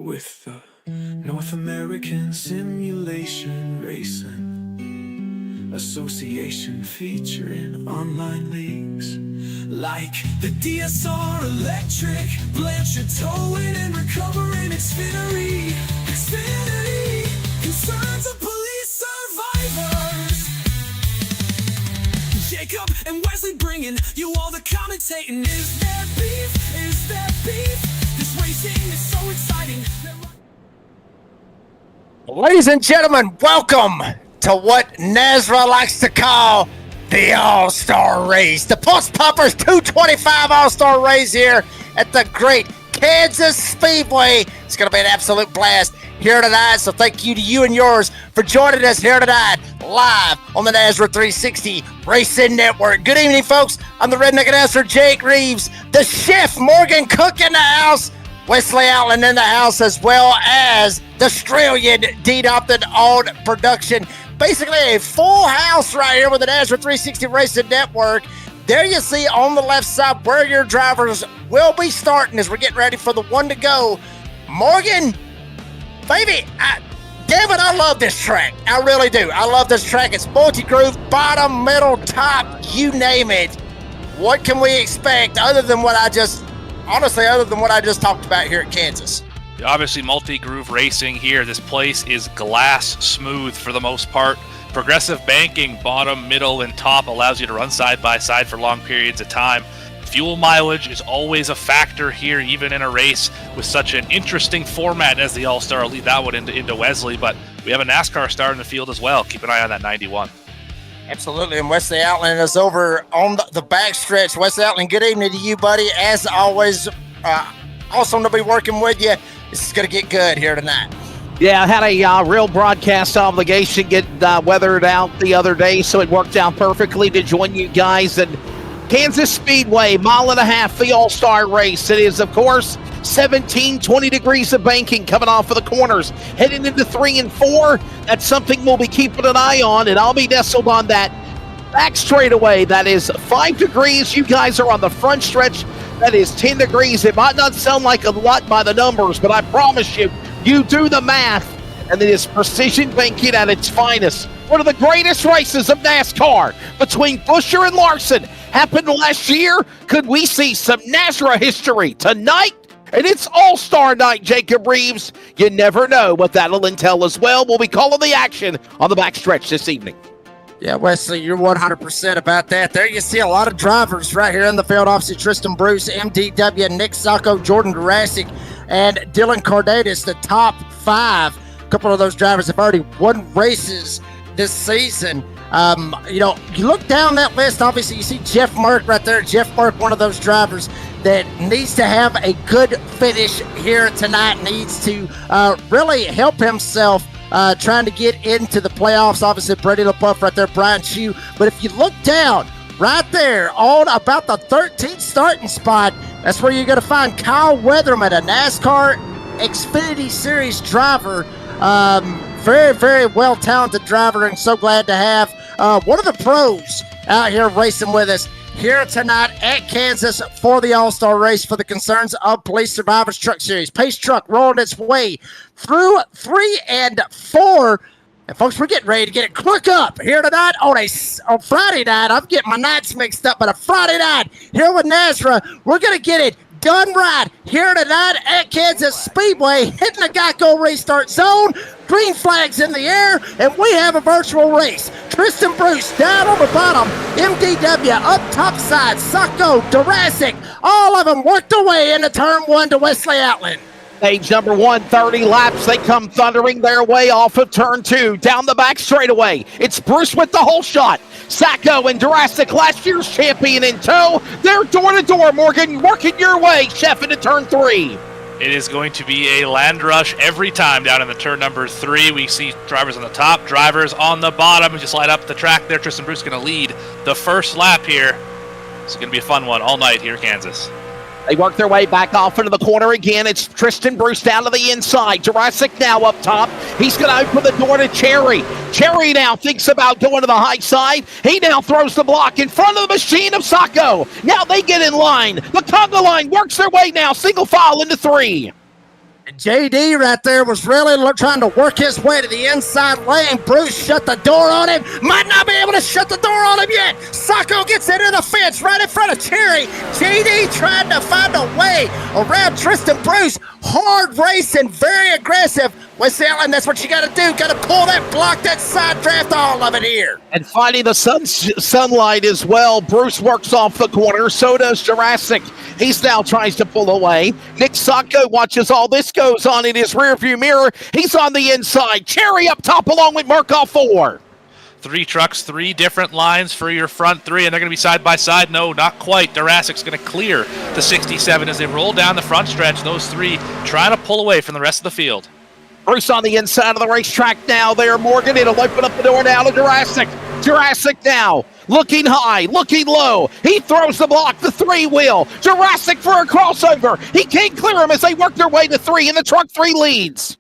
with the North American Simulation Racing Association, featuring online leagues like the DSR Electric, Blanchard towing and recovering Xfinity, concerns of police survivors. Jacob and Wesley bringing you all the commentating. Is there beef? Is there beef? This racing is so exciting. Ladies and gentlemen, welcome to what Nazra likes to call the All-Star Race. The Pultz Poppers 225 All-Star Race here at the great Kansas Speedway. It's going to be an absolute blast here tonight, so thank you to you and yours for joining us here tonight live on the Nazra 360 Racing Network. Good evening, folks. I'm the Redneck Announcer, Jake Reeves, the Chef Morgan Cook in the house, Wesley Outland in the house, as well as the Australian D-Dopton on production. Basically a full house right here with the Nazra 360 Racing Network. There you see on the left side where your drivers will be starting as we're getting ready for the one to go. Morgan, baby, damn it, I love this track. I really do. I love this track. It's multi-groove, bottom, middle, top, you name it. What can we expect other than what I just talked about here at Kansas? Obviously, multi-groove racing here. This place is glass smooth for the most part. Progressive banking, bottom, middle, and top allows you to run side by side for long periods of time. Fuel mileage is always a factor here, even in a race with such an interesting format as the All-Star. I'll leave that one into Wesley, but we have a NASCAR star in the field as well. Keep an eye on that 91. Absolutely, and Wesley Outland is over on the backstretch. Wesley Outland, good evening to you, buddy. As always, awesome to be working with you. This is going to get good here tonight. Yeah, I had a real broadcast obligation get weathered out the other day, so it worked out perfectly to join you guys. And Kansas Speedway, mile and a half, the All-Star Race. It is, of course, 20 degrees of banking coming off of the corners. Heading into 3 and 4, that's something we'll be keeping an eye on, and I'll be nestled on that back straightaway. That is 5 degrees. You guys are on the front stretch. That is 10 degrees. It might not sound like a lot by the numbers, but I promise you, you do the math, and it is precision banking at its finest. One of the greatest races of NASCAR between Buscher and Larson happened last year. Could we see some Nazra history tonight? And it's All-Star Night, Jacob Reeves. You never know what that'll entail as well. We'll be calling the action on the backstretch this evening. Yeah, Wesley, you're 100% about that. There you see a lot of drivers right here in the field. Obviously, Tristan Bruce, MDW, Nick Sacco, Jordan Jurassic, and Dylan Cardatis, the top 5. A couple of those drivers have already won races this season. You look down that list, obviously you see Jeff Merck right there. Jeff Merck, one of those drivers that needs to have a good finish here tonight, needs to really help himself trying to get into the playoffs. Obviously, Brady LaPuff right there, Brian Chew. But if you look down right there on about the 13th starting spot, that's where you're going to find Kyle Weatherman, a NASCAR Xfinity Series driver. Very, very well-talented driver, and so glad to have one of the pros out here racing with us here tonight at Kansas for the All-Star Race for the concerns of Police Survivors Truck Series. Pace Truck rolling its way through 3 and 4. And, folks, we're getting ready to get it quick up here tonight on Friday night. I'm getting my nights mixed up, but a Friday night here with Nazra, we're going to get it done right here tonight at Kansas Speedway, hitting the Geico restart zone. Green flags in the air, and we have a virtual race. Tristan Bruce down on the bottom, MDW up top side, Sacco, Jurassic, all of them worked their way into turn 1 to Wesley Outland. Stage number 1, 30 laps. They come thundering their way off of turn 2. Down the back straightaway. It's Bruce with the whole shot. Sacco and Jurassic, last year's champion in tow. They're door to door, Morgan, working your way, Chef, into turn 3. It is going to be a land rush every time down in the turn number 3. We see drivers on the top, drivers on the bottom, and just light up the track there. Tristan Bruce going to lead the first lap here. It's going to be a fun one all night here in Kansas. They work their way back off into the corner again. It's Tristan Bruce down to the inside. Jurassic now up top. He's going to open the door to Cherry. Cherry now thinks about going to the high side. He now throws the block in front of the machine of Sacco. Now they get in line. The conga line works their way now. Single file into 3. JD right there was really trying to work his way to the inside lane. Bruce shut the door on him. Might not be able to shut the door on him yet. Sacco gets into the fence right in front of Cherry. JD trying to find a way around Tristan Bruce. Hard racing, very aggressive. Wes Allen, that's what you got to do. Got to pull that block, that side draft, all of it here. And finding the sunlight as well. Bruce works off the corner. So does Jurassic. He's now tries to pull away. Nick Sacco watches all this goes on in his rearview mirror. He's on the inside. Cherry up top along with Murkoff 4. 3 trucks, 3 different lines for your front 3, and they're going to be side by side. No, not quite. Jurassic's going to clear the 67 as they roll down the front stretch. Those 3 trying to pull away from the rest of the field. Bruce on the inside of the racetrack now there, Morgan. It'll open up the door now to Jurassic. Jurassic now, looking high, looking low. He throws the block, the 3-wheel. Jurassic for a crossover. He can't clear him as they work their way to 3, and the truck 3 leads.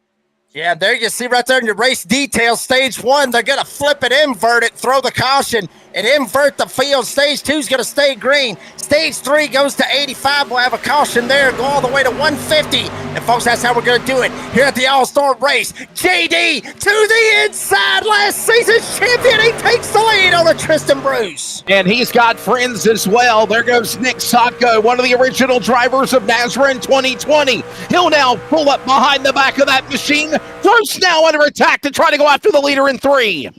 Yeah, there you see right there in your race details. Stage 1, they're going to flip it, invert it, throw the caution, and invert the field. Stage 2 is going to stay green. Stage 3 goes to 85. We'll have a caution there, go all the way to 150. And, folks, that's how we're going to do it here at the All-Star race. JD to the inside, last season's champion. He takes the lead over Tristan Bruce. And he's got friends as well. There goes Nick Sacco, one of the original drivers of NASRA in 2020. He'll now pull up behind the back of that machine. Bruce now under attack to try to go after the leader in 3.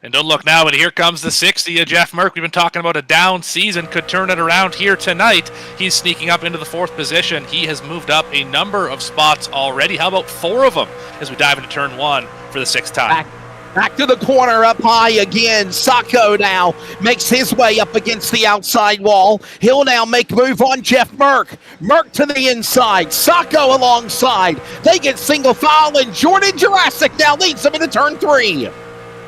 And don't look now, but here comes the 60 of Jeff Merck. We've been talking about a down season, could turn it around here tonight. He's sneaking up into the 4th position. He has moved up a number of spots already. How about 4 of them as we dive into turn 1 for the 6th time? Back to the corner, up high again. Sacco now makes his way up against the outside wall. He'll now make move on Jeff Merck. Merck to the inside. Sacco alongside. They get single file, and Jordan Jurassic now leads them into turn 3.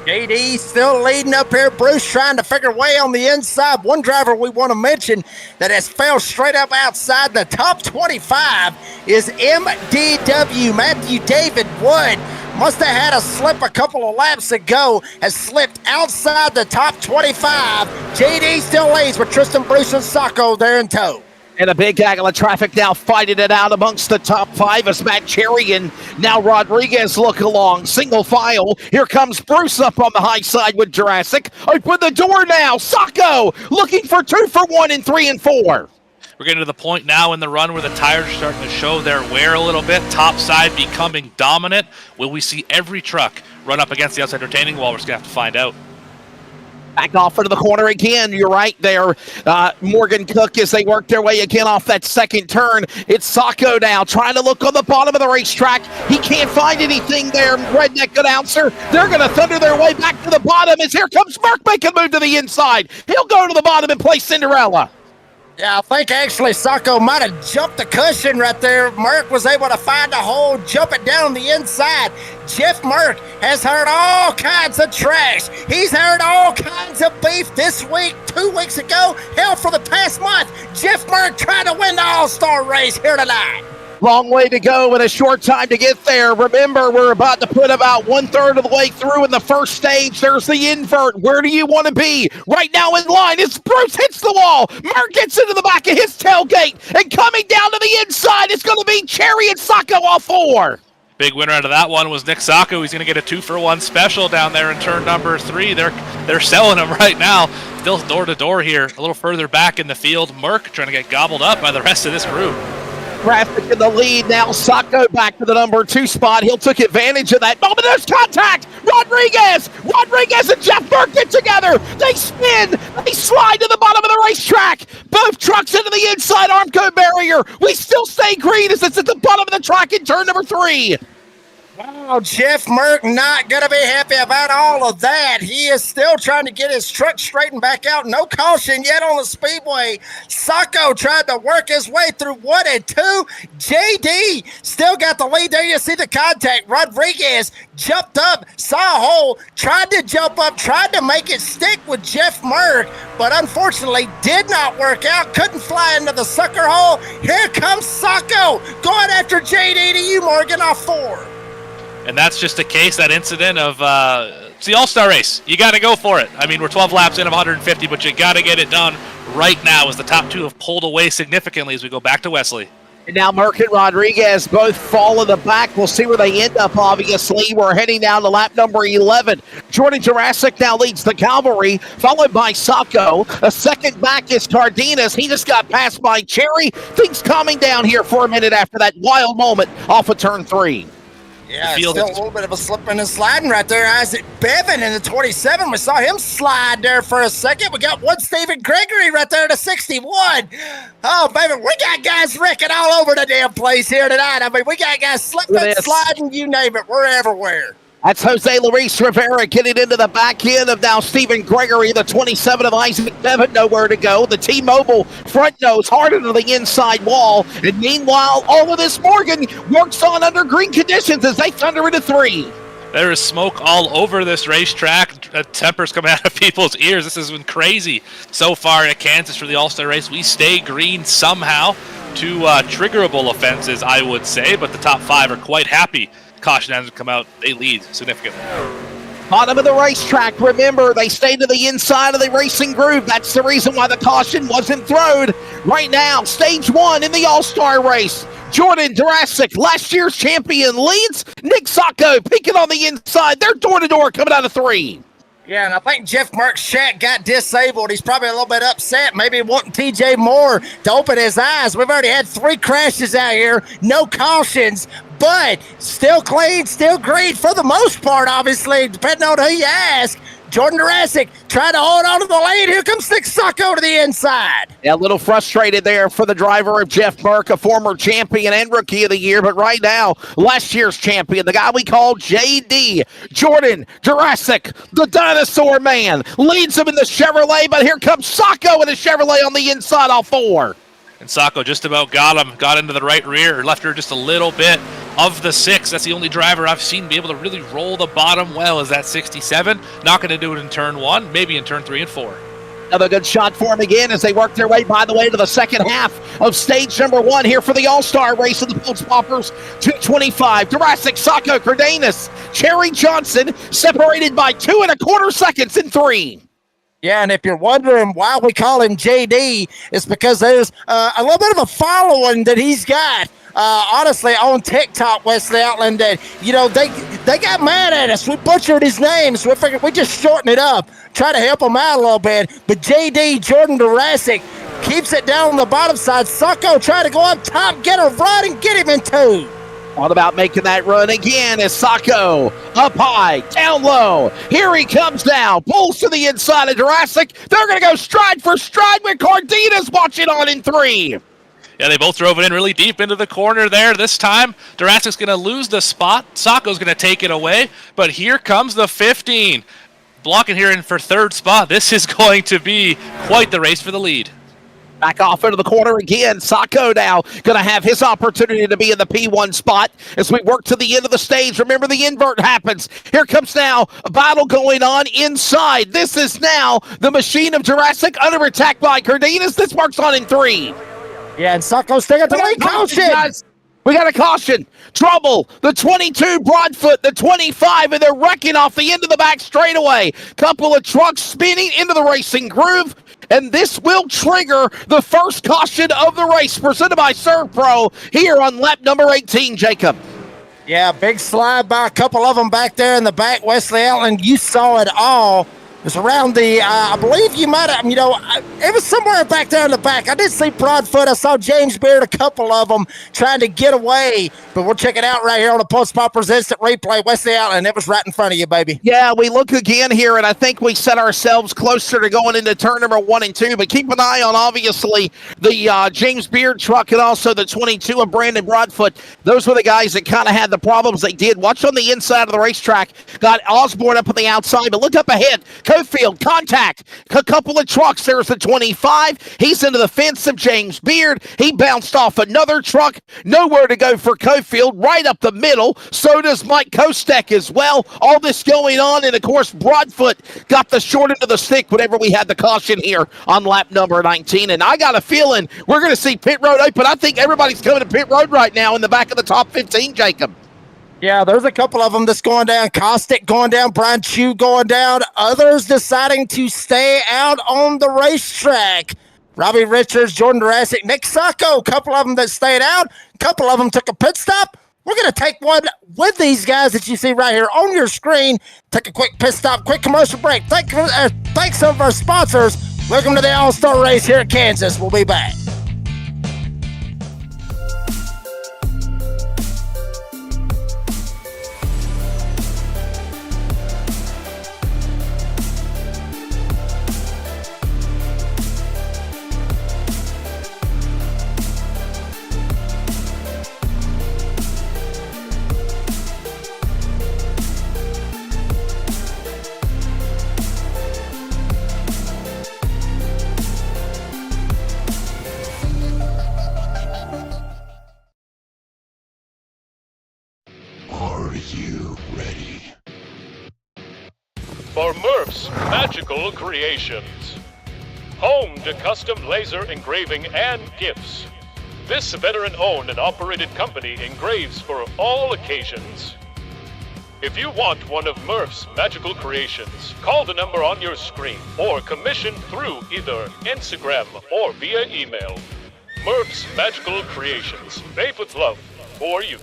JD still leading up here. Bruce trying to figure way on the inside. One driver we want to mention that has fell straight up outside the top 25 is MDW. Matthew David Wood must have had a slip a couple of laps ago, has slipped outside the top 25. JD still leads with Tristan Bruce and Sacco there in tow. And a big gaggle of traffic now fighting it out amongst the top 5 as Matt Cherry and now Rodriguez look along. Single file. Here comes Bruce up on the high side with Jurassic. Open the door now. Sacco looking for 2 for 1 in 3 and 4. We're getting to the point now in the run where the tires are starting to show their wear a little bit. Top side becoming dominant. Will we see every truck run up against the outside retaining wall? We're just going to have to find out. Back off into the corner again. You're right there. Morgan Cook as they work their way again off that second turn. It's Sacco now trying to look on the bottom of the racetrack. He can't find anything there. Redneck announcer. They're going to thunder their way back to the bottom as here comes Merck making a move to the inside. He'll go to the bottom and play Cinderella. Yeah, I think actually Sacco might have jumped the cushion right there. Merck was able to find a hole, jump it down the inside. Jeff Merck has heard all kinds of trash. He's heard all kinds of beef this week, 2 weeks ago, hell, for the past month. Jeff Merck trying to win the All-Star race here tonight. Long way to go and a short time to get there. Remember, we're about to put about 1/3 of the way through in the first stage. There's the invert. Where do you want to be? Right now in line, it's Bruce hits the wall. Merck gets into the back of his tailgate. And coming down to the inside, it's going to be Cherry and Sacco all 4. Big winner out of that one was Nick Sacco. He's going to get a 2 for 1 special down there in turn number 3. They're selling him right now. Still door to door here, a little further back in the field. Merck trying to get gobbled up by the rest of this group. Traffic in the lead now. Sacco back to the number 2 spot. He'll took advantage of that moment. There's contact. Rodriguez and Jeff Merck get together. They spin. They slide to the bottom of the racetrack. Both trucks into the inside Armco barrier. We still stay green as it's at the bottom of the track in turn number 3. Wow, Jeff Merck not going to be happy about all of that. He is still trying to get his truck straightened back out. No caution yet on the Speedway. Sacco tried to work his way through 1 and 2. JD still got the lead. There you see the contact. Rodriguez jumped up, saw a hole, tried to jump up, tried to make it stick with Jeff Merck, but unfortunately did not work out. Couldn't fly into the sucker hole. Here comes Sacco going after JD to you, Morgan, off 4. And that's just a case, that incident of it's the All-Star race. You got to go for it. I mean, we're 12 laps in of 150, but you got to get it done right now as the top 2 have pulled away significantly as we go back to Wesley. And now Merck and Rodriguez both fall in the back. We'll see where they end up, obviously. We're heading down to lap number 11. Jordan Jurassic now leads the Cavalry, followed by Sacco. A second back is Cardenas. He just got passed by Cherry. Things calming down here for a minute after that wild moment off of turn 3. Yeah, still a little bit of a slipping and sliding right there. Isaac Bevan in the 27. We saw him slide there for a second. We got one Stephen Gregory right there to 61. Oh, baby, we got guys wrecking all over the damn place here tonight. I mean, we got guys slipping, sliding, you name it. We're everywhere. That's Jose Luis Rivera getting into the back end of now Stephen Gregory, the 27 of Isaac Bevan, nowhere to go. The T-Mobile front nose hard into the inside wall. And meanwhile, all of this Morgan works on under green conditions as they thunder into 3. There is smoke all over this racetrack. Tempers coming out of people's ears. This has been crazy so far at Kansas for the All-Star race. We stay green somehow. 2 triggerable offenses, I would say, but the top 5 are quite happy. Caution hasn't come out. They lead significantly. Bottom of the racetrack, remember, they stay to the inside of the racing groove. That's the reason why the caution wasn't thrown. Right now, stage 1 in the All-Star race. Jordan Jurassic, last year's champion, leads. Nick Sacco peeking on the inside. They're door-to-door coming out of 3. Yeah, and I think Jeff Merck's shack got disabled. He's probably a little bit upset, maybe wanting TJ Moore to open his eyes. We've already had 3 crashes out here, no cautions, but still clean, still green for the most part, obviously, depending on who you ask. Jordan Jurassic trying to hold on to the lead. Here comes Nick Sacco to the inside. Yeah, a little frustrated there for the driver of Jeff Merck, a former champion and rookie of the year, but right now, last year's champion, the guy we call JD, Jordan Jurassic, the dinosaur man, leads him in the Chevrolet, but here comes Sacco in the Chevrolet on the inside, all 4. And Sacco just about got him, got into the right rear, left her just a little bit. Of the 6, that's the only driver I've seen be able to really roll the bottom well is that 67. Not going to do it in turn 1, maybe in turn 3 and 4. Another good shot for him again as they work their way, by the way, to the second half of stage number 1 here for the All-Star race of the Pultz Poppers. 225, Jurassic, Sacco, Cardenas, Cherry Johnson, separated by 2 1/4 seconds in 3. Yeah, and if you're wondering why we call him JD, it's because there's a little bit of a following that he's got. Honestly, on TikTok, Wesley Outland, that, you know, they got mad at us. We butchered his name, so we figured we just shorten it up, try to help him out a little bit. But JD, Jordan Jurassic, keeps it down on the bottom side. Sacco trying to go up top, get a run, and get him in 2. All about making that run again as Sacco up high, down low. Here he comes now. Pulls to the inside of Jurassic. They're going to go stride for stride with Cardenas watching on in 3. Yeah, they both drove it in really deep into the corner there. This time, Jurassic's going to lose the spot. Sacco's going to take it away. But here comes the 15. Blocking here in for 3rd spot. This is going to be quite the race for the lead. Back off into the corner again. Sacco now going to have his opportunity to be in the P1 spot as we work to the end of the stage. Remember, the invert happens. Here comes now a battle going on inside. This is now the machine of Jurassic under attack by Cardenas. This marks on in 3. Yeah, and Sacco's taking the lead. Caution! We got a caution. Trouble. The 22 Broadfoot, the 25, and they're wrecking off the end of the back straightaway. Couple of trucks spinning into the racing groove. And this will trigger the first caution of the race, presented by Serve Pro here on lap number 18, Jacob. Yeah, big slide by a couple of them back there in the back. Wesley Outland, you saw it all. It was around the, I believe you might have, it was somewhere back there in the back. I did see Broadfoot. I saw James Beard, a couple of them trying to get away. But we'll check it out right here on the Pultz Poppers Instant Replay. Wesley Outland, it was right in front of you, baby. Yeah, we look again here, and I think we set ourselves closer to going into turn number 1 and 2. But keep an eye on, obviously, the James Beard truck and also the 22 of Brandon Broadfoot. Those were the guys that kind of had the problems they did. Watch on the inside of the racetrack. Got Osborne up on the outside, but look up ahead. Cofield, contact, a couple of trucks. There's the 25. He's into the fence of James Beard. He bounced off another truck. Nowhere to go for Cofield, right up the middle. So does Mike Kostek as well. All this going on, and of course, Broadfoot got the short end of the stick whenever we had the caution here on lap number 19. And I got a feeling we're going to see pit road open. I think everybody's coming to pit road right now in the back of the top 15, Jacob. Yeah, there's a couple of them that's going down. Kostek going down, Brian Chu going down. Others deciding to stay out on the racetrack. Robbie Richards, Jordan Durasic, Nick Sacco, a couple of them that stayed out, a couple of them took a pit stop. We're going to take one with these guys that you see right here on your screen. Take a quick pit stop, quick commercial break. Thanks some of our sponsors. Welcome to the All-Star Race here at Kansas. We'll be back. For Murph's Magical Creations, home to custom laser engraving and gifts. This veteran-owned and operated company engraves for all occasions. If you want one of Murph's Magical Creations, call the number on your screen or commission through either Instagram or via email. Murph's Magical Creations, made with love for you.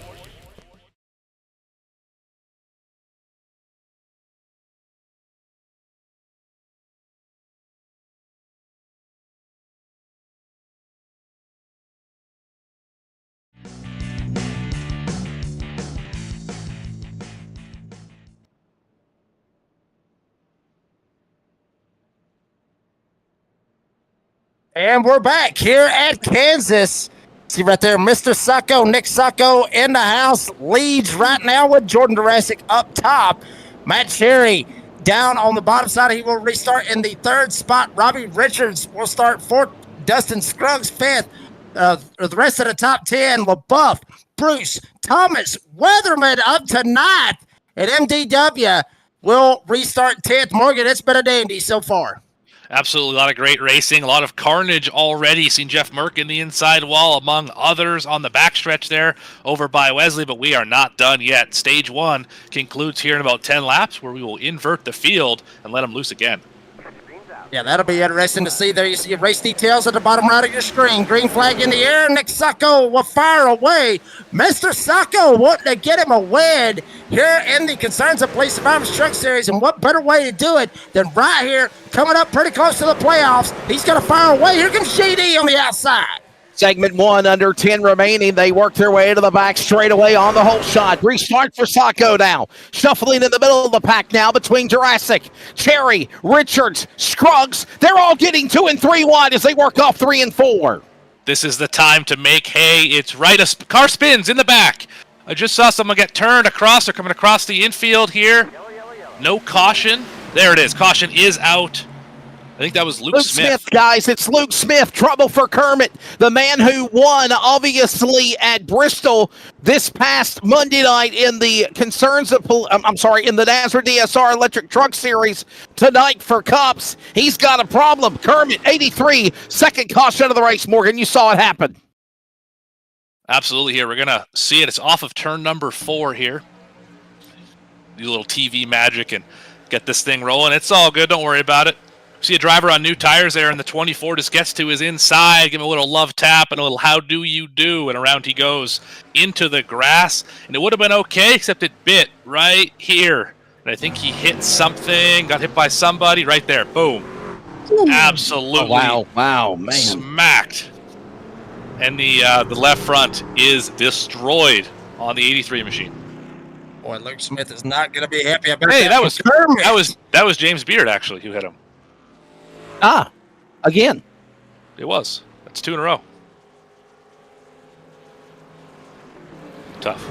And we're back here at Kansas. See right there, Mr. Sacco, Nick Sacco in the house. Leads right now with Jordan Durasic up top. Matt Cherry down on the bottom side. He will restart in the third spot. Robbie Richards will start fourth. Dustin Scruggs fifth. The rest of the top 10, LaBeouf, Bruce, Thomas, Weatherman up to ninth. And MDW will restart 10th. Morgan, it's been a dandy so far. Absolutely, a lot of great racing, a lot of carnage already. Seen Jeff Merck in the inside wall, among others on the backstretch there over by Wesley, but we are not done yet. Stage 1 concludes here in about 10 laps, where we will invert the field and let them loose again. Yeah, that'll be interesting to see. There you see race details at the bottom right of your screen. Green flag in the air. Nick Sacco will fire away. Mr. Sacco wanting to get him a win here in the Concerns of Police Survivors Truck Series. And what better way to do it than right here, coming up pretty close to the playoffs. He's going to fire away. Here comes JD on the outside. Segment 1, under 10 remaining. They work their way to the back straight away on the whole shot. Restart for Sacco now. Shuffling in the middle of the pack now between Durasic, Cherry, Richards, Scruggs. They're all getting 2 and 3 wide as they work off 3 and 4. This is the time to make hay. It's right. A car spins in the back. I just saw someone get turned across. They're coming across the infield here. No caution. There it is. Caution is out. I think that was Luke Smith. Guys. It's Luke Smith. Trouble for Kermit, the man who won, obviously, at Bristol this past Monday night in the in the NASRA DSR Electric Truck Series. Tonight for C.O.P.S, he's got a problem. Kermit, 83, second caution of the race. Morgan, you saw it happen. Absolutely. Here, we're going to see it. It's off of turn number 4 here. Do a little TV magic and get this thing rolling. It's all good. Don't worry about it. See a driver on new tires there, and the 24 just gets to his inside. Give him a little love tap and a little how do you do, and around he goes into the grass. And it would have been okay, except it bit right here. And I think he hit something, got hit by somebody right there. Boom. Absolutely. Oh, wow, man. Smacked. And the left front is destroyed on the 83 machine. Boy, Luke Smith is not going to be happy about Hey, that Kermit. that was James Beard actually who hit him. Again. It was. That's 2 in a row. Tough.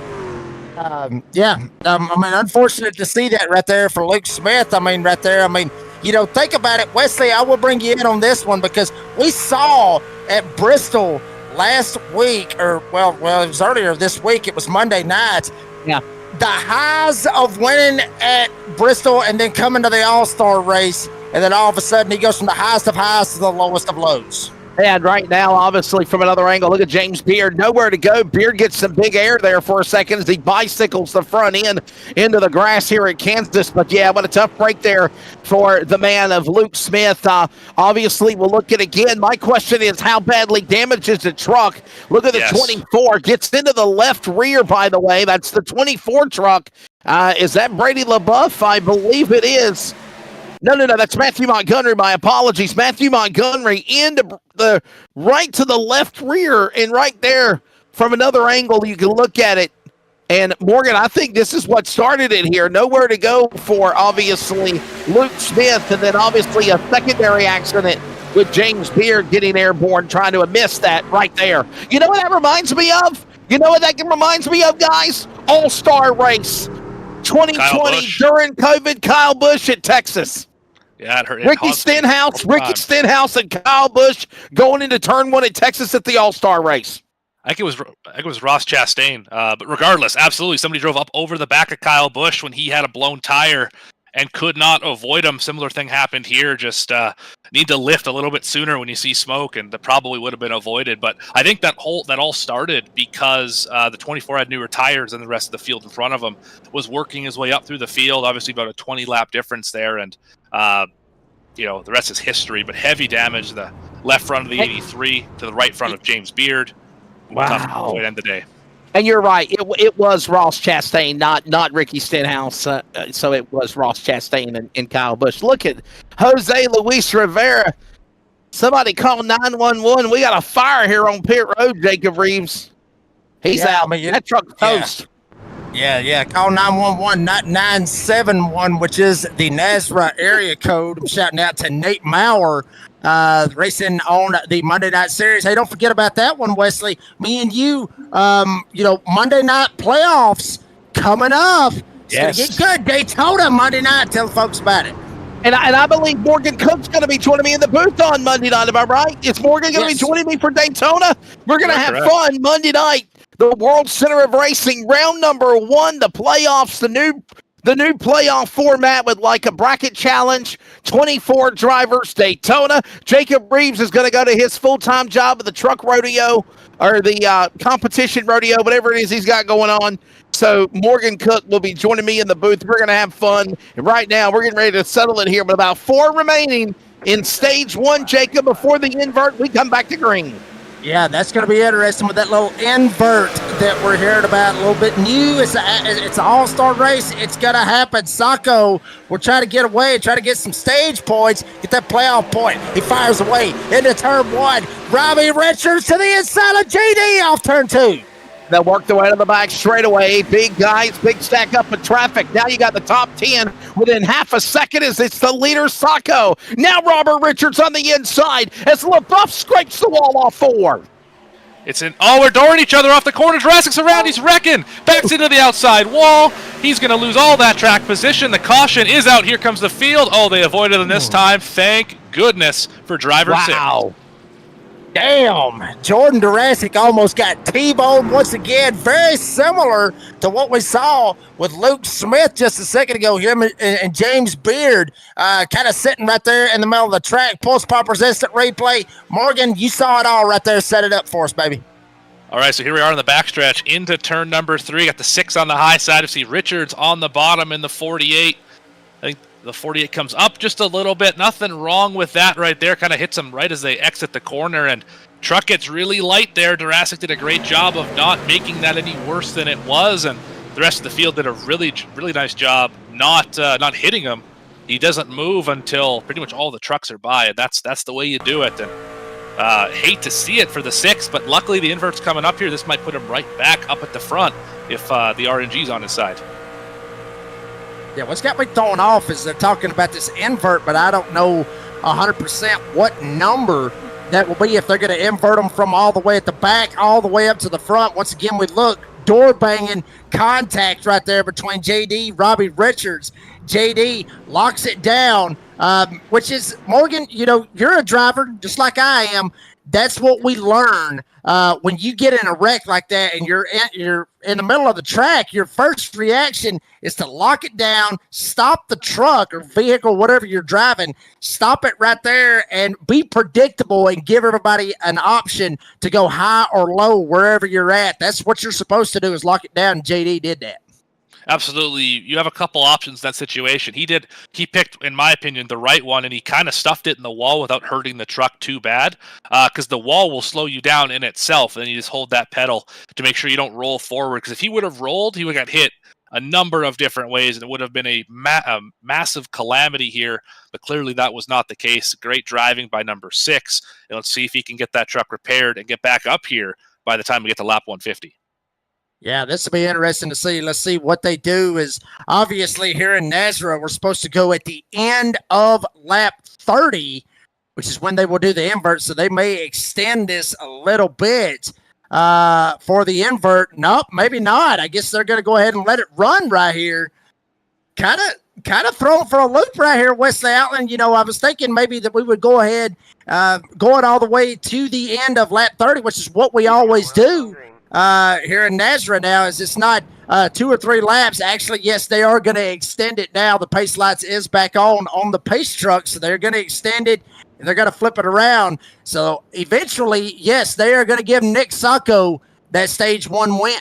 Unfortunate to see that right there for Luke Smith. Right there. Think about it, Wesley. I will bring you in on this one because we saw at Bristol last week, it was earlier this week. It was Monday night. Yeah. The highs of winning at Bristol and then coming to the All-Star race. And then all of a sudden, he goes from the highest of highs to the lowest of lows. And right now, obviously, from another angle, look at James Beard. Nowhere to go. Beard gets some big air there for a second as he bicycles the front end into the grass here at Kansas. But, yeah, what a tough break there for the man of Luke Smith. Obviously, we'll look at again. My question is, how badly damaged is the truck? Look at the 24. Gets into the left rear, by the way. That's the 24 truck. Is that Brady LaBeouf? I believe it is. No, that's Matthew Montgomery. My apologies. Matthew Montgomery into the right to the left rear, and right there from another angle, you can look at it. And Morgan, I think this is what started it here. Nowhere to go for, obviously, Luke Smith, and then obviously a secondary accident with James Beard getting airborne, trying to miss that right there. You know what that reminds me of? You know what that reminds me of, guys? All-Star race. 2020 during COVID, Kyle Busch at Texas. Yeah, it hurt. Ricky Stenhouse and Kyle Busch going into turn one at Texas at the All-Star race. I think it was Ross Chastain. But regardless, absolutely, somebody drove up over the back of Kyle Busch when he had a blown tire and could not avoid him. Similar thing happened here. Just need to lift a little bit sooner when you see smoke, and that probably would have been avoided. But I think that all started because the 24 had newer tires than the rest of the field in front of him. Was working his way up through the field. Obviously, about a 20-lap difference there, and the rest is history. But heavy damage. The left front of the 83 to the right front of James Beard. Wow! Tough way to end the day. And you're right. It was Ross Chastain, not Ricky Stenhouse. So it was Ross Chastain and Kyle Busch. Look at Jose Luis Rivera. Somebody call 911. We got a fire here on pit road, Jacob Reeves. He's out. That truck's toast. Yeah. Call 911, not 971, which is the Nazareth area code. I'm shouting out to Nate Maurer, racing on the Monday Night Series. Hey, don't forget about that one, Wesley. Me and you, Monday night playoffs coming up. It's going to get good. Daytona Monday night. Tell folks about it. And I believe Morgan Cook's going to be joining me in the booth on Monday night. Am I right? Is Morgan going to be joining me for Daytona? We're going to have fun Monday night. The World Center of Racing, round number 1, the playoffs, the new playoff format with like a bracket challenge, 24 drivers, Daytona. Jacob Reeves is going to go to his full-time job at the truck rodeo or the competition rodeo, whatever it is he's got going on. So Morgan Cook will be joining me in the booth. We're going to have fun. And right now, we're getting ready to settle it here, but about 4 remaining in stage 1, Jacob, before the invert, we come back to green. Yeah, that's going to be interesting with that little invert that we're hearing about. A little bit new. It's an all-star race. It's going to happen. Sacco will try to get away, try to get some stage points, get that playoff point. He fires away into turn 1. Robbie Richards to the inside of JD off turn 2. They'll work their way to the back straight away. Big guys, big stack up in traffic. Now you got the top 10 within half a second as it's the leader, Sacco. Now Robert Richards on the inside as LaBeouf scrapes the wall off 4. We're dooring each other off the corner. Jurassic's around. He's wrecking. Backs into the outside wall. He's going to lose all that track position. The caution is out. Here comes the field. Oh, they avoided him this time. Thank goodness for driver 6. Damn, Jordan Jurassic almost got T-boned once again. Very similar to what we saw with Luke Smith just a second ago. Him and James Beard kind of sitting right there in the middle of the track. Pultz Poppers instant replay. Morgan, you saw it all right there. Set it up for us, baby. All right, so here we are in the backstretch into turn number 3. Got the 6 on the high side. You see Richards on the bottom in the 48. I think the 48 comes up just a little bit. Nothing wrong with that right there. Kind of hits them right as they exit the corner, and truck gets really light there. Jurassic did a great job of not making that any worse than it was, and the rest of the field did a really, really nice job not hitting him. He doesn't move until pretty much all the trucks are by, and that's the way you do it. And hate to see it for the 6, but luckily the invert's coming up here. This might put him right back up at the front if the RNG's on his side. Yeah, what's got me thrown off is they're talking about this invert, but I don't know 100% what number that will be if they're going to invert them from all the way at the back, all the way up to the front. Once again, we look, door banging contact right there between JD, Robbie Richards. JD locks it down, which is, Morgan, you're a driver just like I am. that's what we learn when you get in a wreck like that and you're in the middle of the track. Your first reaction is to lock it down, stop the truck or vehicle, whatever you're driving, stop it right there and be predictable and give everybody an option to go high or low wherever you're at. That's what you're supposed to do, is lock it down. JD did that. Absolutely. You have a couple options in that situation. He picked, in my opinion, the right one, and he kind of stuffed it in the wall without hurting the truck too bad, because the wall will slow you down in itself, and you just hold that pedal to make sure you don't roll forward, because if he would have rolled, he would have got hit a number of different ways, and it would have been a massive calamity here, but clearly that was not the case. Great driving by number 6, and let's see if he can get that truck repaired and get back up here by the time we get to lap 150. Yeah, this will be interesting to see. Let's see what they do. Is obviously here in Nazareth, we're supposed to go at the end of lap 30, which is when they will do the invert. So they may extend this a little bit for the invert. Nope, maybe not. I guess they're going to go ahead and let it run right here. Kind of thrown for a loop right here, Wesley Outland. You know, I was thinking maybe that we would go ahead going all the way to the end of lap 30, which is what we always do. Here in Nazareth now, is it's not 2 or 3 laps. Actually, yes, they are going to extend it now. The pace lights is back on the pace truck, so they're going to extend it, and they're going to flip it around. So eventually, yes, they are going to give Nick Sacco that stage 1 win.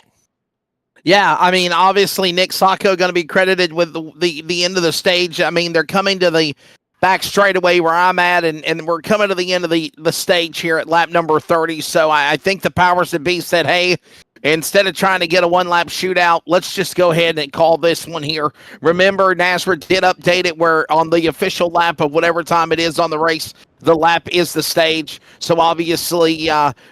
Yeah, I mean, obviously Nick Sacco going to be credited with the end of the stage. I mean, they're coming to the back straightaway where I'm at, and we're coming to the end of the stage here at lap number 30. So I think the powers that be said, hey, instead of trying to get a one-lap shootout, let's just go ahead and call this one here. Remember, Nazareth did update it where on the official lap of whatever time it is on the race, the lap is the stage. So obviously,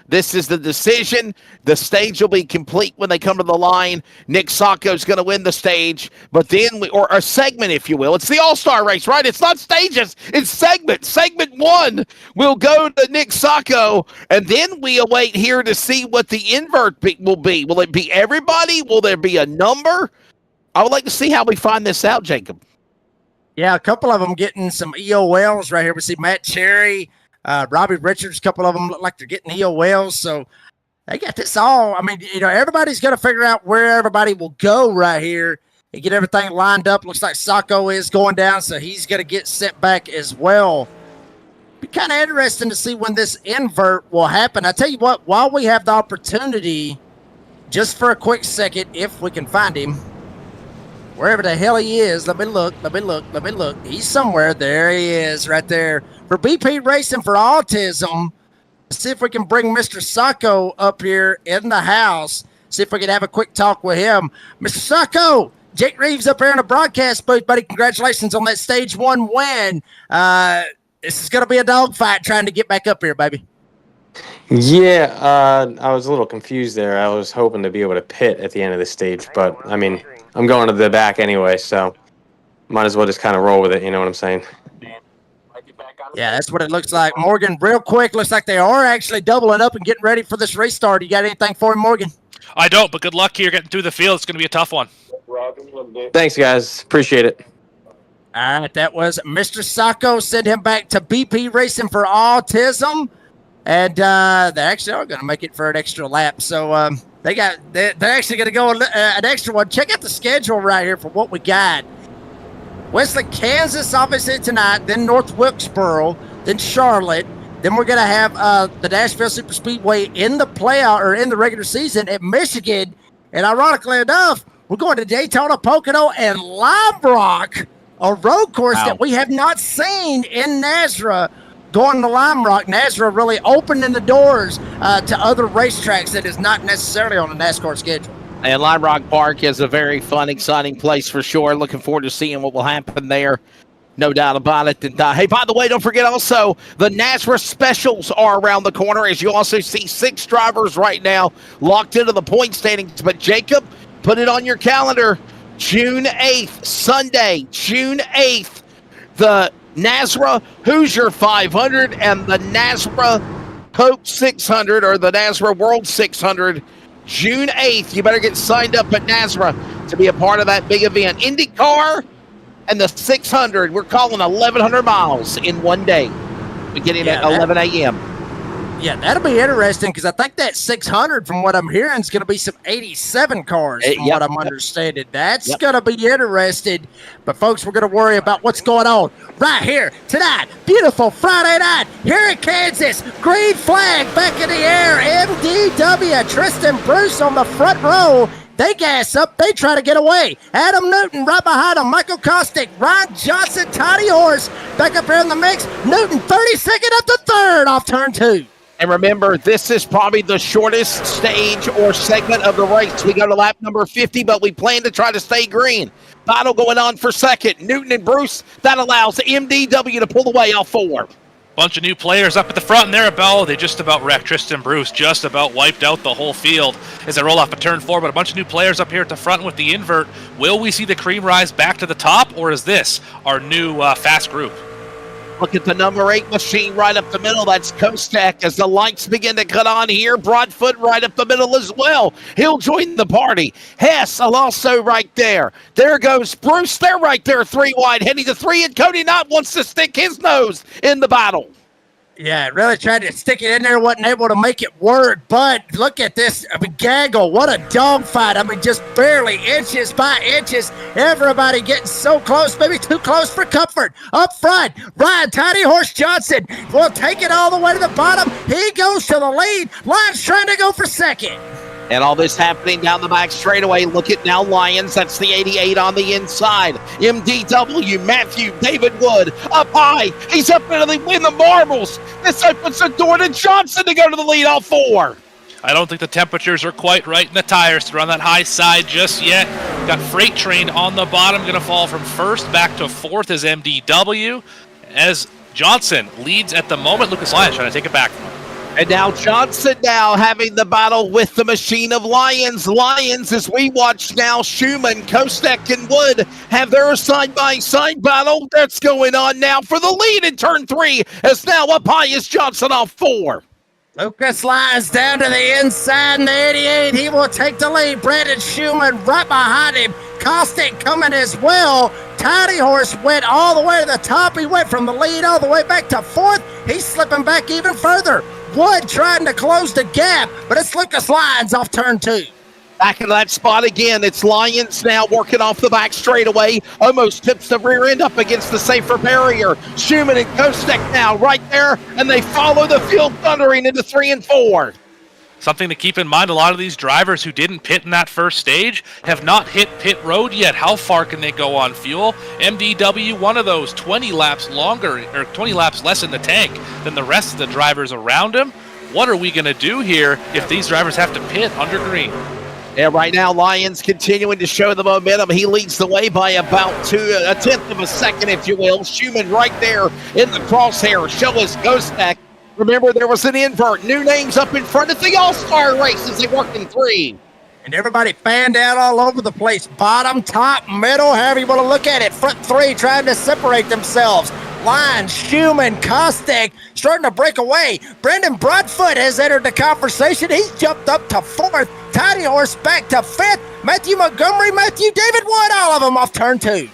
this is the decision. The stage will be complete when they come to the line. Nick Sacco's going to win the stage, but then or a segment, if you will. It's the All-Star race, right? It's not stages. It's segment. Segment 1 will go to Nick Sacco, and then we await here to see what the invert will be. Will it be everybody? Will there be a number? I would like to see how we find this out, Jacob. Yeah, a couple of them getting some EOLs right here. We see Matt Cherry, Robbie Richards, a couple of them look like they're getting EOLs. So they got this all. I mean, you know, everybody's going to figure out where everybody will go right here and get everything lined up. Looks like Sacco is going down, so he's going to get set back as well. Be kind of interesting to see when this invert will happen. I tell you what, while we have the opportunity, just for a quick second, if we can find him, wherever the hell he is, let me look. He's somewhere. There he is right there. For BP Racing for Autism, let's see if we can bring Mr. Sacco up here in the house. See if we can have a quick talk with him. Mr. Sacco, Jake Reeves up here in the broadcast booth, buddy. Congratulations on that stage 1 win. This is going to be a dogfight trying to get back up here, baby. Yeah, I was a little confused there. I was hoping to be able to pit at the end of the stage, but, I mean, I'm going to the back anyway, so might as well just kind of roll with it, you know what I'm saying? Yeah, that's what it looks like. Morgan, real quick, looks like they are actually doubling up and getting ready for this restart. You got anything for him, Morgan? I don't, but good luck here getting through the field. It's going to be a tough one. Thanks, guys. Appreciate it. All right, that was Mr. Sacco. Send him back to BP Racing for Autism. And they actually are going to make it for an extra lap. So they're actually going to go an extra one. Check out the schedule right here for what we got. Wesley, Kansas, obviously tonight, then North Wilkesboro, then Charlotte. Then we're going to have the Nashville Super Speedway in the playoff or in the regular season at Michigan. And ironically enough, we're going to Daytona, Pocono, and Lime Rock, a road course that we have not seen in Nazareth. Going to Lime Rock, Nazareth really opening the doors to other racetracks that is not necessarily on the NASCAR schedule. And Lime Rock Park is a very fun, exciting place for sure. Looking forward to seeing what will happen there. No doubt about it. And, hey, by the way, don't forget also the Nazareth Specials are around the corner, as you also see 6 drivers right now locked into the point standings. But, Jacob, put it on your calendar. June 8th, Sunday, June 8th, the Nazareth Hoosier 500 and the Nazareth C.O.P.S 600 or the Nazareth World 600. June 8th, you better get signed up at Nazareth to be a part of that big event. IndyCar and the 600, we're calling 1,100 miles in one day. We get in at 11 a.m. Yeah, that'll be interesting because I think that 600, from what I'm hearing, is going to be some 87 cars, from what I'm understanding. That's going to be interesting. But, folks, we're going to worry about what's going on right here tonight. Beautiful Friday night here in Kansas. Green flag back in the air. MDW, Tristan Bruce on the front row. They gas up. They try to get away. Adam Newton right behind him. Michael Kostick, Ryan Johnson, Toddy Horse back up here in the mix. Newton 32nd up to third off turn 2. And remember, this is probably the shortest stage or segment of the race. We go to lap number 50, but we plan to try to stay green. Battle going on for second. Newton and Bruce, that allows MDW to pull away off 4. Bunch of new players up at the front, and Arabella, they just about wrecked. Tristan Bruce just about wiped out the whole field as they roll off a turn 4, but a bunch of new players up here at the front with the invert. Will we see the cream rise back to the top, or is this our new fast group? Look at the number 8 machine right up the middle. That's Kostek as the lights begin to cut on here. Broadfoot right up the middle as well. He'll join the party. Hess also right there. There goes Bruce. They're right there, 3 wide, heading to 3, and Cody Knott wants to stick his nose in the battle. Yeah, really tried to stick it in there, wasn't able to make it work, but look at this. I mean, gaggle, what a dogfight. I mean, just barely inches by inches. Everybody getting so close, maybe too close for comfort. Up front, Ryan Tiny Horse Johnson will take it all the way to the bottom. He goes to the lead. Lions trying to go for second. And all this happening down the back straightaway. Look at now Lions. That's the 88 on the inside. MDW, Matthew, David Wood, up high. He's up in the marbles. This opens the door to Johnson to go to the lead off 4. I don't think the temperatures are quite right in the tires to run that high side just yet. Got Freight Train on the bottom, going to fall from 1st back to 4th as MDW. As Johnson leads at the moment. Lucas Lyons trying to take it back from him. And now Johnson now having the battle with the machine of Lions. Lions, as we watch now, Schumann, Kostek, and Wood have their side-by-side battle. That's going on now for the lead in turn 3. As now up high is Johnson off 4. Lucas Lyons down to the inside in the 88. He will take the lead. Brandon Schumann right behind him. Kostick coming as well. Tiny Horse went all the way to the top. He went from the lead all the way back to 4th. He's slipping back even further. Wood trying to close the gap, but it's Lucas Lyons off turn 2. Back into that spot again. It's Lions now working off the back straightaway. Almost tips the rear end up against the safer barrier. Schumann and Kostek now right there, and they follow the field thundering into 3 and 4. Something to keep in mind, a lot of these drivers who didn't pit in that first stage have not hit pit road yet. How far can they go on fuel? MDW, one of those 20 laps longer, or 20 laps less in the tank than the rest of the drivers around him. What are we going to do here if these drivers have to pit under green? Yeah, right now, Lions continuing to show the momentum. He leads the way by about a tenth of a second, if you will. Schumann right there in the crosshair. Show us Kostek. Remember, there was an invert. New names up in front of the All-Star race as they worked in 3. And everybody fanned out all over the place. Bottom, top, middle, however you want to look at it. Front 3 trying to separate themselves. Lyons, Schumann, Kostick starting to break away. Brendan Broadfoot has entered the conversation. He's jumped up to 4th. Tiny Horse back to 5th. Matthew Montgomery, Matthew David Wood, all of them off turn 2.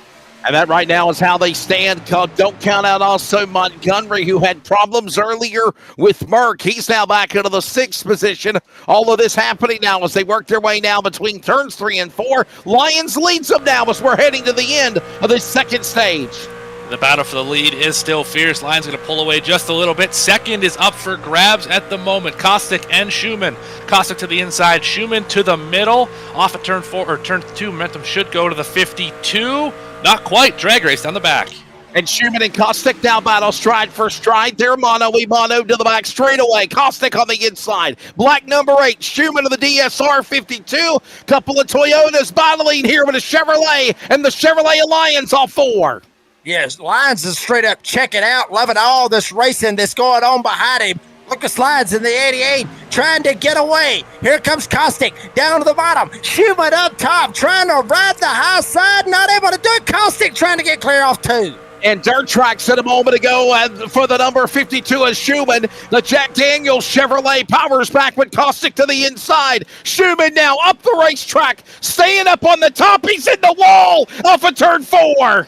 And that right now is how they stand. Don't count out also Montgomery, who had problems earlier with Merck. He's now back into the 6th position. All of this happening now as they work their way now between turns 3 and 4. Lions leads them now as we're heading to the end of this second stage. The battle for the lead is still fierce. Lions going to pull away just a little bit. Second is up for grabs at the moment. Kostick and Schumann. Kostick to the inside, Schumann to the middle. Off at turn 4 or turn 2, momentum should go to the 52. Not quite. Drag race down the back. And Schumann and Kostick now battle stride for stride. They're mono to the back straightaway. Kostick on the inside. Black number 8. Schumann to the DSR 52. Couple of Toyotas battling here with a Chevrolet. And the Chevrolet Alliance off 4. Yes, Lyons is straight up checking out, loving all this racing that's going on behind him. Lucas Lyons in the 88 trying to get away. Here comes Kostick down to the bottom. Schumann up top trying to ride the high side. Not able to do it. Kostick trying to get clear off 2. And dirt track said a moment ago for the number 52 is Schumann. The Jack Daniels Chevrolet powers back with Kostick to the inside. Schumann now up the racetrack, staying up on the top. He's in the wall off of turn 4.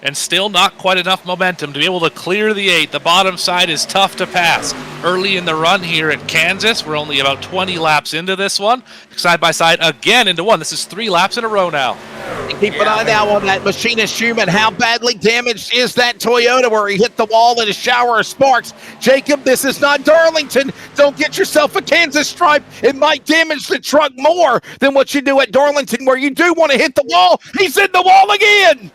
and still not quite enough momentum to be able to clear the 8. The bottom side is tough to pass. Early in the run here at Kansas, we're only about 20 laps into this one. Side by side again into one. This is 3 laps in a row now. Keep an eye now on that Machinist Schumann. How badly damaged is that Toyota where he hit the wall in a shower of sparks? Jacob, this is not Darlington. Don't get yourself a Kansas stripe. It might damage the truck more than what you do at Darlington where you do want to hit the wall. He's in the wall again.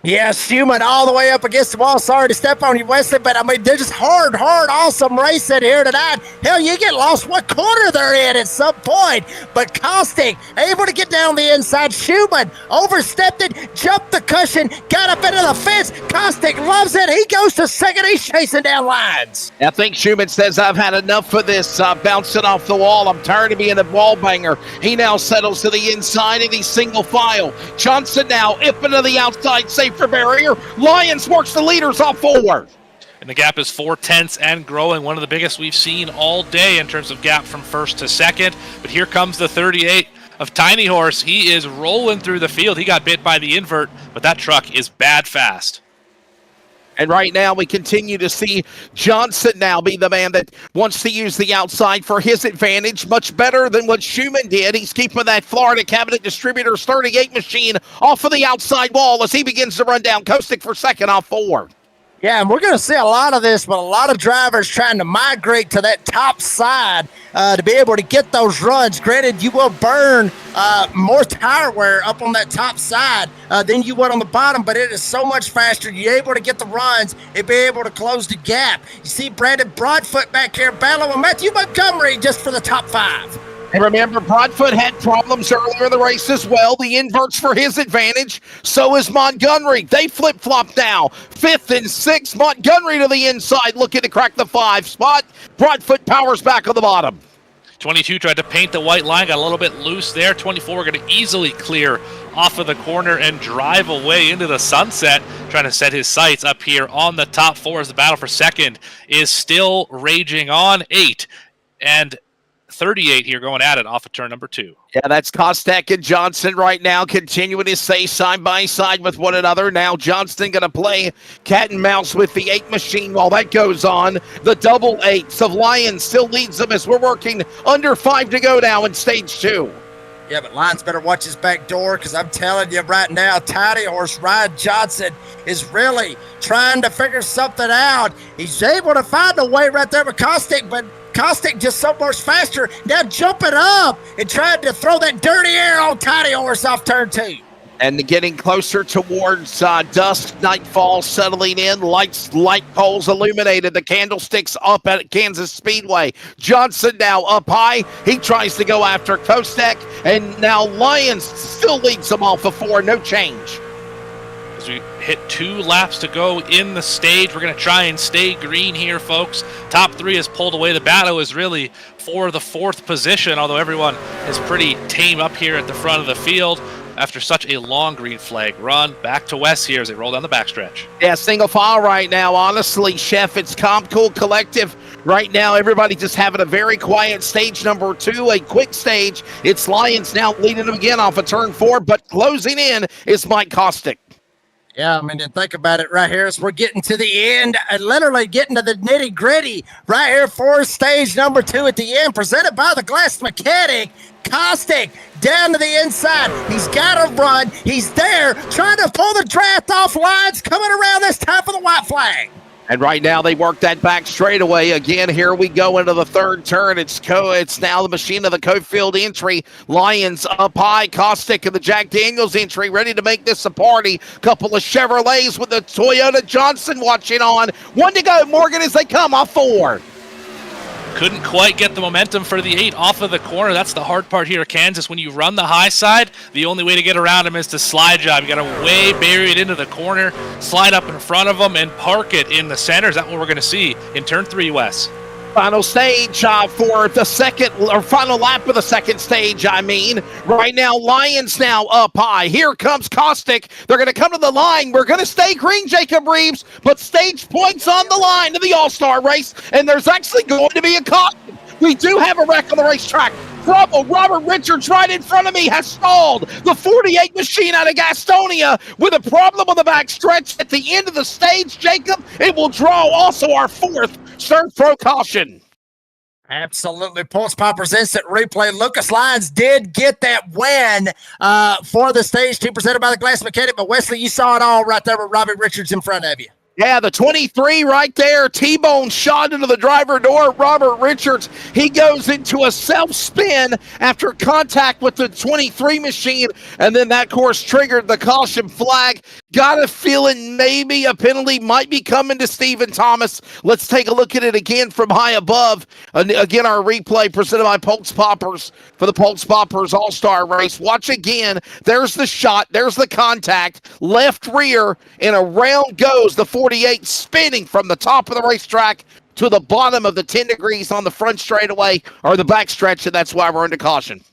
Yeah, Schumann all the way up against the wall. Sorry to step on you, Wesley, but I mean, they're just hard, awesome racing here tonight. Hell, you get lost what corner they're in at some point. But Caustic able to get down the inside. Schumann overstepped it, jumped the cushion, got up into the fence. Caustic loves it. He goes to second. He's chasing down lines. I think Schumann says, I've had enough of this bouncing off the wall. I'm tired of being a wall banger. He now settles to the inside and he's single file. Johnson now up into the outside, safe for barrier. Lyons works the leaders off forward. And the gap is 4/10 and growing, one of the biggest we've seen all day in terms of gap from first to second. But here comes the 38 of Tiny Horse. He is rolling through the field. He got bit by the invert, but that truck is bad fast. And right now we continue to see Johnson now be the man that wants to use the outside for his advantage, much better than what Schumann did. He's keeping that Florida Cabinet Distributors 38 machine off of the outside wall as he begins to run down. Caustic for second off 4. Yeah, and we're going to see a lot of this, but a lot of drivers trying to migrate to that top side to be able to get those runs. Granted, you will burn more tire wear up on that top side than you would on the bottom, but it is so much faster. You're able to get the runs and be able to close the gap. You see Brandon Broadfoot back here battling with Matthew Montgomery just for the top 5. And remember, Broadfoot had problems earlier in the race as well. The inverts for his advantage. So is Montgomery. They flip-flop now. 5th and 6th. Montgomery to the inside looking to crack the 5 spot. Broadfoot powers back on the bottom. 22 tried to paint the white line, got a little bit loose there. 24 going to easily clear off of the corner and drive away into the sunset, trying to set his sights up here on the top 4 as the battle for second is still raging on. 8 and 38 here going at it off of turn number 2. Yeah, that's Caustic and Johnson right now continuing to stay side by side with one another. Now Johnston going to play cat and mouse with the 8 machine while that goes on. The double 8s of Lyons still leads them as we're working under 5 to go now in stage 2. Yeah, but Lyons better watch his back door because I'm telling you right now, Tiny Horse Ryan Johnson is really trying to figure something out. He's able to find a way right there with Caustic, but Caustic just so much faster, now jumping up and trying to throw that dirty air on Tiny Horse off turn 2. And getting closer towards dusk, nightfall settling in, light poles illuminated, the candlesticks up at Kansas Speedway. Johnson now up high. He tries to go after Caustic, and now Lyons still leads them off of 4, no change. As we hit 2 laps to go in the stage, we're going to try and stay green here, folks. Top 3 is pulled away. The battle is really for the 4th position, although everyone is pretty tame up here at the front of the field after such a long green flag run. Back to Wes here as they roll down the backstretch. Yeah, single file right now. Honestly, Chef, it's Cool Collective. Right now, everybody just having a very quiet stage number 2, a quick stage. It's Lyons now leading them again off of turn 4, but closing in is Mike Caustic. Yeah, I mean, and think about it right here as we're getting to the end, literally getting to the nitty-gritty right here for stage number 2 at the end, presented by the Glass Mechanic. Caustic down to the inside. He's got to run. He's there trying to pull the draft off. Lines coming around this time for the white flag. And right now they work that back straightaway. Again, here we go into the 3rd turn. It's now the machine of the Cofield entry. Lyons up high. Caustic and the Jack Daniels entry ready to make this a party. Couple of Chevrolets with the Toyota Johnson watching on. 1 to go, Morgan, as they come off 4. Couldn't quite get the momentum for the 8 off of the corner. That's the hard part here at Kansas. When you run the high side, the only way to get around him is to slide job. You got to way bury it into the corner, slide up in front of him, and park it in the center. Is that what we're going to see in turn 3, Wes? Final stage for the second, or final lap of the second stage, I mean. Right now, Lyons now up high. Here comes Caustic. They're going to come to the line. We're going to stay green, Jacob Reeves, but stage points on the line to the All-Star race, and there's actually going to be a caution. We do have a wreck on the racetrack. trouble. Robert Richards right in front of me has stalled. The 48 machine out of Gastonia with a problem on the back stretch at the end of the stage, Jacob. It will draw also our fourth Surf Pro caution. Absolutely. Pultz Poppers instant replay. Lucas Lyons did get that win for the stage 2 presented by the Glass Mechanic, but Wesley, you saw it all right there with Robert Richards in front of you. Yeah, the 23 right there. T-bone shot into the driver door. Robert Richards, he goes into a self-spin after contact with the 23 machine, and then that course triggered the caution flag. Got a feeling maybe a penalty might be coming to Stephen Thomas. Let's take a look at it again from high above. Again, our replay presented by Pultz Poppers for the Pultz Poppers All-Star Race. Watch again. There's the shot. There's the contact. Left rear, and around goes the 48 spinning from the top of the racetrack to the bottom of the 10 degrees on the front straightaway or the back stretch, and that's why we're into caution.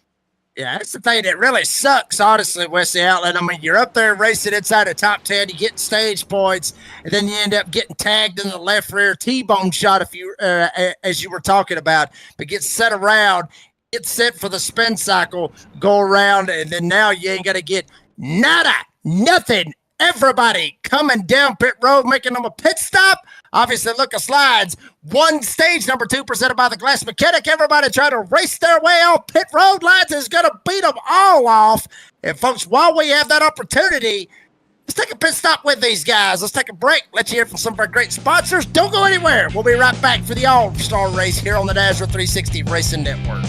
Yeah, that's the thing that really sucks, honestly, Wesley Outland. I mean, you're up there racing inside the top 10, you get stage points, and then you end up getting tagged in the left rear T-bone shot, if you as you were talking about, but get set around, get set for the spin cycle, go around, and then now you ain't going to get nada, nothing. Everybody coming down pit road, making them a pit stop. Obviously, Lucas Lyons won stage number 2 presented by the Glass Mechanic. Everybody trying to race their way on pit road. Lyons is going to beat them all off. And, folks, while we have that opportunity, let's take a pit stop with these guys. Let's take a break. Let's hear from some of our great sponsors. Don't go anywhere. We'll be right back for the All-Star Race here on the NASRA 360 Racing Network.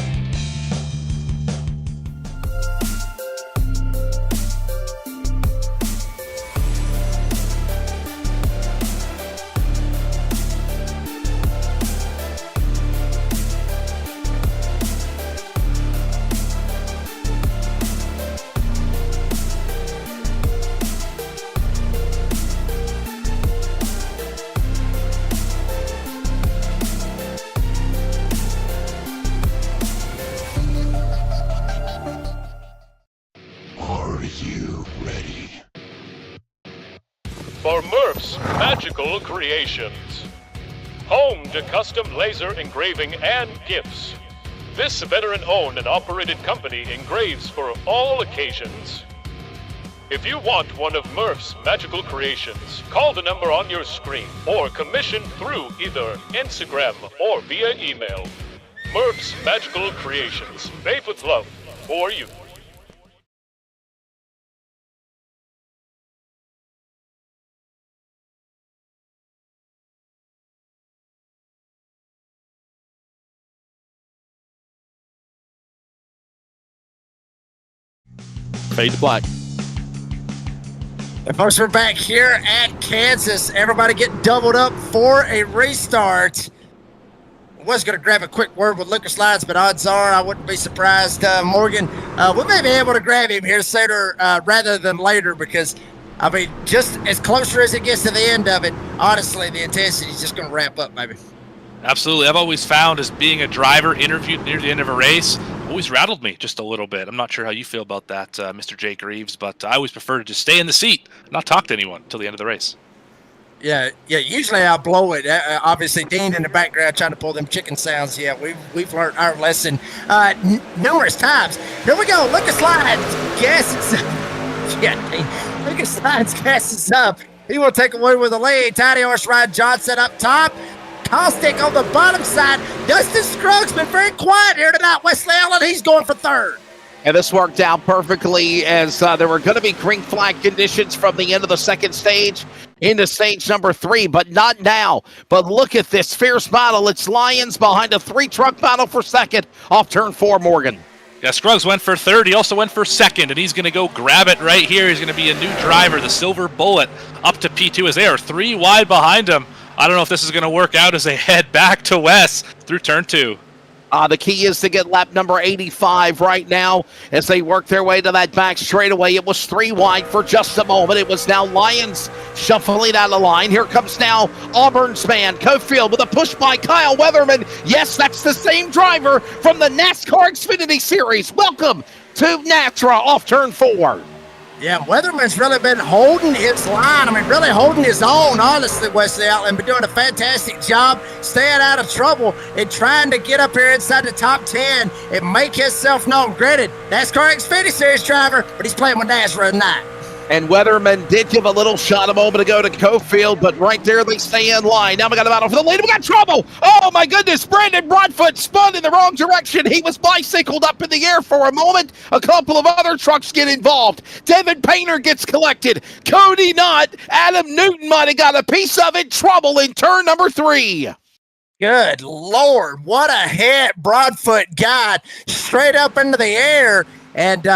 For Murph's Magical Creations. Home to custom laser engraving and gifts. This veteran-owned and operated company engraves for all occasions. If you want one of Murph's Magical Creations, call the number on your screen or commission through either Instagram or via email. Murph's Magical Creations, made with love for you. Fade to black. And folks, we're back here at Kansas. Everybody getting doubled up for a restart. I was going to grab a quick word with Lucas Lyons, but odds are I wouldn't be surprised. Morgan, we may be able to grab him here sooner rather than later because, I mean, just as closer as it gets to the end of it, honestly, the intensity is just going to ramp up, baby. Absolutely. I've always found as being a driver interviewed near the end of a race always rattled me just a little bit. I'm not sure how you feel about that, Mr. Jake Reeves, but I always prefer to just stay in the seat, not talk to anyone until the end of the race. Yeah. Usually I'll blow it. Obviously, Dean in the background trying to pull them chicken sounds. Yeah, we've learned our lesson numerous times. Here we go. Lucas Lyons gasses. Yeah, Dean. Lucas Lyons gasses up. He will take away with the lead. Tiny Horse Ryan Johnson up top. Caustic on the bottom side. Dustin Scruggs been very quiet here tonight. Wesley Allen, he's going for third. And this worked out perfectly as there were going to be green flag conditions from the end of the second stage into stage number 3, but not now. But look at this fierce battle. It's Lyons behind a 3-truck battle for second off turn 4, Morgan. Yeah, Scruggs went for third. He also went for second, and he's going to go grab it right here. He's going to be a new driver, the Silver Bullet, up to P2 as they are 3 wide behind him. I don't know if this is going to work out as they head back to Wes through turn 2. The key is to get lap number 85 right now as they work their way to that back straightaway. It was 3 wide for just a moment. It was now Lyons shuffling out of the line. Here comes now Auburn's man, Cofield, with a push by Kyle Weatherman. Yes, that's the same driver from the NASCAR Xfinity Series. Welcome to NASRA off turn 4. Yeah, Weatherman's really been holding his line. I mean, really holding his own, honestly, Wesley Outland. Been doing a fantastic job staying out of trouble and trying to get up here inside the top 10 and make himself known. Granted, NASCAR Xfinity Series driver, but he's playing with NASCAR tonight. And Weatherman did give a little shot a moment ago to Cofield, but right there they stay in line. Now we got a battle for the lead. We got trouble. Oh, my goodness. Brandon Broadfoot spun in the wrong direction. He was bicycled up in the air for a moment. A couple of other trucks get involved. Devin Painter gets collected. Cody Knott, Adam Newton might have got a piece of it. Trouble in turn number 3. Good Lord, what a hit Broadfoot got straight up into the air. And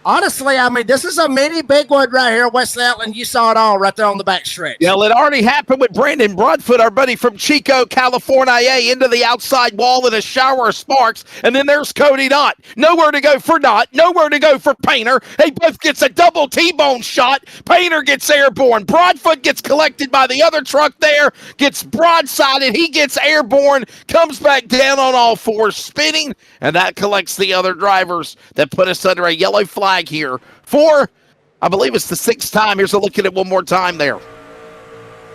honestly, I mean, this is a mini big one right here, Wesley Outland. You saw it all right there on the back stretch. Yeah, it already happened with Brandon Broadfoot, our buddy from Chico, California, into the outside wall in a shower of sparks. And then there's Cody Knott. Nowhere to go for Knott. Nowhere to go for Painter. He both gets a double T-bone shot. Painter gets airborne. Broadfoot gets collected by the other truck there, gets broadsided. He gets airborne, comes back down on all fours, spinning, and that collects the other drivers that put us under a yellow flag here for, I believe it's the 6th time. Here's a look at it one more time there.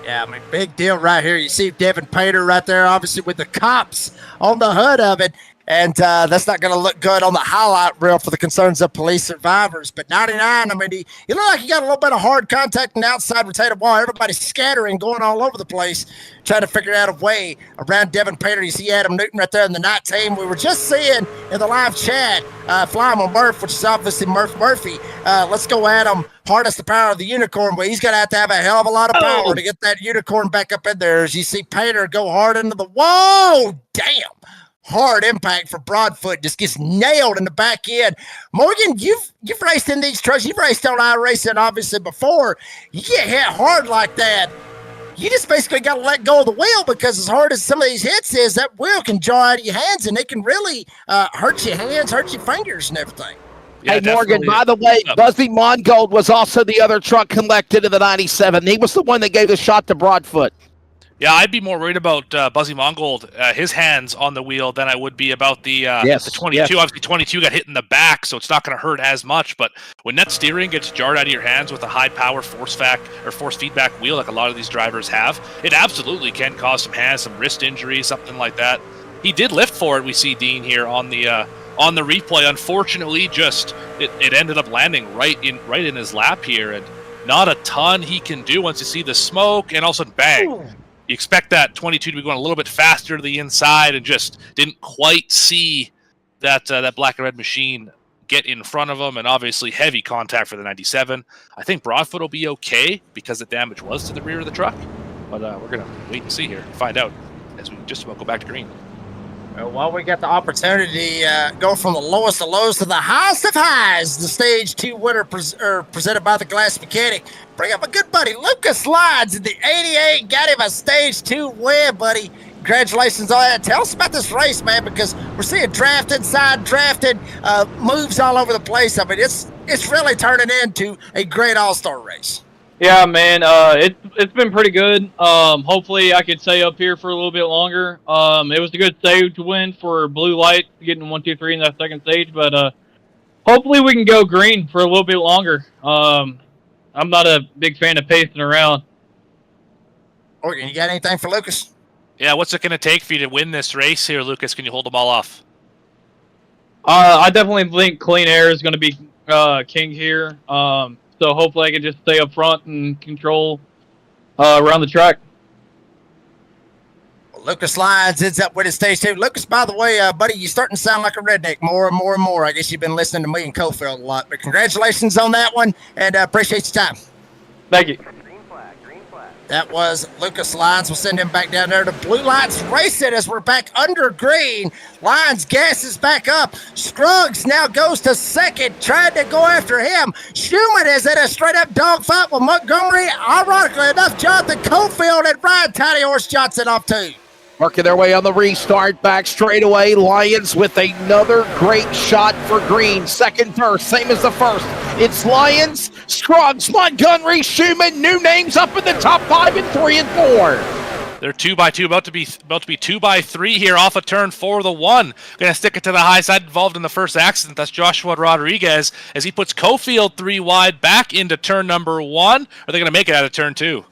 Yeah, I mean, big deal right here. You see Devin Painter right there, obviously with the cops on the hood of it. And that's not going to look good on the highlight reel for the concerns of police survivors. But 99, I mean, he looked like he got a little bit of hard contact on the outside rotated wall. Everybody's scattering, going all over the place, trying to figure out a way around Devin Painter. You see Adam Newton right there in the night team. We were just seeing in the live chat, Flying with Murph, which is obviously Murph Murphy. Let's go at him. Harness the power of the unicorn, but he's going to have a hell of a lot of power to get that unicorn back up in there. As you see Painter go hard into the whoa, damn. Hard impact for Broadfoot, just gets nailed in the back end. Morgan, you've raced in these trucks. You've raced on iRacing obviously before. You get hit hard like that, you just basically got to let go of the wheel, because as hard as some of these hits is, that wheel can jar out of your hands and it can really hurt your hands, hurt your fingers and everything. Yeah, hey, Morgan, by the way, Buzzy Mongold was also the other truck collected in the 97. He was the one that gave the shot to Broadfoot. Yeah, I'd be more worried about Buzzy Mongold, his hands on the wheel, than I would be about the 22. Yes. Obviously, 22 got hit in the back, so it's not going to hurt as much. But when that steering gets jarred out of your hands with a high-power force feedback wheel, like a lot of these drivers have, it absolutely can cause some hands, some wrist injuries, something like that. He did lift for it. We see Dean here on the replay. Unfortunately, just it ended up landing right in his lap here, and not a ton he can do once you see the smoke, and also bang. Ooh. You expect that 22 to be going a little bit faster to the inside, and just didn't quite see that black and red machine get in front of him, and obviously heavy contact for the 97. I think Broadfoot will be okay because the damage was to the rear of the truck, but we're going to wait and see here and find out as we just about go back to green. Well, we got the opportunity go from the lowest of lows to the highest of highs. The Stage 2 winner presented by the Glass Mechanic. Bring up a good buddy, Lucas Lyons in the 88. Got him a Stage 2 win, buddy. Congratulations on that. Tell us about this race, man, because we're seeing drafted, side drafted, moves all over the place. I mean, it's really turning into a great all-star race. Yeah, man, it's been pretty good. Hopefully I could stay up here for a little bit longer. It was a good stage win for Blue Light, getting 1, 2, 3 in that second stage, but hopefully we can go green for a little bit longer. I'm not a big fan of pacing around. Morgan, you got anything for Lucas? Yeah, what's it going to take for you to win this race here, Lucas? Can you hold them all off? I definitely think clean air is going to be king here. So hopefully I can just stay up front and control around the track. Well, Lucas Lyons ends up with his Stage 2. Lucas, by the way, buddy, you're starting to sound like a redneck more and more and more. I guess you've been listening to me and Cofield a lot. But congratulations on that one, and appreciate your time. Thank you. That was Lucas Lyons. We'll send him back down there to Blue Lights Racing as we're back under green. Lyons gasses back up. Scruggs now goes to second, trying to go after him. Schumann is in a straight-up dogfight with Montgomery. Ironically enough, Jonathan Cofield and Ryan Tiny Horse Johnson off too. Working their way on the restart, back straightaway. Lyons with another great shot for green. Second verse, same as the first. It's Lyons, Scruggs, Montgomery, Schumann, new names up in the top 5 and 3 and 4. They're 2x2, about to be 2x3 here off of turn 4, the 1. Gonna stick it to the high side, involved in the first accident. That's Joshua Rodriguez as he puts Cofield 3 wide back into turn number 1. Are they gonna make it out of turn 2?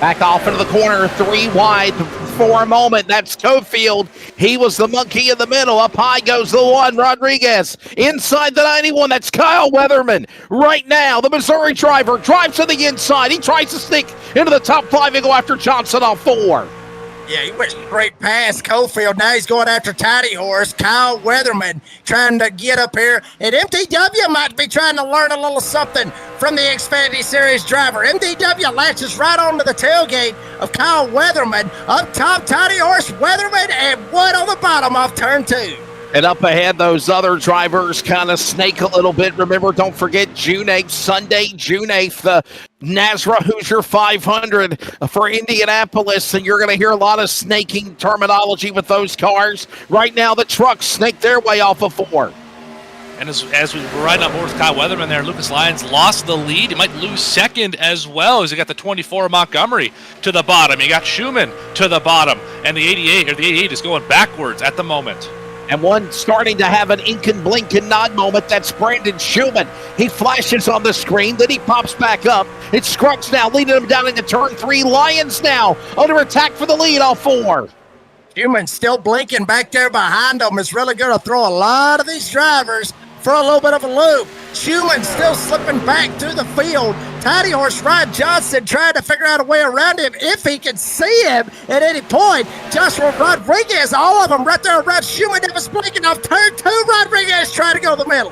Back off into the corner, 3 wide for a moment. That's Cofield. He was the monkey in the middle. Up high goes the 1, Rodriguez. Inside the 91, that's Kyle Weatherman. Right now, the Missouri driver drives to the inside. He tries to sneak into the top 5 and go after Johnson on 4. Yeah, he went straight past Cofield. Now he's going after Tidy Horse. Kyle Weatherman trying to get up here. And MDW might be trying to learn a little something from the Xfinity Series driver. MDW latches right onto the tailgate of Kyle Weatherman. Up top, Tidy Horse, Weatherman, and Wood on the bottom off turn 2. And up ahead, those other drivers kind of snake a little bit. Remember, don't forget June 8th, Sunday, June 8th, Nazra Hoosier 500 for Indianapolis. And you're going to hear a lot of snaking terminology with those cars. Right now, the trucks snake their way off of 4. And as we were riding up more with Kyle Weatherman there, Lucas Lyons lost the lead. He might lose second as well as he got the 24 Montgomery to the bottom. He got Schumann to the bottom. And the 88 is going backwards at the moment. And one starting to have an ink and blink and nod moment. That's Brandon Schumann. He flashes on the screen, then he pops back up. It's Scruggs now leading him down into turn 3. Lions now under attack for the lead off 4. Schumann still blinking back there behind him is really going to throw a lot of these drivers for a little bit of a loop. Schumann still slipping back through the field. Tidy Horse Ryan Johnson trying to figure out a way around him if he can see him at any point. Joshua Rodriguez, all of them right there around Schumann. That was blinking off turn 2. Rodriguez trying to go to the middle.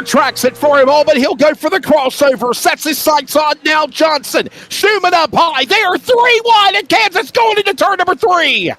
Tracks it for him all, but he'll go for the crossover. Sets his sights on now Johnson. Schumann up high. They are 3 wide, and Kansas going into turn number 3.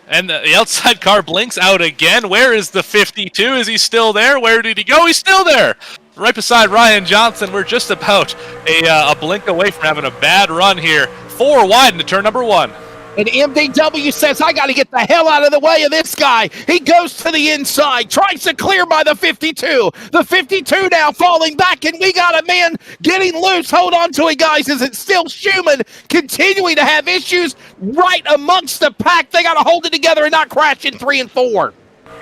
And the outside car blinks out again. Where is the 52? Is he still there? Where did he go? He's still there. Right beside Ryan Johnson. We're just about a blink away from having a bad run here. 4 wide into turn number 1. And MDW says, I got to get the hell out of the way of this guy. He goes to the inside, tries to clear by the 52. The 52 now falling back, and we got a man getting loose. Hold on to it, guys. Is it still Schumann continuing to have issues right amongst the pack? They got to hold it together and not crash in 3 and 4.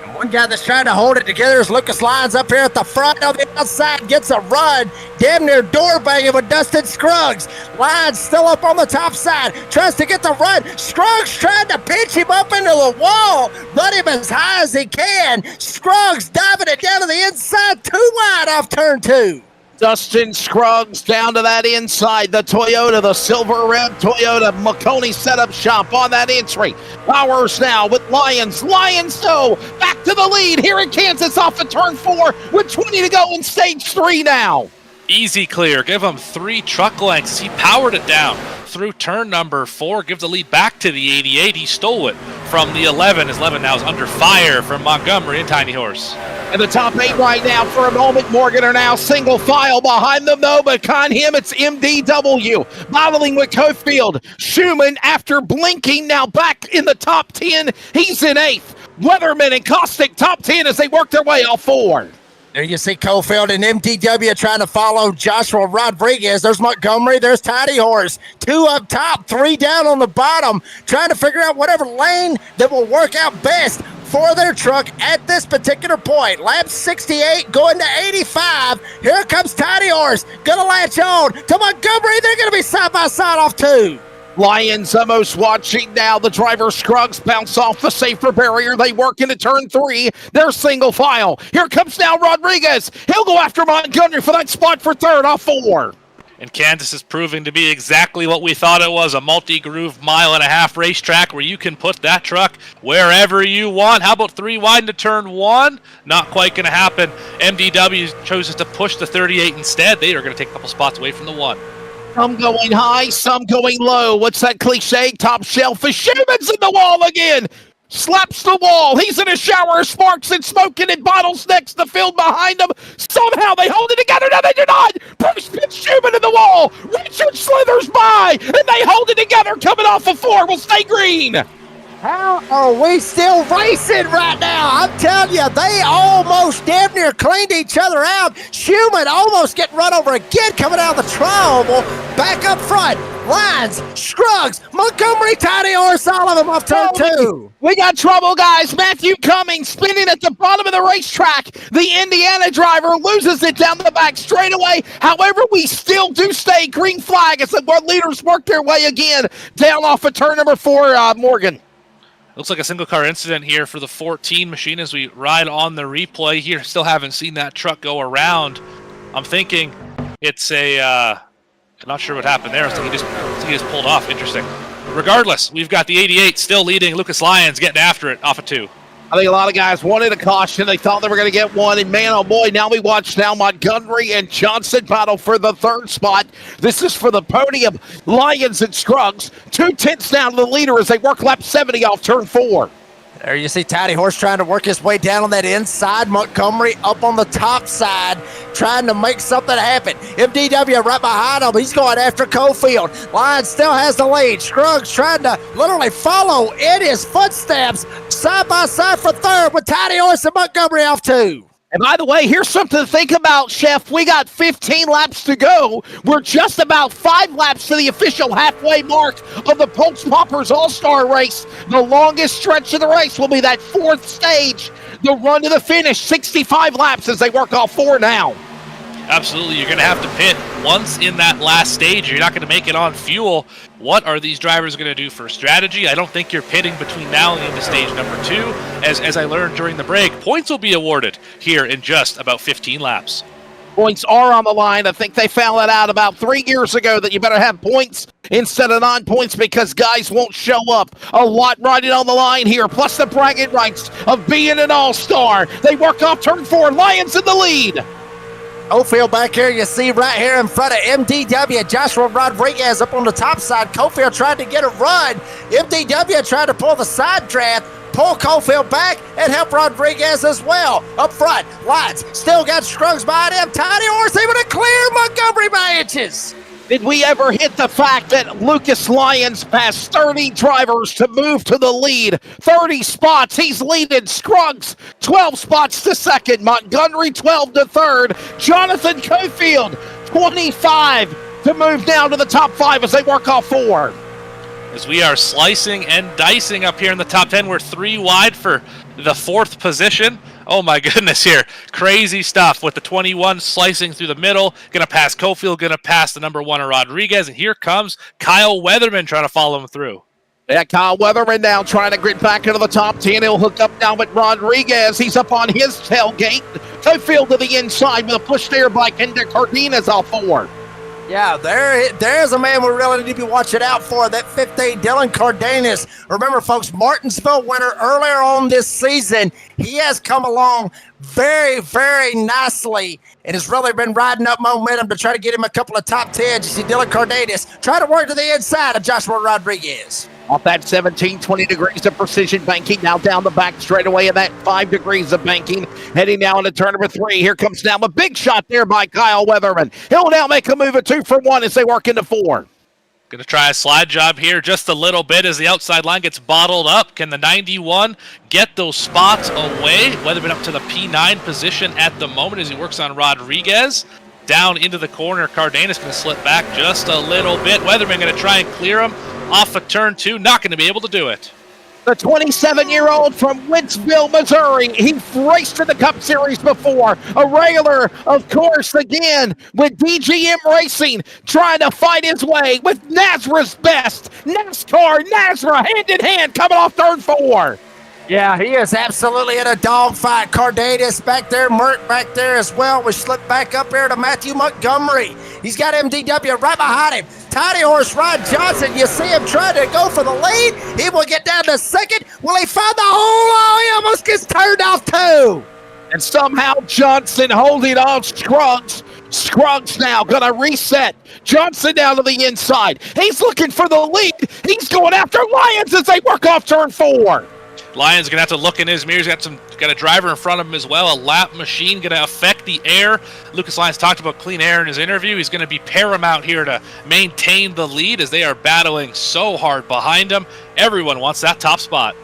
And one guy that's trying to hold it together is Lucas Lyons up here at the front. On the outside, gets a run. Damn near door banging with Dustin Scruggs. Lyons still up on the top side. Tries to get the run. Scruggs trying to pinch him up into the wall. Run him as high as he can. Scruggs diving it down to the inside. 2 wide off turn 2. Dustin Scruggs down to that inside. The Toyota, the silver red Toyota Maconi setup shop on that entry. Powers now with Lions. Lions, though, back to the lead here in Kansas off of turn 4 with 20 to go in stage 3 now. Easy clear. Give him 3 truck lengths. He powered it down through turn number 4. Give the lead back to the 88. He stole it from the 11. His 11 now is under fire from Montgomery and Tiny Horse. And the top 8 right now for a moment. Morgan are now single file behind them, though. Behind him, it's MDW. Battling with Cofield. Schumann, after blinking, now back in the top 10. He's in 8th. Weatherman and Caustic, top 10 as they work their way off 4. There you see Cofield and MDW trying to follow Joshua Rodriguez. There's Montgomery. There's Tidy Horse. 2 up top, 3 down on the bottom, trying to figure out whatever lane that will work out best for their truck at this particular point. Lap 68 going to 85. Here comes Tidy Horse. Gonna latch on to Montgomery. They're gonna be side by side off 2. Lions almost watching now. The driver Scruggs bounce off the safer barrier. They work into turn 3. They're single file. Here comes now Rodriguez. He'll go after Montgomery for that spot for 3rd off 4. And Kansas is proving to be exactly what we thought it was, a multi-groove 1.5-mile racetrack where you can put that truck wherever you want. How about 3 wide into turn 1? Not quite going to happen. MDW chooses to push the 38 instead. They are going to take a couple spots away from the 1. Some going high, some going low. What's that cliche? Top shelf. Schumann's in the wall again. Slaps the wall. He's in a shower of sparks and smoking and bottles next to the field behind him. Somehow they hold it together. No, they do not. Bruce pins Schumann in the wall. Richard slithers by, and they hold it together coming off of 4. Will stay green. How are we still racing right now? I'm telling you, they almost damn near cleaned each other out. Schumann almost getting run over again coming out of the trial. Back up front. Lyons, Scruggs, Montgomery, Tiny Horse, all of them off turn 2. We got trouble, guys. Matthew Cummings spinning at the bottom of the racetrack. The Indiana driver loses it down the back straightaway. However, we still do stay green flag as the world leaders work their way again down off of turn number 4, Morgan. Looks like a single car incident here for the 14 machine as we ride on the replay here. Still haven't seen that truck go around. I'm thinking it's I'm not sure what happened there. I think he just pulled off. Interesting. Regardless, we've got the 88 still leading. Lucas Lyons getting after it off of 2. I think a lot of guys wanted a caution. They thought they were going to get one. And man, oh boy, now we watch Montgomery and Johnson battle for the 3rd spot. This is for the podium. Lyons and Scruggs, 2/10 down to the leader as they work lap 70 off turn 4. There you see Tiny Horse trying to work his way down on that inside. Montgomery up on the top side, trying to make something happen. MDW right behind him. He's going after Cofield. Lyons still has the lead. Scruggs trying to literally follow in his footsteps, side by side for 3rd with Tiny Horse and Montgomery off 2. And by the way, here's something to think about, Chef. We got 15 laps to go. We're just about 5 laps to the official halfway mark of the Pultz Poppers All-Star race. The longest stretch of the race will be that 4th stage, the run to the finish, 65 laps as they work off 4 now. Absolutely, you're going to have to pit once in that last stage. You're not going to make it on fuel. What are these drivers going to do for strategy? I don't think you're pitting between now and into stage number 2. As I learned during the break, points will be awarded here in just about 15 laps. Points are on the line. I think they found that out about 3 years ago that you better have points instead of non-points because guys won't show up. A lot riding on the line here, plus the bragging rights of being an all-star. They work off turn 4. Lyons in the lead. Cofield back here, you see right here in front of MDW, Joshua Rodriguez up on the top side. Cofield tried to get a run. MDW tried to pull the side draft, pull Cofield back, and help Rodriguez as well. Up front, Lyons still got Scruggs behind him. Tiny Horse able to clear Montgomery by inches. Did we ever hit the fact that Lucas Lyons passed 30 drivers to move to the lead? 30 spots. He's leading. Scruggs, 12 spots to 2nd. Montgomery, 12 to 3rd. Jonathan Cofield, 25 to move down to the top 5 as they work off 4. As we are slicing and dicing up here in the top 10, we're 3 wide for the 4th position. Oh my goodness here. Crazy stuff with the 21 slicing through the middle. Going to pass Cofield, going to pass the number 1 Rodriguez. And here comes Kyle Weatherman trying to follow him through. Yeah, Kyle Weatherman now trying to get back into the top 10. He'll hook up now with Rodriguez. He's up on his tailgate. Cofield to the inside with a push there by Kendrick Cardenas off 4. Yeah, there's a man we really need to be watching out for, that 15, Dylan Cardenas. Remember, folks, Martinsville winner earlier on this season. He has come along very, very nicely and has really been riding up momentum to try to get him a couple of top 10s. You see Dylan Cardenas try to work to the inside of Joshua Rodriguez. Off that 17, 20 degrees of precision banking, now down the back straightaway of that 5 degrees of banking, heading now into turn number 3. Here comes now a big shot there by Kyle Weatherman. He'll now make a move at 2 for 1 as they work into 4. Going to try a slide job here just a little bit as the outside line gets bottled up. Can the 91 get those spots away? Weatherman up to the P9 position at the moment as he works on Rodriguez. Down into the corner, Cardenas going to slip back just a little bit. Weatherman going to try and clear him off of turn 2. Not going to be able to do it. The 27-year-old from Wentzville, Missouri. He raced in the Cup Series before. A railer, of course, again, with DGM Racing, trying to fight his way with Nazra's best. NASCAR, Nazra, hand-in-hand, coming off turn 4. Yeah, he is absolutely in a dogfight. Cardenas back there, Mert back there as well. We slip back up here to Matthew Montgomery. He's got MDW right behind him. Tiny Horse Rod Johnson, you see him trying to go for the lead. He will get down to 2nd. Will he find the hole? Oh, he almost gets turned off too. And somehow Johnson holding on Scruggs. Scruggs now going to reset. Johnson down to the inside. He's looking for the lead. He's going after Lyons as they work off turn 4. Lyons going to have to look in his mirrors. Got a driver in front of him as well. A lap machine going to affect the air. Lucas Lyons talked about clean air in his interview. He's going to be paramount here to maintain the lead as they are battling so hard behind him. Everyone wants that top spot.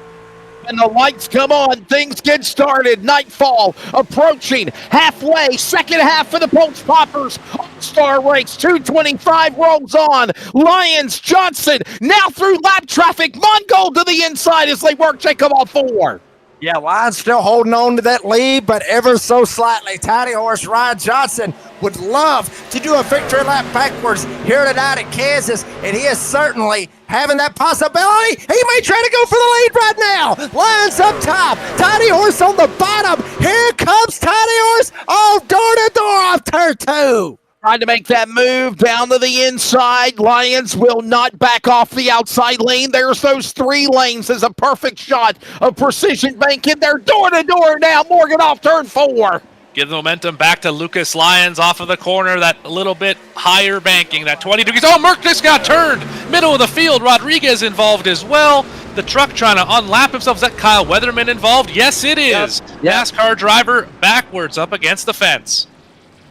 And the lights come on. Things get started. Nightfall approaching halfway. Second half for the Pultz Poppers. All-Star Race. 225 rolls on. Lyons, Johnson, now through lap traffic. Mongold to the inside as they work Jacob off 4. Yeah, Lyons still holding on to that lead, but ever so slightly. Tiny Horse Ryan Johnson would love to do a victory lap backwards here tonight at Kansas, and he is certainly having that possibility. He may try to go for the lead right now. Lyons up top, Tiny Horse on the bottom. Here comes Tiny Horse. Oh, door to door off turn 2. Trying to make that move down to the inside. Lions will not back off the outside lane. There's those 3 lanes as a perfect shot of precision banking. They're door to door now. Morgan off turn 4. Give the momentum back to Lucas Lyons off of the corner. That little bit higher banking, that 20 degrees. Oh, Merck just got turned. Middle of the field. Rodriguez involved as well. The truck trying to unlap himself. Is that Kyle Weatherman involved? Yes, it is. Yep. NASCAR driver backwards up against the fence.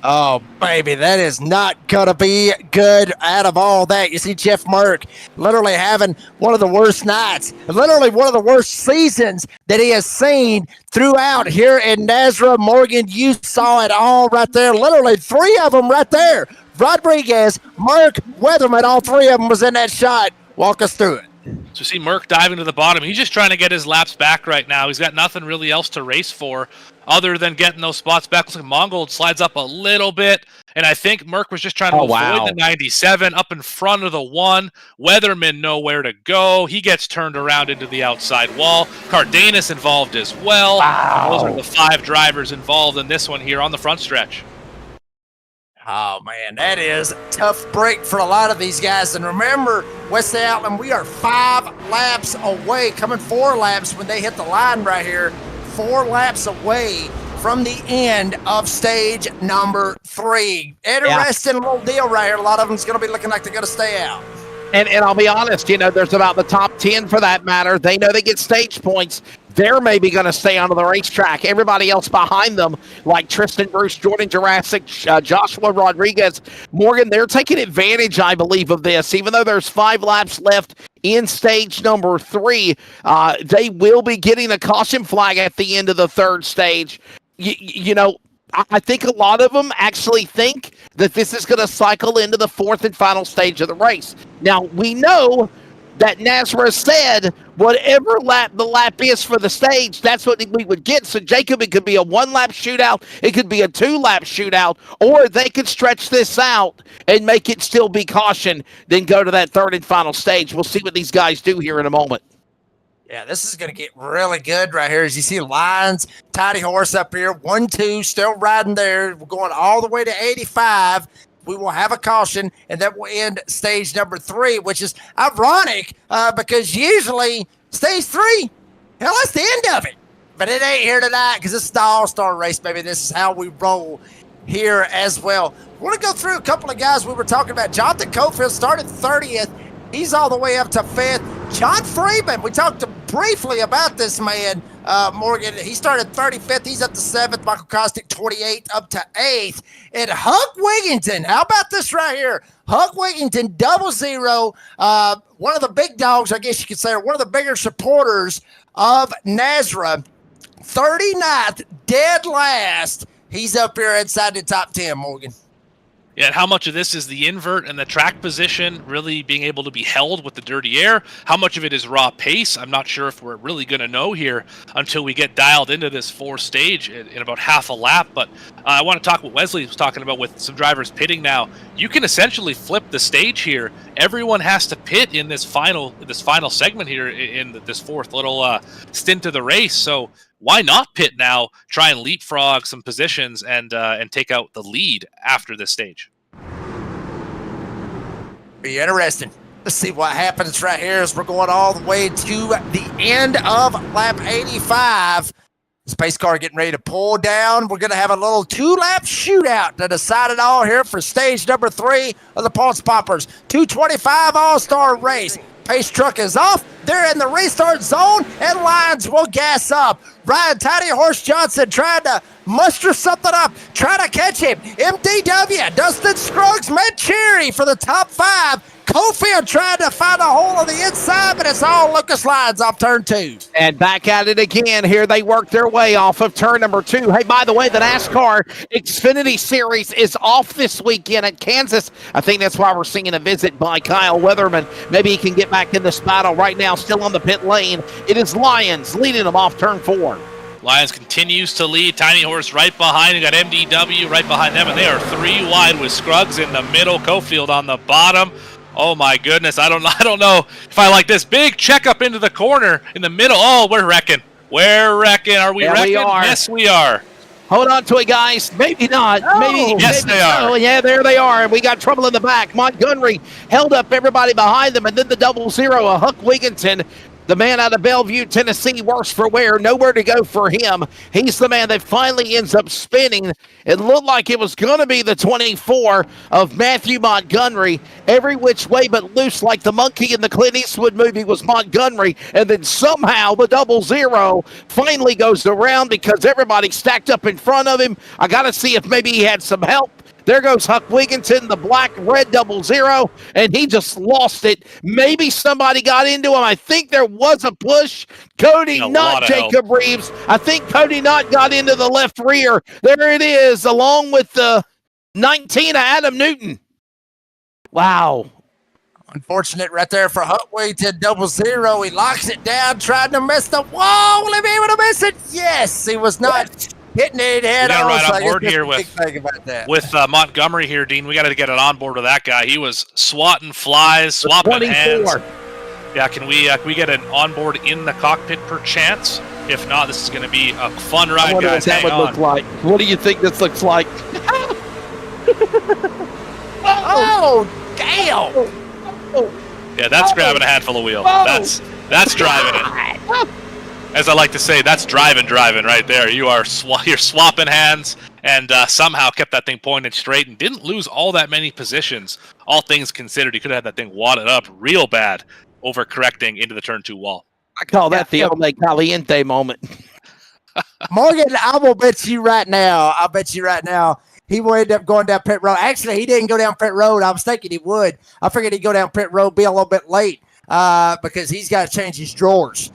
Oh, baby, that is not going to be good out of all that. You see Jeff Merck literally having one of the worst nights, literally one of the worst seasons that he has seen throughout here in Nazareth. Morgan, you saw it all right there. Literally 3 of them right there. Rodriguez, Merck, Weatherman, all 3 of them was in that shot. Walk us through it. So see Merck diving to the bottom. He's just trying to get his laps back right now. He's got nothing really else to race for other than getting those spots back. Looks like Mongold slides up a little bit, and I think Merck was just trying to avoid the 97 up in front of the 1. Weatherman nowhere to go. He gets turned around into the outside wall. Cardenas involved as well. Wow. Those are the 5 drivers involved in this one here on the front stretch. Oh, man, that is a tough break for a lot of these guys. And remember, Wesley Outland, we are 5 laps away, coming 4 laps when they hit the line right here, 4 laps away from the end of stage number 3. Interesting little deal right here. A lot of them's going to be looking like they're going to stay out. And I'll be honest, there's about the top 10 for that matter. They know they get stage points. They're maybe going to stay onto the racetrack. Everybody else behind them, like Tristan Bruce, Jordan Jurassic, Joshua Rodriguez, Morgan, they're taking advantage, I believe, of this. Even though there's 5 laps left in stage number 3, they will be getting a caution flag at the end of the 3rd stage. I think a lot of them actually think that this is going to cycle into the 4th and final stage of the race. Now, we know that Nazareth said whatever the lap is for the stage, that's what we would get. So, Jacob, it could be a 1-lap shootout, it could be a 2-lap shootout, or they could stretch this out and make it still be caution, then go to that 3rd and final stage. We'll see what these guys do here in a moment. Yeah, this is going to get really good right here. As you see Lions, Tiny Horse up here, 1-2, still riding there. We're going all the way to 85. We will have a caution, and that will end stage number 3, which is ironic because usually stage 3, hell, that's the end of it. But it ain't here tonight because this is the all-star race, baby. This is how we roll here as well. I want to go through a couple of guys we were talking about. Jonathan Cofield started 30th. He's all the way up to 5th. John Freeman, we talked briefly about this man, Morgan. He started 35th. He's up to 7th. Michael Kostick, 28th, up to 8th. And Huck Wigginton, how about this right here? Huck Wigginton, 00. One of the big dogs, I guess you could say, or one of the bigger supporters of Nazareth. 39th, dead last. He's up here inside the top 10, Morgan. Yeah, and how much of this is the invert and the track position really being able to be held with the dirty air? How much of it is raw pace? I'm not sure if we're really going to know here until we get dialed into this 4th stage in about half a lap. But I want to talk what Wesley was talking about with some drivers pitting now. You can essentially flip the stage here. Everyone has to pit in this final segment here in this 4th little stint of the race. So why not pit now, try and leapfrog some positions and take out the lead after this stage? Be interesting. Let's see what happens right here as we're going all the way to the end of lap 85. Space car getting ready to pull down. We're going to have a little 2-lap shootout to decide it all here for stage number 3 of the Pultz Poppers. 225 All-Star race. Pace truck is off. They're in the restart zone, and Lions will gas up. Ryan Tiny Horse Johnson trying to muster something up, trying to catch him. MDW, Dustin Scruggs, Mancheri for the top 5. Cofield trying to find a hole on the inside, but it's all Lucas Lyons off turn 2. And back at it again. Here they work their way off of turn number 2. Hey, by the way, the NASCAR Xfinity Series is off this weekend at Kansas. I think that's why we're seeing a visit by Kyle Weatherman. Maybe he can get back in this battle right now, still on the pit lane. It is Lyons leading them off turn 4. Lyons continues to lead. Tiny Horse right behind. You got MDW right behind them, and they are 3 wide with Scruggs in the middle, Cofield on the bottom. Oh my goodness, I don't know if I like this. Big checkup into the corner in the middle. Oh, we're wrecking. We're wrecking. Are we Yeah, wrecking? we are. Yes, we are. Hold on to it, guys. Maybe not. Maybe. Yes, maybe they are. Oh, yeah, there they are. And we got trouble in the back. Montgomery held up everybody behind them, and then the 0-0, a Huck Wigginton. The man out of Bellevue, Tennessee, worse for wear. Nowhere to go for him. He's the man that finally ends up spinning. It looked like it was going to be the 24 of Matthew Montgomery. Every which way but loose, like the monkey in the Clint Eastwood movie was Montgomery. And then somehow the 0-0 finally goes around because everybody stacked up in front of him. I got to see if maybe he had some help. There goes Huck Wigginton, the black-red 0-0, and he just lost it. Maybe somebody got into him. I think there was a push. Cody Knott, Jacob Reeves. I think Cody Knott got into the left rear. There it is, along with the 19 of Adam Newton. Wow. Unfortunate right there for Huck Wigginton, 0-0. He locks it down, trying to miss the wall. Will he be able to miss it? Yes, he was not. Hitting it head on. Right on board here with Montgomery here, Dean. We got to get it on board with that guy. He was swatting flies, swapping 24. Hands. Yeah, can we get an onboard in the cockpit per chance? If not, this is going to be a fun ride, guys. What that would look like? What do you think this looks like? Oh, damn! Yeah, that's grabbing a handful of wheel. That's driving it. As I like to say, that's driving right there. You're swapping hands, and somehow kept that thing pointed straight and didn't lose all that many positions. All things considered, he could have had that thing wadded up real bad, overcorrecting into the turn 2 wall. I call that the Ole Caliente moment. Morgan, I will bet you right now. He will end up going down pit road. Actually, he didn't go down pit road. I was thinking he would. I figured he'd go down pit road, be a little bit late because he's got to change his drawers.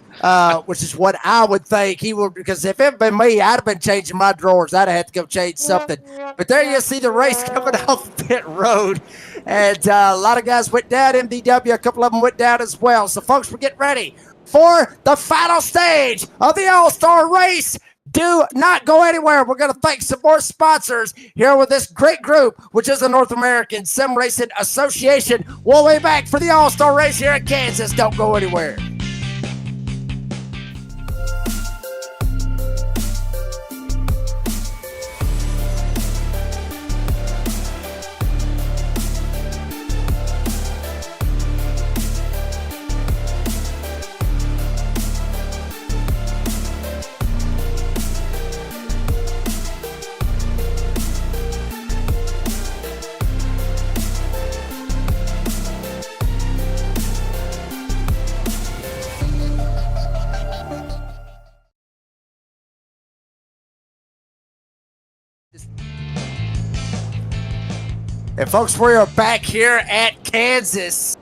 Which is what I would think he would, because if it had been me, I'd have been changing my drawers. I'd have had to go change something. But there you see the race coming off pit road. And a lot of guys went down, MDW, a couple of them went down as well. So, folks, we're getting ready for the final stage of the All-Star race. Do not go anywhere. We're going to thank some more sponsors here with this great group, which is the North American Sim Racing Association. We'll be back for the All-Star race here in Kansas. Don't go anywhere. And folks, we are back here at Kansas.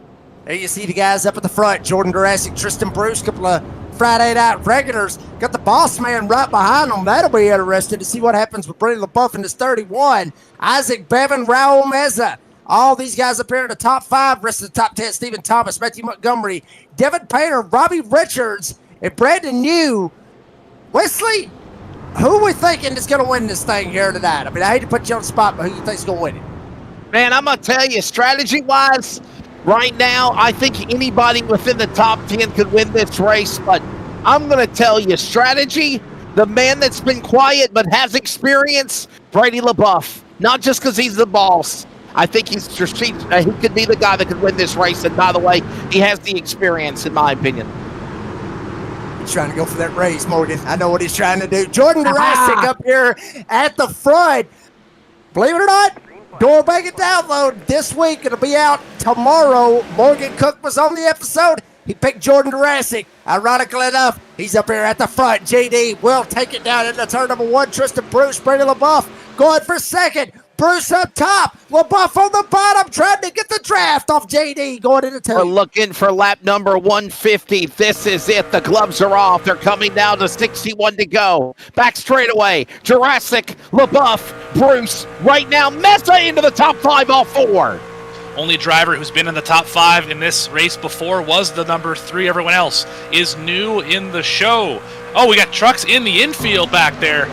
There you see the guys up at the front. Jordan Jurassic, Tristan Bruce, couple of Friday night regulars. Got the boss man right behind them. That'll be interesting to see what happens with Brady LaBeouf in this 31. Isaac Bevan, Raul Meza. All these guys up here in the top 5. Rest of the top 10, Stephen Thomas, Matthew Montgomery, Devin Painter, Robbie Richards, and Brandon New. Wesley, who are we thinking is going to win this thing here tonight? I mean, I hate to put you on the spot, but who you think is going to win it? Man, I'm going to tell you, strategy-wise, right now, I think anybody within the top 10 could win this race, but I'm going to tell you, strategy, the man that's been quiet but has experience, Brady LaBeouf. Not just because he's the boss. I think he could be the guy that could win this race, and by the way, he has the experience, in my opinion. He's trying to go for that race, Morgan. I know what he's trying to do. Jordan Jurassic up here at the front. Believe it or not, Door Bacon Download this week. It'll be out tomorrow. Morgan Cook was on the episode. He picked Jordan Jurassic. Ironically enough, he's up here at the front. JD will take it down into turn number 1. Tristan Bruce, Brady LaBeouf going for second. Bruce up top. LaBeouf on the bottom, trying to get the draft off JD going into 2. We're looking for lap number 150. This is it. The gloves are off. They're coming down to 61 to go. Back straightaway. Jurassic, LaBeouf, Bruce. Right now, Mesa into the top 5, all 4. Only driver who's been in the top 5 in this race before was the number 3. Everyone else is new in the show. Oh, we got trucks in the infield back there.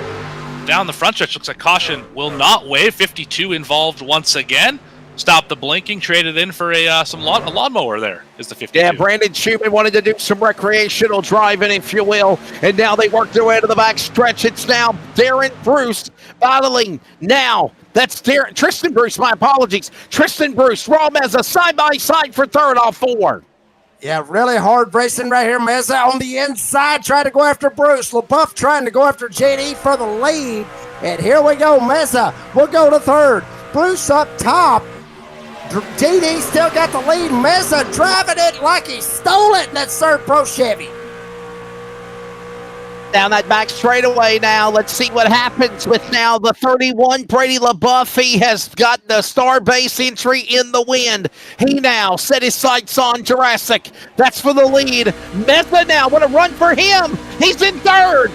Down the front stretch, looks like caution will not wave. 52 involved once again. Stop the blinking, traded in for a lawnmower there is the 52. Yeah, Brandon Schumann wanted to do some recreational driving, if you will, and now they work their way to the back stretch. It's now Darren Bruce battling now. That's Tristan Bruce, my apologies. Tristan Bruce, Raw Meza, side by side for third, all 4. Yeah, really hard racing right here. Meza on the inside trying to go after Bruce. LaBeouf trying to go after JD for the lead. And here we go. Meza will go to third. Bruce up top. JD still got the lead. Meza driving it like he stole it in that third Pro Chevy. Down that back straightaway now. Let's see what happens with now the 31, Brady LaBeouf. He has got the star base entry in the wind. He now set his sights on Jurassic. That's for the lead. Meza now, what a run for him. He's in third.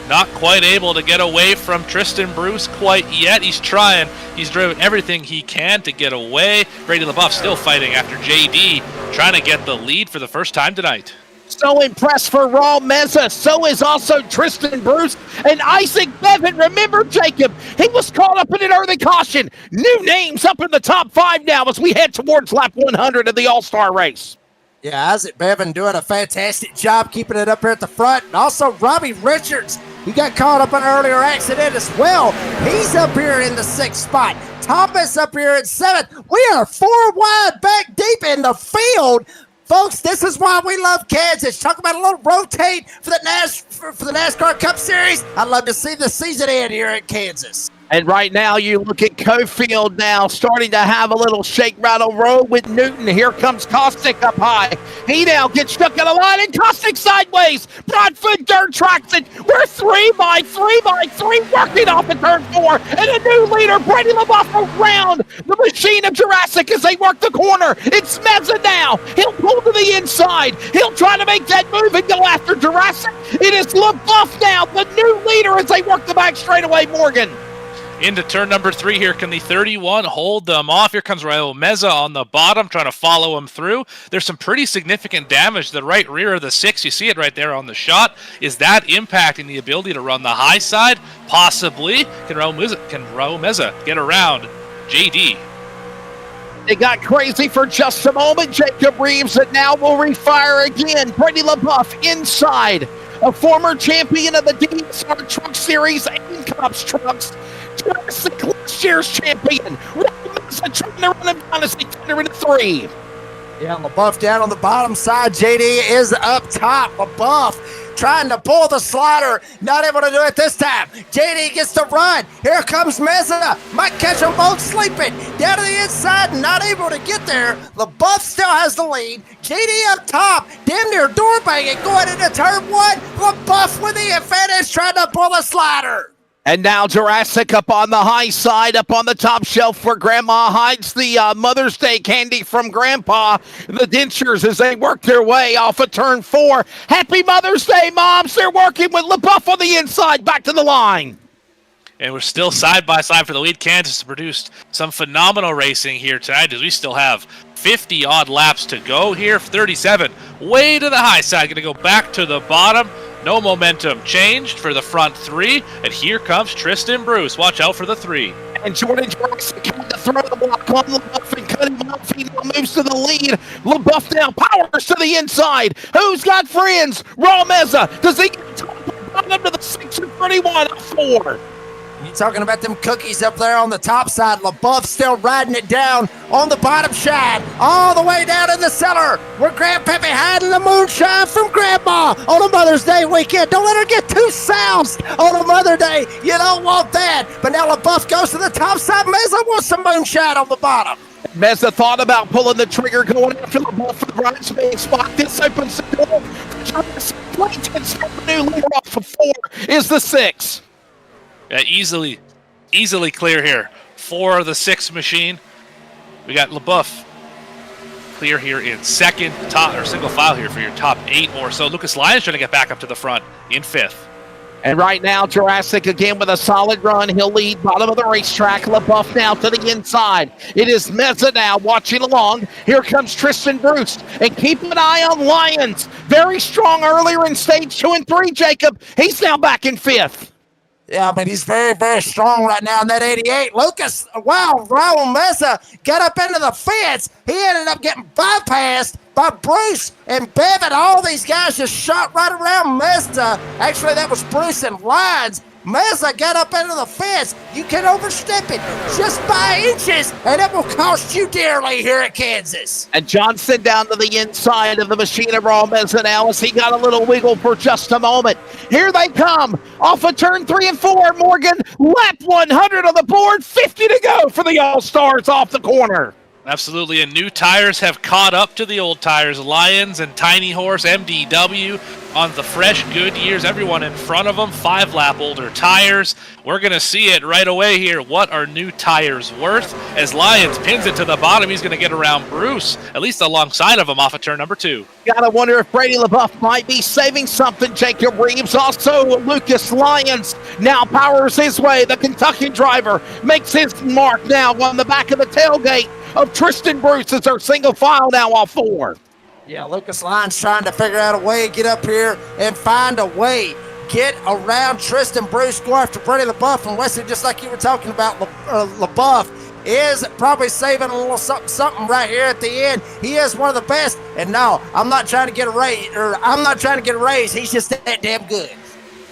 Not quite able to get away from Tristan Bruce quite yet. He's trying. He's driven everything he can to get away. Brady LaBeouf still fighting after JD, trying to get the lead for the first time tonight. So impressed for Raw Meza. So is also Tristan Bruce and Isaac Bevan. Remember, Jacob, he was caught up in an early caution. New names up in the top 5 now as we head towards lap 100 of the All-Star race. Yeah, Isaac Bevan doing a fantastic job keeping it up here at the front. And also Robbie Richards, he got caught up in an earlier accident as well. He's up here in the 6th spot. Thomas up here at 7th. We are 4 wide back deep in the field. Folks, this is why we love Kansas. Talk about a little rotate for the NASCAR Cup Series. I'd love to see the season end here in Kansas. And right now, you look at Cofield now starting to have a little shake, rattle, roll with Newton. Here comes Kostick up high. He now gets stuck in a line, and Kostick sideways. Broadfoot dirt tracks it. We're 3 by 3 by 3 working off at turn 4. And a new leader, Brady LaBeouf, around the machine of Jurassic as they work the corner. It's Meza now. He'll pull to the inside. He'll try to make that move and go after Jurassic. It is LaBeouf now, the new leader as they work the back straightaway, Morgan. Into turn number 3 here. Can the 31 hold them off? Here comes Raul Meza on the bottom trying to follow him through. There's some pretty significant damage to the right rear of the 6. You see it right there on the shot. Is that impacting the ability to run the high side? Possibly. Can Raul Meza get around JD? It got crazy for just a moment. Jacob Reeves and now will refire again. Brady LaBeouf inside. A former champion of the DSR Truck Series and Cups trucks. Jurassic last year's champion. Trying to run him down to 603. Yeah, LaBeouf down on the bottom side. JD is up top. LaBeouf trying to pull the slider. Not able to do it this time. JD gets the run. Here comes Meza. Might catch them both sleeping. Down to the inside. Not able to get there. LaBeouf still has the lead. JD up top. Damn near door banging. Going into turn 1. LaBeouf with the advantage trying to pull the slider. And now Jurassic up on the high side, up on the top shelf where Grandma hides the Mother's Day candy from Grandpa. The dentures as they work their way off of turn 4. Happy Mother's Day, Moms. They're working with LaBeouf on the inside, back to the line. And we're still side by side for the lead. Kansas produced some phenomenal racing here tonight as we still have 50-odd laps to go here. 37 way to the high side. Going to go back to the bottom. No momentum changed for the front 3. And here comes Tristan Bruce. Watch out for the 3. And Jordan Jurassic had to throw the block on LaBeouf and cut him off. He now moves to the lead. LaBeouf now powers to the inside. Who's got friends? Raw Meza. Does he get top bottom to the 6 and 31 4? You talking about them cookies up there on the top side. LaBeouf still riding it down on the bottom side, all the way down in the cellar. Where Grandpappy hiding the moonshine from Grandma on a Mother's Day weekend. Don't let her get too soused on a Mother's Day. You don't want that. But now LaBeouf goes to the top side. Meza wants some moonshine on the bottom. Meza thought about pulling the trigger, going after the ball for the right space spot. This opens the door. The new leader off of 4 is the 6. Yeah, easily clear here. 4 of the 6 machine. We got LaBeouf clear here in second, top or single file here for your top 8 or so. Lucas Lyons trying to get back up to the front in 5th. And right now, Jurassic again with a solid run. He'll lead bottom of the racetrack. LaBeouf now to the inside. It is Meza now watching along. Here comes Tristan Bruce. And keep an eye on Lyons. Very strong earlier in stage 2 and 3, Jacob. He's now back in 5th. Yeah, but he's very, very strong right now in that 88. Lucas, wow, Raul Meza got up into the fence. He ended up getting bypassed by Bruce and Bevan. All these guys just shot right around Meza. Actually, that was Bruce and Lyons. Meza got up into the fence. You can overstep it just by inches, and it will cost you dearly here at Kansas. And Johnson down to the inside of the machine of Raul Meza now as he got a little wiggle for just a moment. Here they come off of turn 3 and 4. Morgan, lap 100 on the board, 50 to go for the All-Stars off the corner. Absolutely, and new tires have caught up to the old tires. Lions and Tiny Horse, MDW on the fresh Goodyears. Everyone in front of them, 5-lap older tires. We're going to see it right away here. What are new tires worth? As Lions pins it to the bottom, he's going to get around Bruce, at least alongside of him off of turn number 2. Gotta wonder if Brady LaBeouf might be saving something. Jacob Reeves, also Lucas Lyons now powers his way. The Kentucky driver makes his mark now on the back of the tailgate of Tristan Bruce as our single file now off 4. Yeah, Lucas Lyons trying to figure out a way, get up here and find a way. Get around Tristan Bruce, go after Brady LaBeouf. And Wesley, just like you were talking about, LaBeouf is probably saving a little something right here at the end. He is one of the best. And no, I'm not trying to get a raise. He's just that damn good.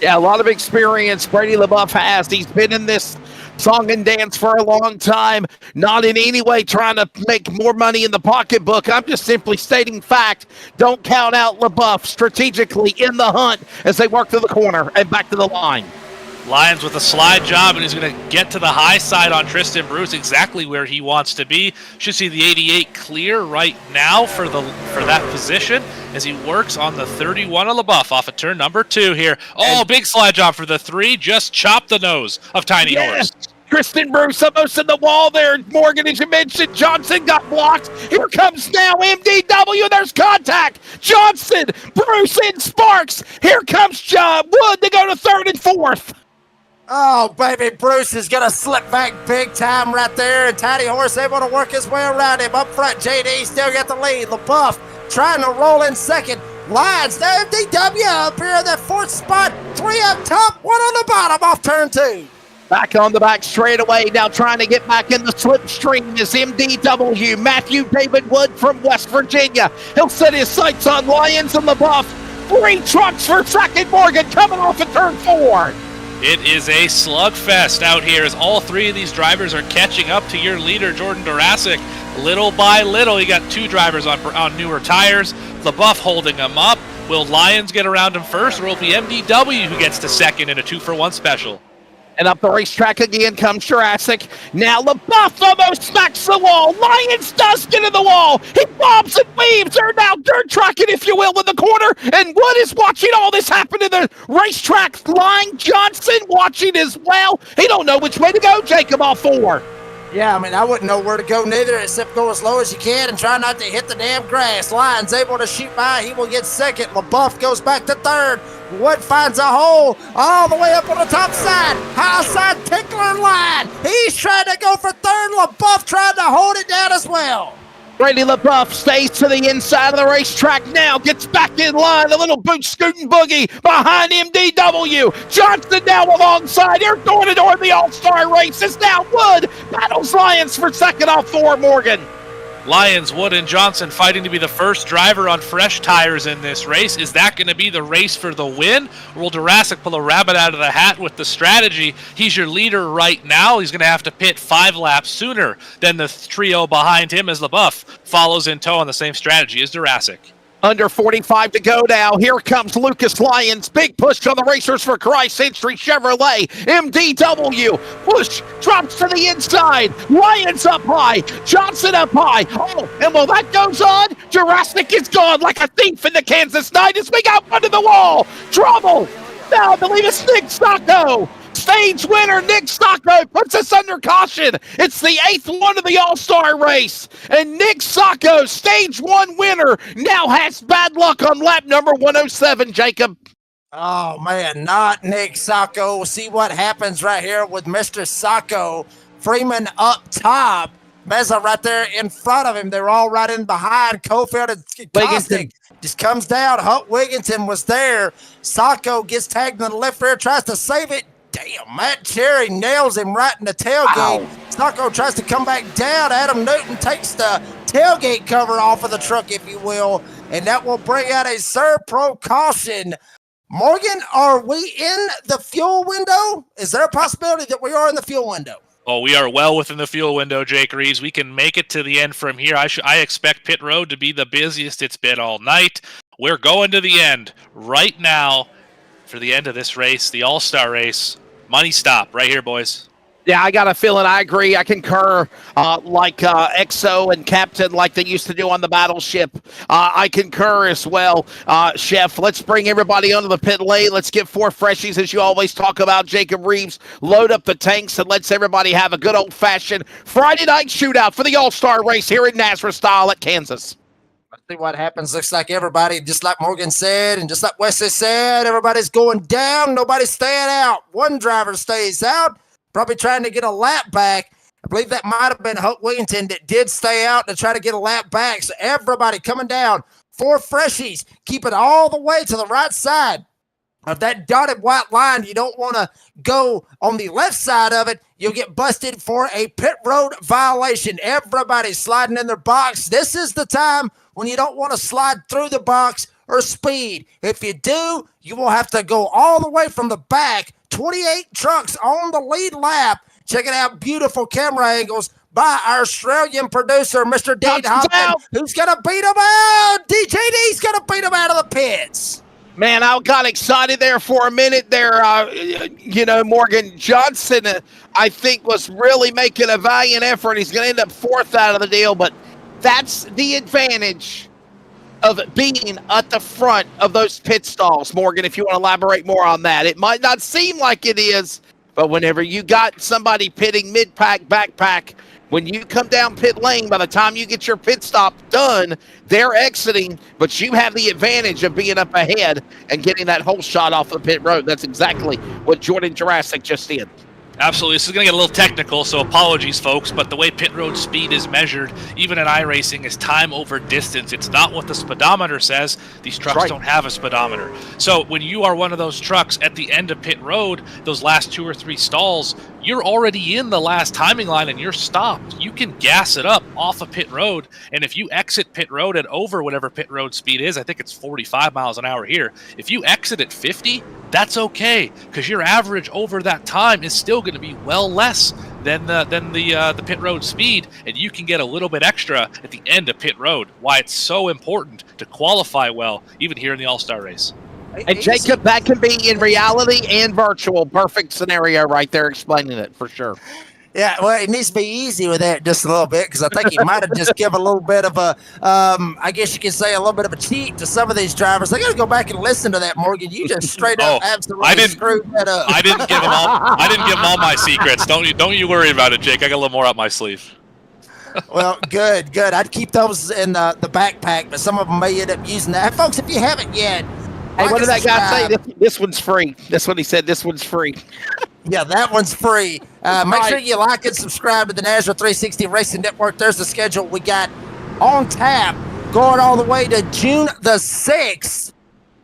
Yeah, a lot of experience Brady LaBeouf has. He's been in this song and dance for a long time, not in any way trying to make more money in the pocketbook. I'm just simply stating fact. Don't count out LaBeouf strategically in the hunt as they work to the corner and back to the line. Lyons with a slide job, and he's going to get to the high side on Tristan Bruce, exactly where he wants to be. Should see the 88 clear right now for that position as he works on the 31 of LaBeouf off of turn number 2 here. Oh, big slide job for the 3. Just chopped the nose of Tiny Horse. Tristan Bruce almost in the wall there. Morgan, as you mentioned, Johnson got blocked. Here comes now MDW. There's contact. Johnson, Bruce, and Sparks. Here comes Wood to go to 3rd and 4th. Oh, baby, Bruce is going to slip back big time right there, and Tiny Horse able to work his way around him. Up front, JD still got the lead. LaBeouf trying to roll in second. Lyons, the MDW up here in that 4th spot. 3 up top, 1 on the bottom off turn 2. Back on the back straightaway, now trying to get back in the slipstream is MDW. Matthew David Wood from West Virginia. He'll set his sights on Lyons and LaBeouf. 3 trucks for second. Morgan coming off of turn 4. It is a slugfest out here as all 3 of these drivers are catching up to your leader, Jordan Durasic. Little by little, you got 2 drivers on newer tires. LaBeouf holding them up. Will Lyons get around him first, or will it be MDW who gets to second in a 2-for-1 special? And up the racetrack again comes Jurassic. Now LaBeouf almost smacks the wall. Lyons does get in the wall. He bobs and weaves. They're now dirt tracking, if you will, in the corner. And Wood is watching all this happen in the racetrack line. Johnson watching as well. He don't know which way to go, Jacob, off 4. Yeah, I mean, I wouldn't know where to go neither, except go as low as you can and try not to hit the damn grass. Lyons able to shoot by. He will get second. LaBeouf goes back to 3rd. Wood finds a hole all the way up on the top side. High side tickler line. He's trying to go for 3rd. LaBeouf trying to hold it down as well. Brady LaBeouf stays to the inside of the racetrack now, gets back in line, the little boot scooting boogie behind MDW. Johnson now alongside, they're door-to-door in the All-Star race. It's now Wood, battles Lyons for second off 4, Morgan. Lyons, Wood, and Johnson fighting to be the first driver on fresh tires in this race. Is that going to be the race for the win? Or will Durasic pull a rabbit out of the hat with the strategy? He's your leader right now. He's going to have to pit 5 laps sooner than the trio behind him as LaBeouf follows in tow on the same strategy as Durasic. Under 45 to go now. Here comes Lucas Lyons. Big push on the Racers for Christ Century Chevrolet. MDW. Push. Drops to the inside. Lyons up high. Johnson up high. Oh, and while that goes on, Jurassic is gone like a thief in the Kansas night as we got one to the wall. Trouble. Now I believe it's Nick Sacco. Stage winner Nick Sacco puts us under caution. It's the 8th one of the All-Star race. And Nick Sacco, stage 1 winner, now has bad luck on lap number 107, Jacob. Oh, man, not Nick Sacco. We'll see what happens right here with Mr. Sacco. Freeman up top. Meza right there in front of him. They're all right in behind. Cofield and Kostick just comes down. Hunt Wigginton was there. Sacco gets tagged in the left rear, tries to save it. Damn, Matt Cherry nails him right in the tailgate. Sacco tries to come back down. Adam Newton takes the tailgate cover off of the truck, if you will, and that will bring out a Serv-Pro caution. Morgan, are we in the fuel window? Is there a possibility that we are in the fuel window? Oh, we are well within the fuel window, Jake Reeves. We can make it to the end from here. I expect pit road to be the busiest it's been all night. We're going to the end right now for the end of this race, the All-Star race. Money stop right here, boys. Yeah, I got a feeling. I agree. I concur. Like XO and Captain, like they used to do on the battleship. I concur as well. Chef, let's bring everybody onto the pit lane. Let's get 4 freshies, as you always talk about, Jacob Reeves. Load up the tanks and let's everybody have a good old-fashioned Friday night shootout for the All-Star race here in Nazareth style at Kansas. Let's see what happens. Looks like everybody, just like Morgan said, and just like Wesley said, everybody's going down. Nobody's staying out. One driver stays out, probably trying to get a lap back. I believe that might have been Hope Wigginton that did stay out to try to get a lap back. So everybody coming down. 4 freshies. Keep it all the way to the right side of that dotted white line. You don't want to go on the left side of it. You'll get busted for a pit road violation. Everybody's sliding in their box. This is the time when you don't want to slide through the box or speed. If you do, you will have to go all the way from the back. 28 trucks on the lead lap. Check it out. Beautiful camera angles by our Australian producer, Mr. Dean Hoffman, who's going to beat him out. DJD's going to beat him out of the pits. Man, I got excited there for a minute there. Morgan Johnson, I think, was really making a valiant effort. He's going to end up 4th out of the deal, but that's the advantage of being at the front of those pit stalls. Morgan, if you want to elaborate more on that. It might not seem like it is, but whenever you got somebody pitting mid-pack, backpack, when you come down pit lane, by the time you get your pit stop done, they're exiting, but you have the advantage of being up ahead and getting that whole shot off the pit road. That's exactly what Jordan Jurassic just did. Absolutely. This is going to get a little technical, so apologies, folks, but the way pit road speed is measured, even in iRacing, is time over distance. It's not what the speedometer says. These trucks don't have a speedometer. So when you are one of those trucks at the end of pit road, those last 2 or 3 stalls, you're already in the last timing line and you're stopped. You can gas it up off of pit road, and if you exit pit road at over whatever pit road speed is, I think it's 45 miles an hour here. If you exit at 50, that's okay, because your average over that time is still going to be well less than the pit road speed, and you can get a little bit extra at the end of pit road. Why it's so important to qualify well, even here in the All-Star race. And Jacob, that can be in reality and virtual. Perfect scenario right there, explaining it for sure. Yeah, well, it needs to be easy with that just a little bit, because I think he might have just given a little bit of a, I guess you could say a little bit of a cheat to some of these drivers. I got to go back and listen to that, Morgan. You just straight up absolutely screwed that up. I didn't give him all my secrets. Don't you worry about it, Jake. I got a little more up my sleeve. Well, good. I'd keep those in the backpack, but some of them may end up using that. Folks, if you haven't yet, hey, what did that guy say? This one's free. That's what he said. This one's free. Yeah, that one's free. Make sure you like and subscribe to the Nazareth 360 Racing Network. There's the schedule we got on tap going all the way to June the 6th,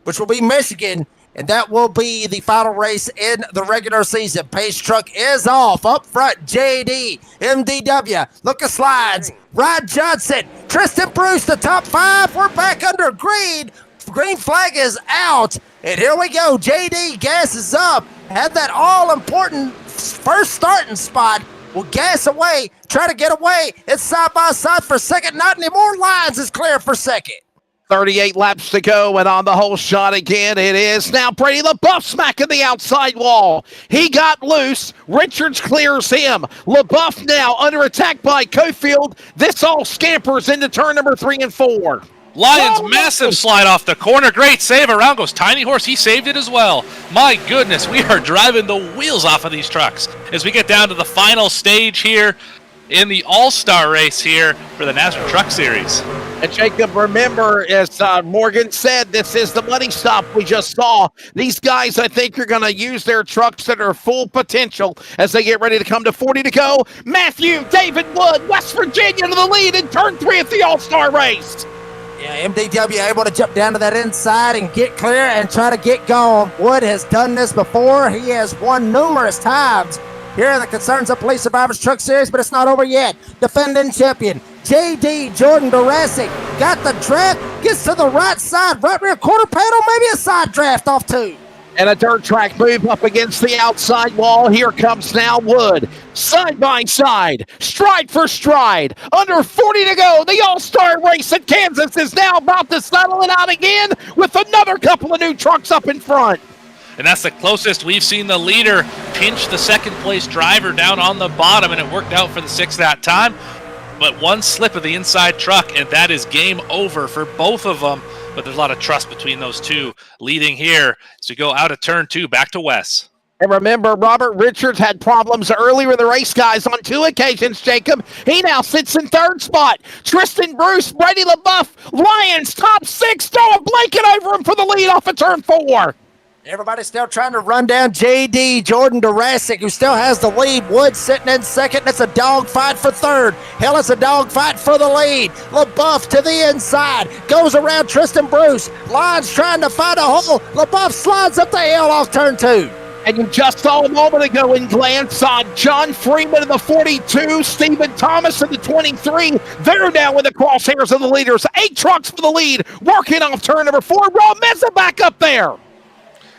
which will be Michigan, and that will be the final race in the regular season. Pace truck is off. Up front, JD, MDW, Lucas Slides, Rod Johnson, Tristan Bruce, the top 5. We're back under green. Green flag is out. And here we go. JD gasses up. Had that all-important first starting spot. Will gas away. Try to get away. It's side by side for second. Not anymore. Lines is clear for second. 38 laps to go, and on the whole shot again, it is now Brady LaBeouf smacking the outside wall. He got loose. Richards clears him. LaBeouf now under attack by Cofield. This all scampers into turn number 3 and 4. Lions massive slide off the corner. Great save. Around goes Tiny Horse. He saved it as well. My goodness, we are driving the wheels off of these trucks as we get down to the final stage here in the All-Star race here for the NASCAR Truck Series. And Jacob, remember, as Morgan said, this is the money stop we just saw. These guys, I think, are going to use their trucks that are full potential as they get ready to come to 40 to go. Matthew David Wood, West Virginia to the lead in turn 3 at the All-Star race. Yeah, MDW able to jump down to that inside and get clear and try to get going. Wood has done this before. He has won numerous times here in the Concerns of Police Survivors Truck Series, but it's not over yet. Defending champion JD Jordan Durasic got the draft, gets to the right side, right rear quarter panel, maybe a side draft off 2. And a dirt track move up against the outside wall. Here comes now Wood. Side by side, stride for stride. Under 40 to go. The All-Star race at Kansas is now about to settle it out again with another couple of new trucks up in front. And that's the closest we've seen the leader pinch the second place driver down on the bottom, and it worked out for the 6th that time. But one slip of the inside truck, and that is game over for both of them. But there's a lot of trust between those two leading here as we go out of turn 2 back to Wes. And remember, Robert Richards had problems earlier in the race, guys, on 2 occasions, Jacob. He now sits in 3rd spot. Tristan Bruce, Brady LaBeouf, Lions, top 6, throw a blanket over him for the lead off of turn 4. Everybody's still trying to run down JD Jordan Durasic, who still has the lead. Wood sitting in 2nd. It's a dogfight for 3rd. Hell, it's a dogfight for the lead. LaBeouf to the inside. Goes around Tristan Bruce. Lions trying to find a hole. LaBeouf slides up the hill off turn 2. And you just saw a moment ago in glance on John Freeman in the 42, Stephen Thomas in the 23. They're now in the crosshairs of the leaders. 8 trucks for the lead. Working off turn number 4. Raw Meza back up there.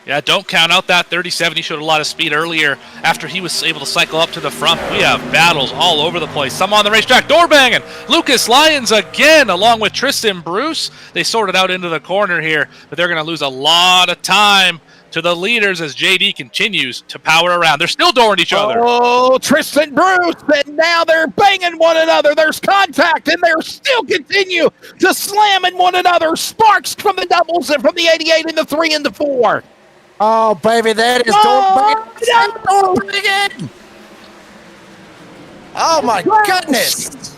Yeah, don't count out that 37. He showed a lot of speed earlier after he was able to cycle up to the front. We have battles all over the place. Some on the racetrack, door banging. Lucas Lyons again, along with Tristan Bruce. They sorted out into the corner here, but they're going to lose a lot of time to the leaders as JD continues to power around. They're still dooring each other. Oh, Tristan Bruce, and now they're banging one another. There's contact, and they're still continue to slamming one another. Sparks from the doubles and from the 88 and the 3 and the 4. Oh, baby, that is door banging. Oh, my goodness.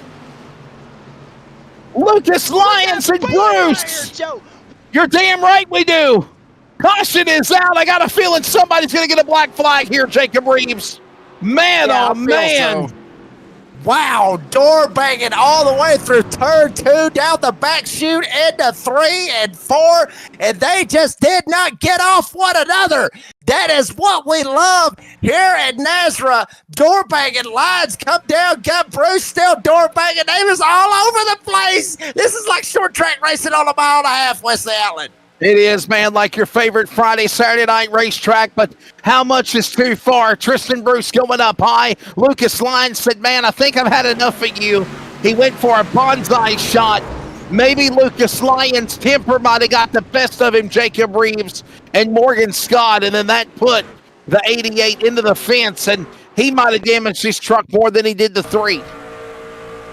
Lucas Lyons and Bruce. You're damn right we do. Caution is out. I got a feeling somebody's going to get a black flag here, Jacob Reeves. Man, yeah, oh, man. So. Wow, door banging all the way through turn 2, down the back chute into 3 and 4, and they just did not get off one another. That is what we love here at NASRA. Door banging, lines come down, got Bruce still door banging. They was all over the place. This is like short track racing on a mile and a half, Wesley Allen. It is, man, like your favorite Friday, Saturday night racetrack, but how much is too far? Tristan Bruce going up high. Lucas Lyons said, man, I think I've had enough of you. He went for a bonsai shot. Maybe Lucas Lyons' temper might have got the best of him, Jacob Reeves and Morgan Scott, and then that put the 88 into the fence, and he might have damaged his truck more than he did the 3.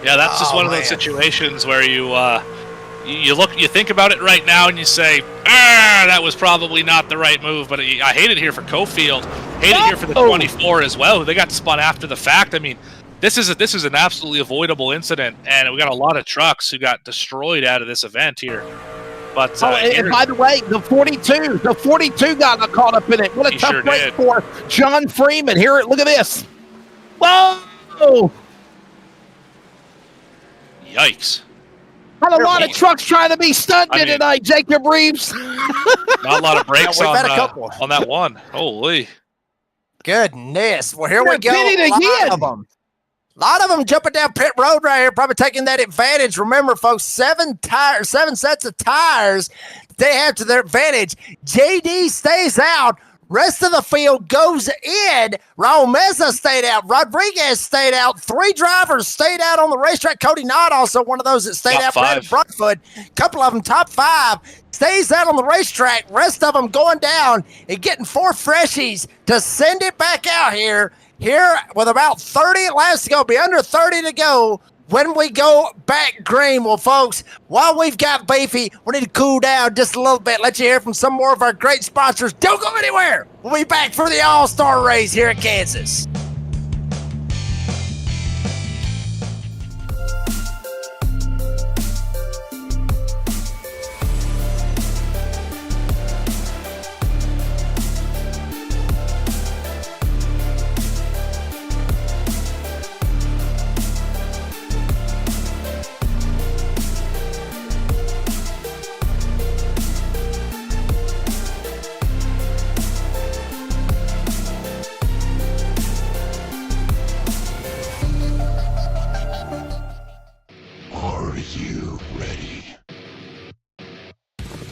Yeah, that's just one of those situations where you think about it right now and you say, that was probably not the right move, but I hate it here for Cofield. Hate it here for the 24 as well. They got spun after the fact. I mean, this is an absolutely avoidable incident, and we got a lot of trucks who got destroyed out of this event here. But and by the way, the 42 got caught up in it. What a tough break for John Freeman. Look at this. Whoa! Yikes. Had a lot of trucks trying to be stunted tonight, Jacob Reeves. Not a lot of brakes on that one. Holy. Goodness. Well, here we go. A lot of them jumping down pit road right here, probably taking that advantage. Remember, folks, 7 sets of tires they have to their advantage. JD stays out. Rest of the field goes in. Raul Meza stayed out. Rodriguez stayed out. 3 drivers stayed out on the racetrack. Cody Knott also one of those that stayed Top out. 5. Brandon Brookfoot, a couple of them top 5, stays out on the racetrack. Rest of them going down and getting 4 freshies to send it back out here. Here with about 30 laps to go, be under 30 to go. When we go back green, well, folks, while we've got Beefy, we need to cool down just a little bit. Let you hear from some more of our great sponsors. Don't go anywhere. We'll be back for the All-Star race here in Kansas.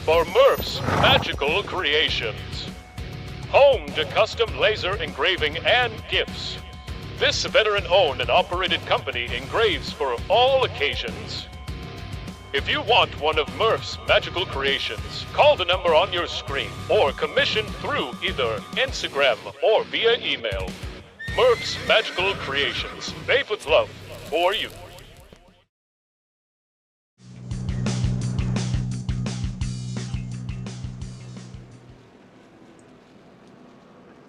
For Murph's Magical Creations. Home to custom laser engraving and gifts. This veteran-owned and operated company engraves for all occasions. If you want one of Murph's Magical Creations, call the number on your screen or commission through either Instagram or via email. Murph's Magical Creations, made with love for you.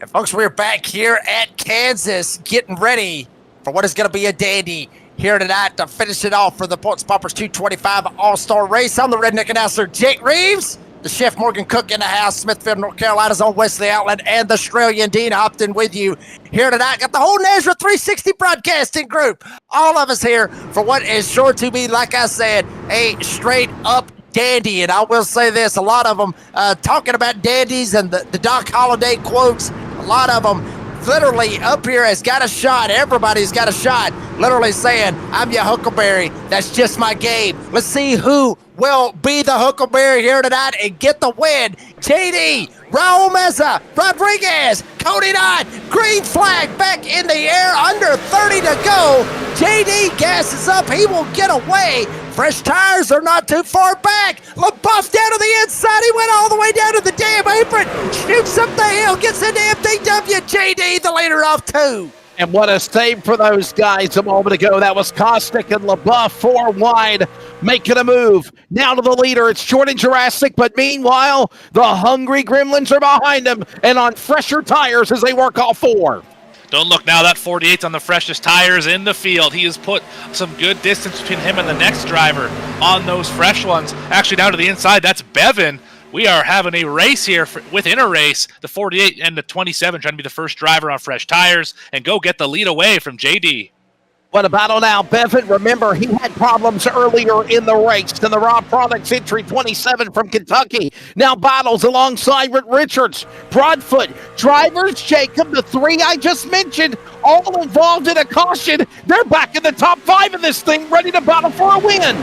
And folks, we're back here at Kansas getting ready for what is going to be a dandy here tonight to finish it off for the Pultz Poppers 225 All-Star race. I'm the redneck announcer, Jake Reeves. The chef, Morgan Cook, in the house. Smithfield, North Carolina's own Wesley Outlet, and the Australian Dean Hopton with you here tonight. Got the whole Nazareth 360 broadcasting group. All of us here for what is sure to be, like I said, a straight-up dandy. And I will say this, a lot of them talking about dandies and the Doc Holliday quotes. A lot of them literally up here has got a shot. Everybody's got a shot. Literally saying, I'm your Huckleberry. That's just my game. Let's see who will be the Huckleberry here tonight and get the win. JD, Raul Meza, Rodriguez, Cody Knott, green flag back in the air, under 30 to go. JD gasses up. He will get away. Fresh tires are not too far back. LaBeouf down to the inside. He went all the way down to the damn apron. Shoots up the hill. Gets into MDW. JD, the leader of 2. And what a save for those guys a moment ago. That was Kostick and LaBeouf 4 wide, making a move. Now to the leader. It's Jordan Jurassic, but meanwhile, the hungry Gremlins are behind him and on fresher tires as they work all 4. Don't look now, that 48's on the freshest tires in the field. He has put some good distance between him and the next driver on those fresh ones. Actually, down to the inside, that's Bevan. We are having a race here within a race. The 48 and the 27 trying to be the first driver on fresh tires and go get the lead away from JD. What a battle now. Bevan, remember, he had problems earlier in the race. And the Raw Products entry 27 from Kentucky now battles alongside with Richards, Broadfoot, drivers, Jacob, the 3 I just mentioned, all involved in a caution. They're back in the top 5 of this thing, ready to battle for a win.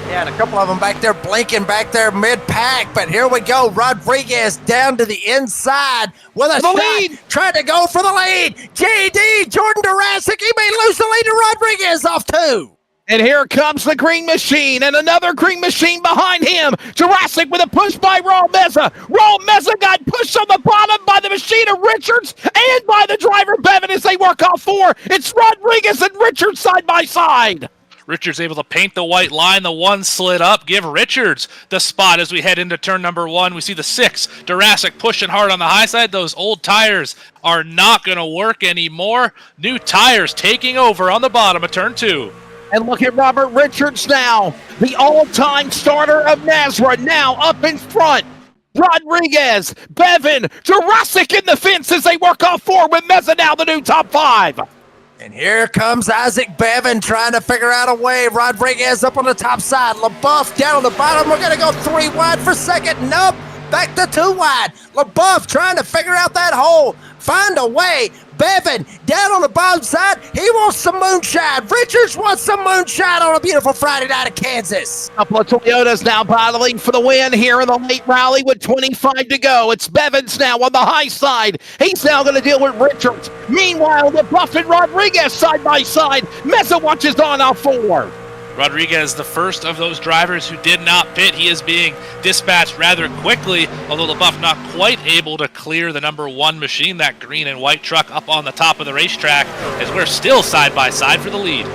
Yeah, and a couple of them back there blinking back there mid-pack. But here we go. Rodriguez down to the inside with a shot. Lead. Trying to go for the lead. JD, Jordan Jurassic. He may lose the lead to Rodriguez off 2. And here comes the green machine and another green machine behind him. Jurassic with a push by Raul Meza. Raul Meza got pushed on the bottom by the machine of Richards and by the driver Bevan as they work all 4. It's Rodriguez and Richards side by side. Richards able to paint the white line. The 1 slid up. Give Richards the spot as we head into turn number 1. We see the 6, Jurassic pushing hard on the high side. Those old tires are not going to work anymore. New tires taking over on the bottom of turn 2. And look at Robert Richards now, the all-time starter of Nazareth, now up in front. Rodriguez, Bevan, Jurassic in the fence as they work off 4 with Meza now the new top 5. And here comes Isaac Bevan trying to figure out a way. Rodriguez up on the top side. LaBeouf down on the bottom. We're going to go 3 wide for second. Nope. Back to 2 wide. LaBeouf trying to figure out that hole. find a way. Bevan, down on the bottom side, he wants some moonshine. Richards wants some moonshine on a beautiful Friday night in Kansas. A couple of Toyotas now battling for the win here in the late rally with 25 to go. It's Bevins now on the high side. He's now going to deal with Richards. Meanwhile, the Buff and Rodriguez side by side. Meza watches on out 4. Rodriguez, the first of those drivers who did not pit. He is being dispatched rather quickly, although LaBeouf not quite able to clear the number 1 machine, that green and white truck up on the top of the racetrack, as we're still side by side for the lead.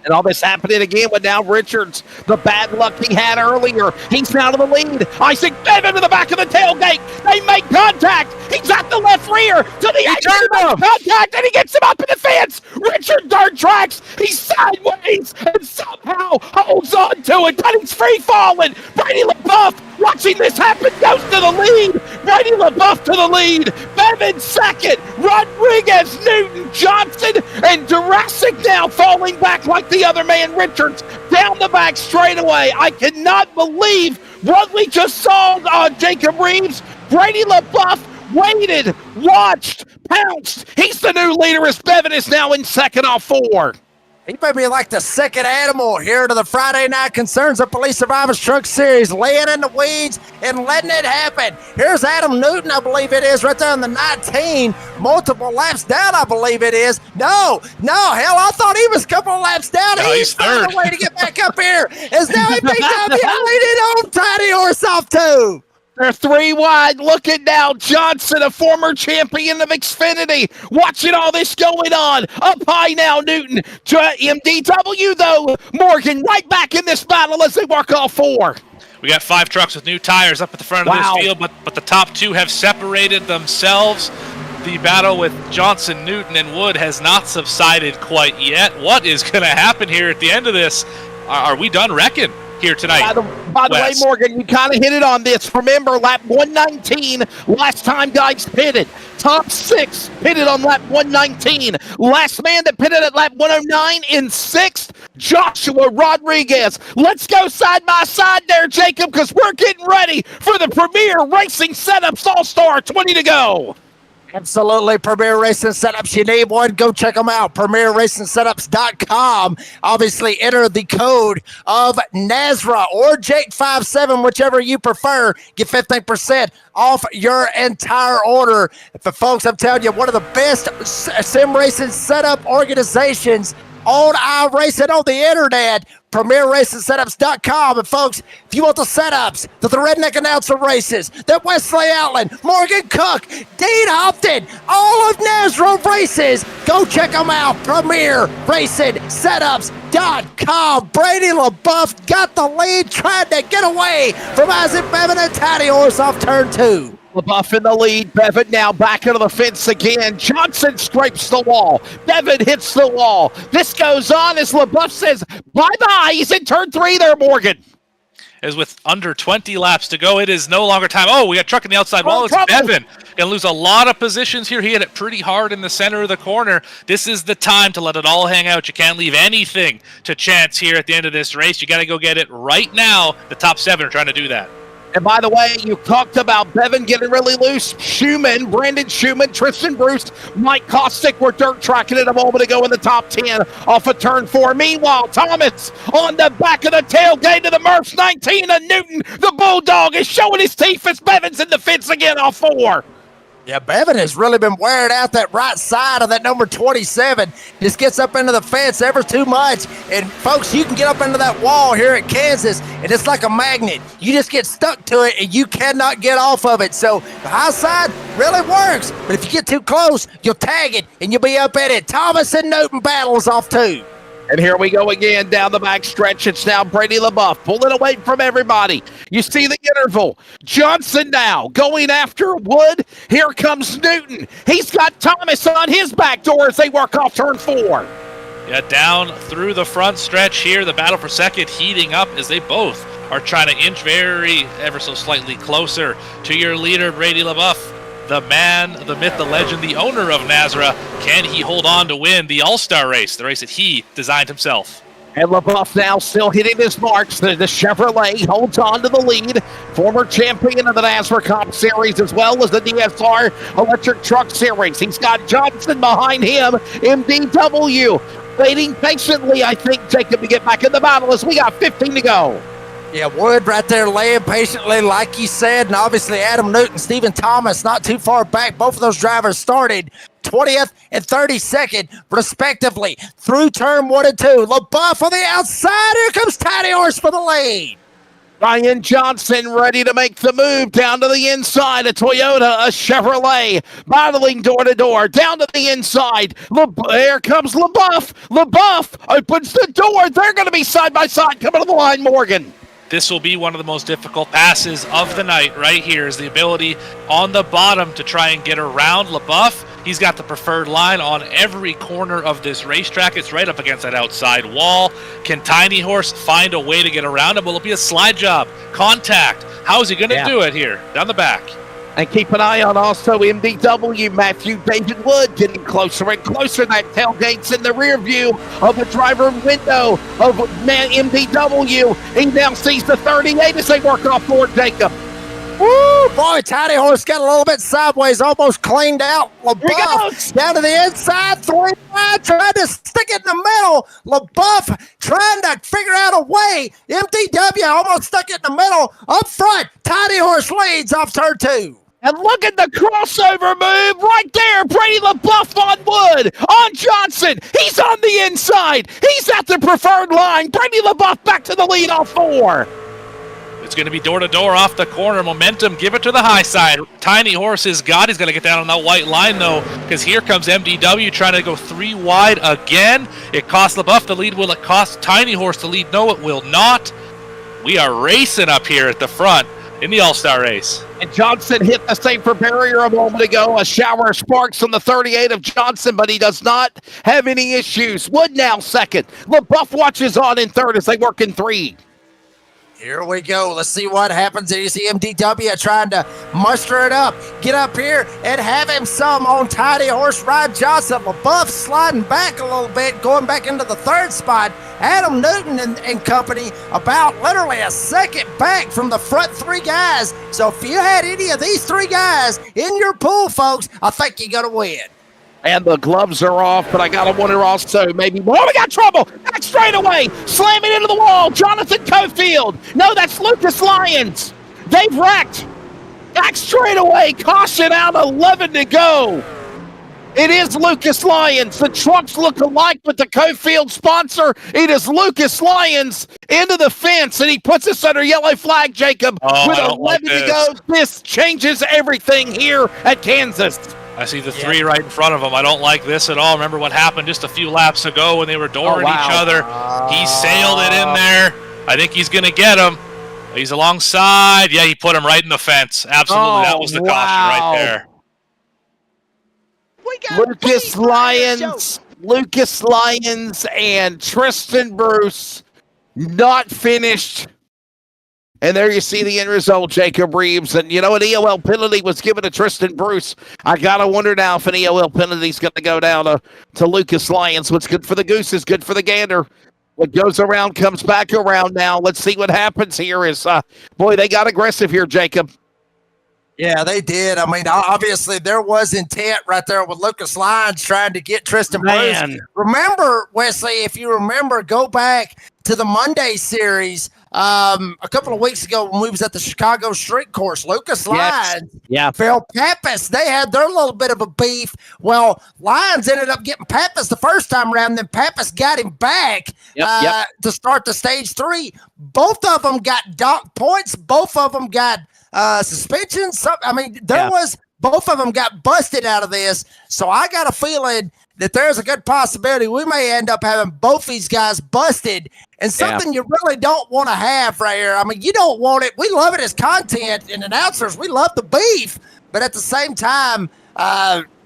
And all this happening again with now Richards, the bad luck he had earlier. He's now to the lead. Isaac Bevan to the back of the tailgate. They make contact. He's at the left rear to the exit. Contact, and he gets him up in the fence. Richard dirt tracks. He's sideways and somehow holds on to it, but he's free falling. Brady LaBeouf, watching this happen, goes to the lead. Brady LaBeouf to the lead. Bevan second. Rodriguez, Newton, Johnson, and Jurassic now falling back like the other man, Richards, down the back straightaway. I cannot believe what we just saw on Jacob Reeves. Brady LaBeouf waited, watched, pounced. He's the new leader as Bevan is now in second off 4. He may be like the second animal here to the Friday Night Concerns of Police Survivors Truck Series, laying in the weeds and letting it happen. Here's Adam Newton, I believe it is, right there on the 19. Multiple laps down, I believe it is. No, hell, I thought he was a couple of laps down. No, he's found third. a way to get back up here. As now he picked up the leading on Tiny Horse off 2. They're 3 wide. Looking now, Johnson, a former champion of Xfinity, watching all this going on. Up high now, Newton to MDW, though. Morgan right back in this battle as they work all 4. We got 5 trucks with new tires up at the front of this field, but the top 2 have separated themselves. The battle with Johnson, Newton, and Wood has not subsided quite yet. What is going to happen here at the end of this? Are we done wrecking here tonight? By the way, Morgan, you kind of hit it on this. Remember, lap 119, last time guys pitted. Top 6 pitted on lap 119. Last man that pitted at lap 109 in 6th, Joshua Rodriguez. Let's go side by side there, Jacob, because we're getting ready for the Premier Racing Setups All-Star. 20 to go. Absolutely. Premier Racing Setups. You need one. Go check them out. PremierRacingSetups.com. Obviously, enter the code of NASRA or Jake57, whichever you prefer. Get 15% off your entire order. Folks, I'm telling you, one of the best sim racing setup organizations on iRacing on the internet. PremierRacingSetups.com. And folks, if you want the setups, the Redneck Announcer races, that Wesley Outland, Morgan Cook, Dean Hopton, all of NASRA races, go check them out. PremierRacingSetups.com. Brady LaBeouf got the lead, trying to get away from Isaac Bevan and Tiny Horse off turn 2. LaBeouf in the lead. Bevan now back into the fence again. Johnson scrapes the wall. Bevan hits the wall. This goes on as LaBeouf says, bye-bye. He's in turn 3 there, Morgan. As with under 20 laps to go, it is no longer time. Oh, we got truck in the outside wall. It's Bevan. Gonna lose a lot of positions here. He hit it pretty hard in the center of the corner. This is the time to let it all hang out. You can't leave anything to chance here at the end of this race. You got to go get it right now. The top 7 are trying to do that. And by the way, you talked about Bevan getting really loose. Brandon Schumann, Tristan Bruce, Mike Kostick were dirt tracking it a moment ago in the top 10 off of turn 4. Meanwhile, Thomas on the back of the tailgate of the Murphs 19 and Newton, the Bulldog, is showing his teeth as Bevan's in the fence again off 4. Yeah, Bevan has really been wearing out that right side of that number 27. Just gets up into the fence ever too much. And, folks, you can get up into that wall here at Kansas, and it's like a magnet. You just get stuck to it, and you cannot get off of it. So the high side really works. But if you get too close, you'll tag it, and you'll be up at it. Thomas and Newton battles off 2. And here we go again down the back stretch. It's now Brady LaBeouf pulling away from everybody. You see the interval. Johnson now going after Wood. Here comes Newton. He's got Thomas on his back door as they work off turn 4. Yeah, down through the front stretch here. The battle for second heating up as they both are trying to inch ever so slightly closer to your leader, Brady LaBeouf. The man, the myth, the legend, the owner of NASRA. Can he hold on to win the All-Star race, the race that he designed himself? And LaBeouf now still hitting his marks. The Chevrolet holds on to the lead. Former champion of the NASCAR Cup Series as well as the DSR Electric Truck Series. He's got Johnson behind him. MDW waiting patiently, I think, Jacob, to get back in the battle as we got 15 to go. Yeah, Wood right there laying patiently, like you said, and obviously Adam Newton, Stephen Thomas not too far back. Both of those drivers started 20th and 32nd, respectively, through turn 1 and 2. LaBeouf on the outside. Here comes Tiny Horse for the lead. Ryan Johnson ready to make the move down to the inside. A Toyota, a Chevrolet, battling door to door, down to the inside. There comes LaBeouf. LaBeouf opens the door. They're going to be side by side coming to the line, Morgan. This will be one of the most difficult passes of the night right here, is the ability on the bottom to try and get around LaBeouf. He's got the preferred line on every corner of this racetrack. It's right up against that outside wall. Can Tiny Horse find a way to get around him? Will it be a slide job? Contact? How is he going to do it here? Down the back. And keep an eye on also MDW, Matthew David Wood getting closer and closer. That tailgate's in the rear view of the driver window of MDW. He now sees the 38 as they work off Ford Jacob. Woo, boy, Tiny Horse got a little bit sideways, almost cleaned out. LaBeouf down to the inside, 3 wide, trying to stick it in the middle. LaBeouf trying to figure out a way. MDW almost stuck it in the middle. Up front, Tiny Horse leads off turn 2. And look at the crossover move right there. Brady LaBeouf on Wood, on Johnson. He's on the inside. He's at the preferred line. Brady LaBeouf back to the lead off 4. It's going to be door-to-door off the corner. Momentum, give it to the high side. Tiny Horse is God. He's going to get down on that white line, though, because here comes MDW trying to go 3 wide again. It costs LaBeouf the lead. Will it cost Tiny Horse the lead? No, it will not. We are racing up here at the front in the All-Star race. And Johnson hit the safer barrier a moment ago. A shower of sparks on the 38 of Johnson, but he does not have any issues. Wood now second. LaBeouf watches on in third as they work in 3. Here we go. Let's see what happens. You see MDW trying to muster it up, get up here, and have him some on Tiny Horse. Ryan Johnson. LaBeouf sliding back a little bit, going back into the 3rd spot. Adam Newton and company about literally a second back from the front 3 guys. So if you had any of these 3 guys in your pool, folks, I think you're going to win. And the gloves are off, but I got to wonder also maybe, we got trouble. Back straight away, slamming into the wall. Jonathan Cofield. No, that's Lucas Lyons. They've wrecked. Back straight away, caution out, 11 to go. It is Lucas Lyons. The trucks look alike with the Cofield sponsor. It is Lucas Lyons into the fence, and he puts us under yellow flag, Jacob, with 11 to go. This changes everything here at Kansas. I see the 3 right in front of him. I don't like this at all. Remember what happened just a few laps ago when they were dooring each other. He sailed it in there. I think he's going to get him. He's alongside. Yeah, he put him right in the fence. Absolutely. That was the caution right there. Lucas Lyons and Tristan Bruce not finished. And there you see the end result, Jacob Reeves. And you know, an EOL penalty was given to Tristan Bruce. I got to wonder now if an EOL penalty is going to go down to Lucas Lyons. What's good for the goose is good for the gander. What goes around comes back around now. Let's see what happens here. Boy, they got aggressive here, Jacob. Yeah, they did. I mean, obviously there was intent right there with Lucas Lyons trying to get Tristan Bruce. Remember, Wesley, if you remember, go back to the Monday series a couple of weeks ago when we was at the Chicago Street Course. Lucas Lyons, Phil Pappas, they had their little bit of a beef. Well, Lyons ended up getting Pappas the first time around, then Pappas got him back to start the stage 3. Both of them got dock points. Both of them got suspensions. Both of them got busted out of this. So I got a feeling that there's a good possibility we may end up having both these guys busted, and something you really don't want to have right here. I mean, you don't want it. We love it as content and announcers. We love the beef, but at the same time,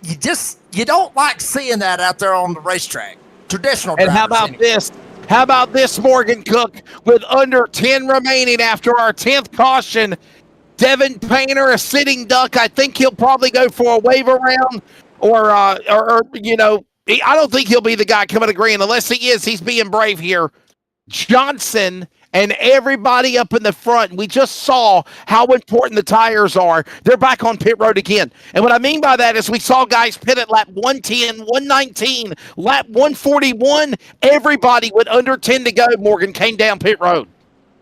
you don't like seeing that out there on the racetrack. Traditional drivers. And how about this? How about this, Morgan Cook, with under 10 remaining after our 10th caution? Devin Painter, a sitting duck. I think he'll probably go for a wave around, or I don't think he'll be the guy coming to green unless he is. He's being brave here. Johnson and everybody up in the front. We just saw how important the tires are. They're back on pit road again. And what I mean by that is we saw guys pit at lap 110, 119, lap 141. Everybody with under 10 to go, Morgan, came down pit road.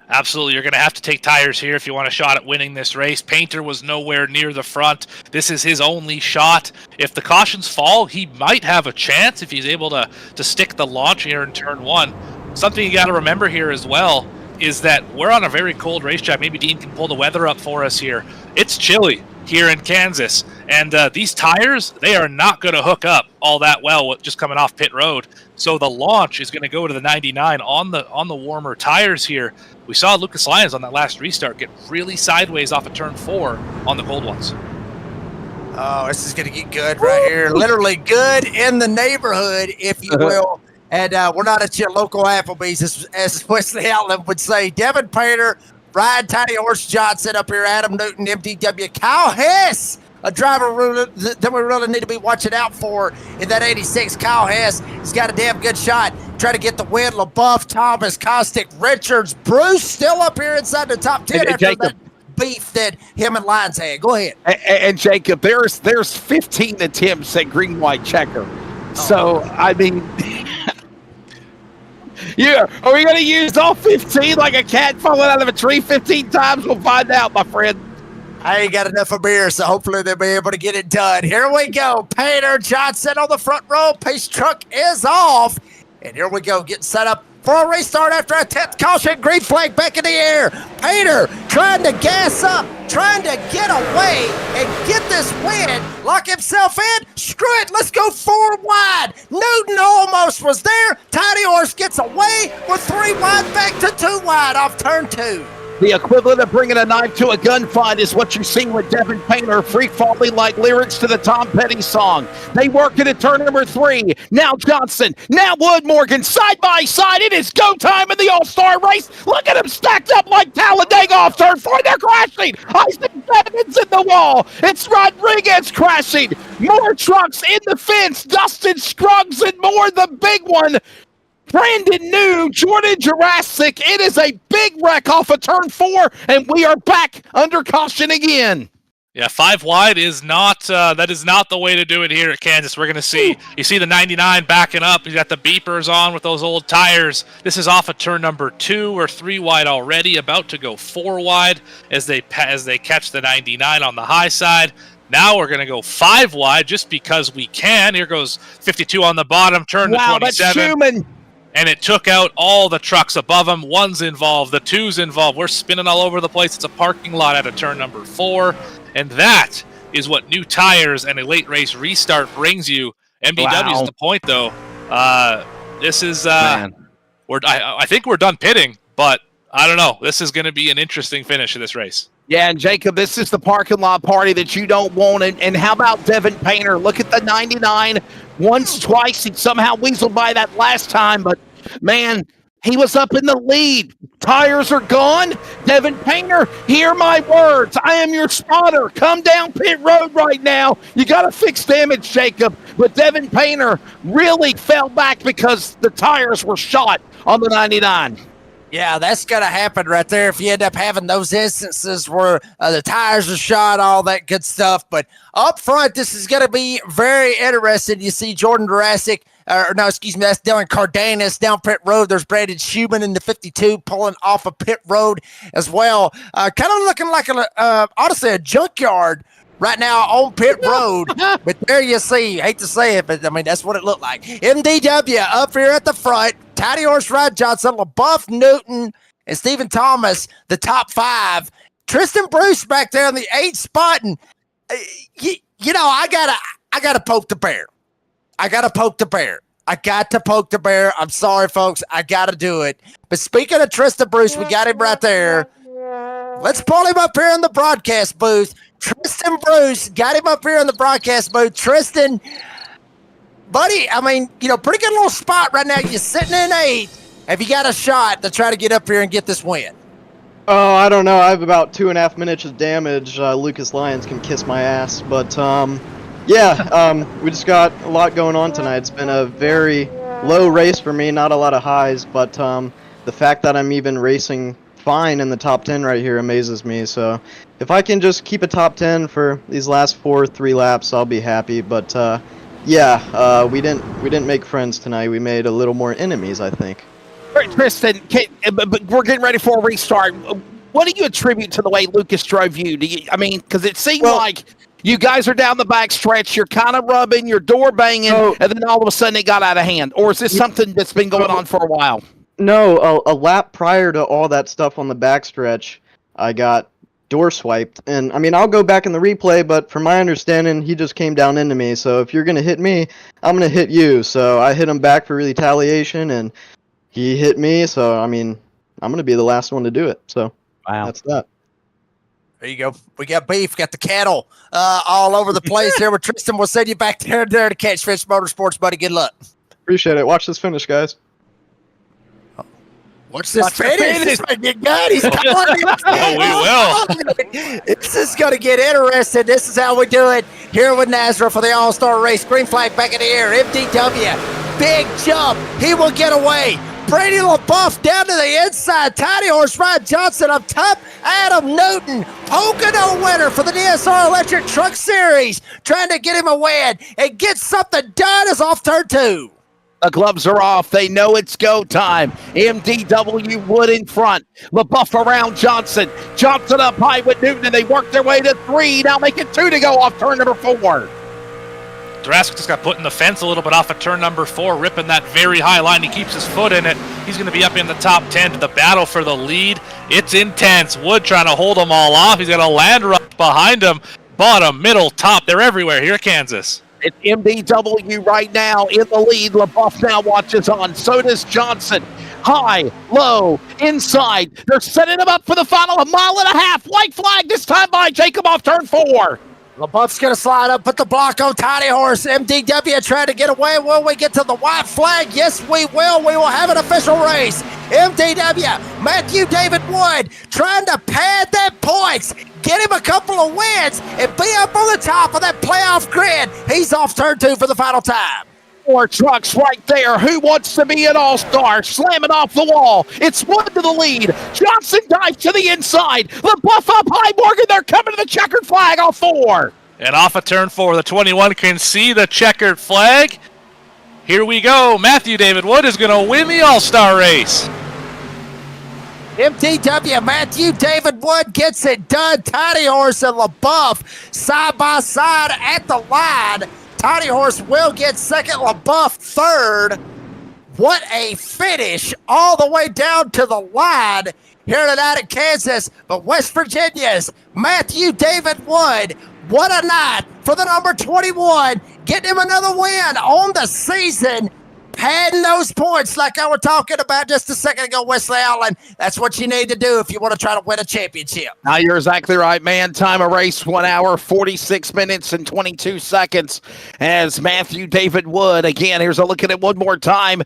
Absolutely. You're going to have to take tires here if you want a shot at winning this race. Painter was nowhere near the front. This is his only shot. If the cautions fall, he might have a chance if he's able to stick the launch here in turn one. Something you got to remember here as well is that we're on a very cold racetrack. Maybe Dean can pull the weather up for us here. It's chilly here in Kansas, and these tires, they are not going to hook up all that well with just coming off pit road. So the launch is going to go to the 99 on the warmer tires here. We saw Lucas Lyons on that last restart get really sideways off of turn 4 on the cold ones. Oh, this is going to get good right here. Literally good in the neighborhood, if you will. And we're not at your local Applebee's, as Wesley Outland would say. Devin Painter, Ryan Tiny Horse Johnson up here, Adam Newton, MDW, Kyle Hess, a driver that we really need to be watching out for in that 86. Kyle Hess, he's got a damn good shot. Try to get the win. LaBeouf, Thomas, Costick, Richards, Bruce still up here inside the top 10 after Jacob, that beef that him and Lyons had. Go ahead. And Jacob, there's 15 attempts at green, white checker. So, I mean... Yeah, are we going to use all 15 like a cat falling out of a tree 15 times? We'll find out, my friend. I ain't got enough of beer, so hopefully they'll be able to get it done. Here we go. Painter, Johnson on the front row. Pace truck is off. And here we go, getting set up for a restart after a 10th caution. Green flag back in the air. Painter trying to gas up, trying to get away and get this win. Lock himself in. Screw it. Let's go 4 wide. Newton almost was there. Tiny Horse gets away with 3 wide back to 2 wide off turn 2. The equivalent of bringing a knife to a gunfight is what you're seeing with Devin Painter, free-falling like lyrics to the Tom Petty song. They work it at turn number 3. Now Johnson, now Wood Morgan, side by side. It is go time in the All-Star race. Look at them stacked up like Talladega off turn 4. They're crashing. Isaac Devin's in the wall. It's Rodriguez crashing. More trucks in the fence. Dustin Scruggs and more. The big one. Brandon New, Jordan Jurassic. It is a big wreck off of turn 4, and we are back under caution again. Yeah, 5 wide is not that is not the way to do it here at Kansas. We're going to see, you see the 99 backing up. He's got the beepers on with those old tires. This is off of turn number 2 or 3 wide already, about to go 4 wide as they catch the 99 on the high side. Now we're going to go 5 wide just because we can. Here goes 52 on the bottom, turn to 27. That's Schumann. And it took out all the trucks above him. 1's involved, the 2's involved. We're spinning all over the place. It's a parking lot at a turn number 4. And that is what new tires and a late race restart brings you. MDW is the point, though. This is I think we're done pitting, but I don't know. This is going to be an interesting finish of this race. Yeah, and Jacob, this is the parking lot party that you don't want. And how about Devin Painter? Look at the 99. Once, twice, he somehow weaseled by that last time, but man, he was up in the lead. Tires are gone. Devin Painter, hear my words. I am your spotter. Come down pit road right now. You got to fix damage, Jacob. But Devin Painter really fell back because the tires were shot on the 99. Yeah, that's going to happen right there if you end up having those instances where the tires are shot, all that good stuff. But up front, this is going to be very interesting. You see Jordan Jurassic, that's Dylan Cardenas down pit road. There's Brandon Schumann in the 52 pulling off of pit road as well. Kind of looking like, honestly, a junkyard right now on pit road. But there you see, hate to say it, but I mean, that's what it looked like. MDW up here at the front. Tiny Horse, Ryan Johnson, LaBeouf, Newton, and Stephen Thomas, the top 5. Tristan Bruce back there in the 8th spot. And, I gotta poke the bear. I got to poke the bear. I'm sorry, folks. I got to do it. But speaking of Tristan Bruce, we got him right there. Let's pull him up here in the broadcast booth. Tristan Bruce, got him up here in the broadcast booth. Tristan, buddy, I mean, pretty good little spot right now. You're sitting in 8th. Have you got a shot to try to get up here and get this win? Oh, I don't know. I have about 2.5 minutes of damage. Lucas Lyons can kiss my ass. But, we just got a lot going on tonight. It's been a very low race for me, not a lot of highs. But the the fact that I'm even racing fine in the top 10 right here amazes me. So if I can just keep a top 10 for these last 3 laps, I'll be happy. But we didn't make friends tonight. We made a little more enemies, I think. All right, Tristan, but we're getting ready for a restart. What do you attribute to the way Lucas drove you? Because it seemed like you guys are down the back stretch, you're kind of rubbing, your door banging, and then all of a sudden it got out of hand. Or is this something that's been going on for a while? No, a lap prior to all that stuff on the backstretch, I got door swiped. And, I mean, I'll go back in the replay, but from my understanding, he just came down into me. So if you're going to hit me, I'm going to hit you. So I hit him back for retaliation, and he hit me. So, I mean, I'm going to be the last one to do it. So that's that. There you go. We got beef, got the cattle all over the place here with Tristan. We'll send you back there to Catchfish Motorsports, buddy. Good luck. Appreciate it. Watch this finish, guys. Watch this finish. This might get good. He's calling it. Oh, we will. This is going to get interesting. This is how we do it here with Nazareth for the All-Star race. Green flag back in the air. MDW. Big jump. He will get away. Brady LaBeouf down to the inside. Tiny Horse Ryan Johnson up top. Adam Newton, Pocono winner for the DSR Electric Truck Series. Trying to get him a win and get something done is off turn 2. The gloves are off. They know it's go time. MDW Wood in front. LaBeouf around Johnson. Johnson up high with Newton, and they work their way to 3. Now making 2 to go off turn number 4. Jurassic just got put in the fence a little bit off of turn number 4, ripping that very high line. He keeps his foot in it. He's going to be up in the top 10 to the battle for the lead. It's intense. Wood trying to hold them all off. He's got a land rush behind him. Bottom, middle, top. They're everywhere here at Kansas. It's MDW right now in the lead. LaBeouf now watches on. So does Johnson. High, low, inside. They're setting him up for the final. 1.5 miles. White flag this time by Jacob off turn 4. LaBeouf's going to slide up, put the block on Tiny Horse. MDW trying to get away. Will we get to the white flag? Yes, we will. We will have an official race. MDW, Matthew David Wood trying to pad that points, get him a couple of wins, and be up on the top of that playoff grid. He's off turn 2 for the final time. 4 trucks right there. Who wants to be an all-star? Slamming off the wall. It's Wood to the lead. Johnson dives to the inside. LaBeouf up high. Morgan, they're coming to the checkered flag off 4. And off of turn 4, the 21 can see the checkered flag. Here we go. Matthew David Wood is going to win the all-star race. MDW, Matthew David Wood gets it done. Tiny Horse and LaBeouf side by side at the line. Tiny Horse will get second, LaBeouf third. What a finish all the way down to the line here tonight in Kansas. But West Virginia's Matthew David Wood, what a night for the number 21. Getting him another win on the season. Padding those points like I was talking about just a second ago, Wesley Allen. That's what you need to do if you want to try to win a championship. Now, you're exactly right, man. Time of race, 1 hour, 46 minutes, and 22 seconds. As Matthew David Wood, again, here's a look at it one more time.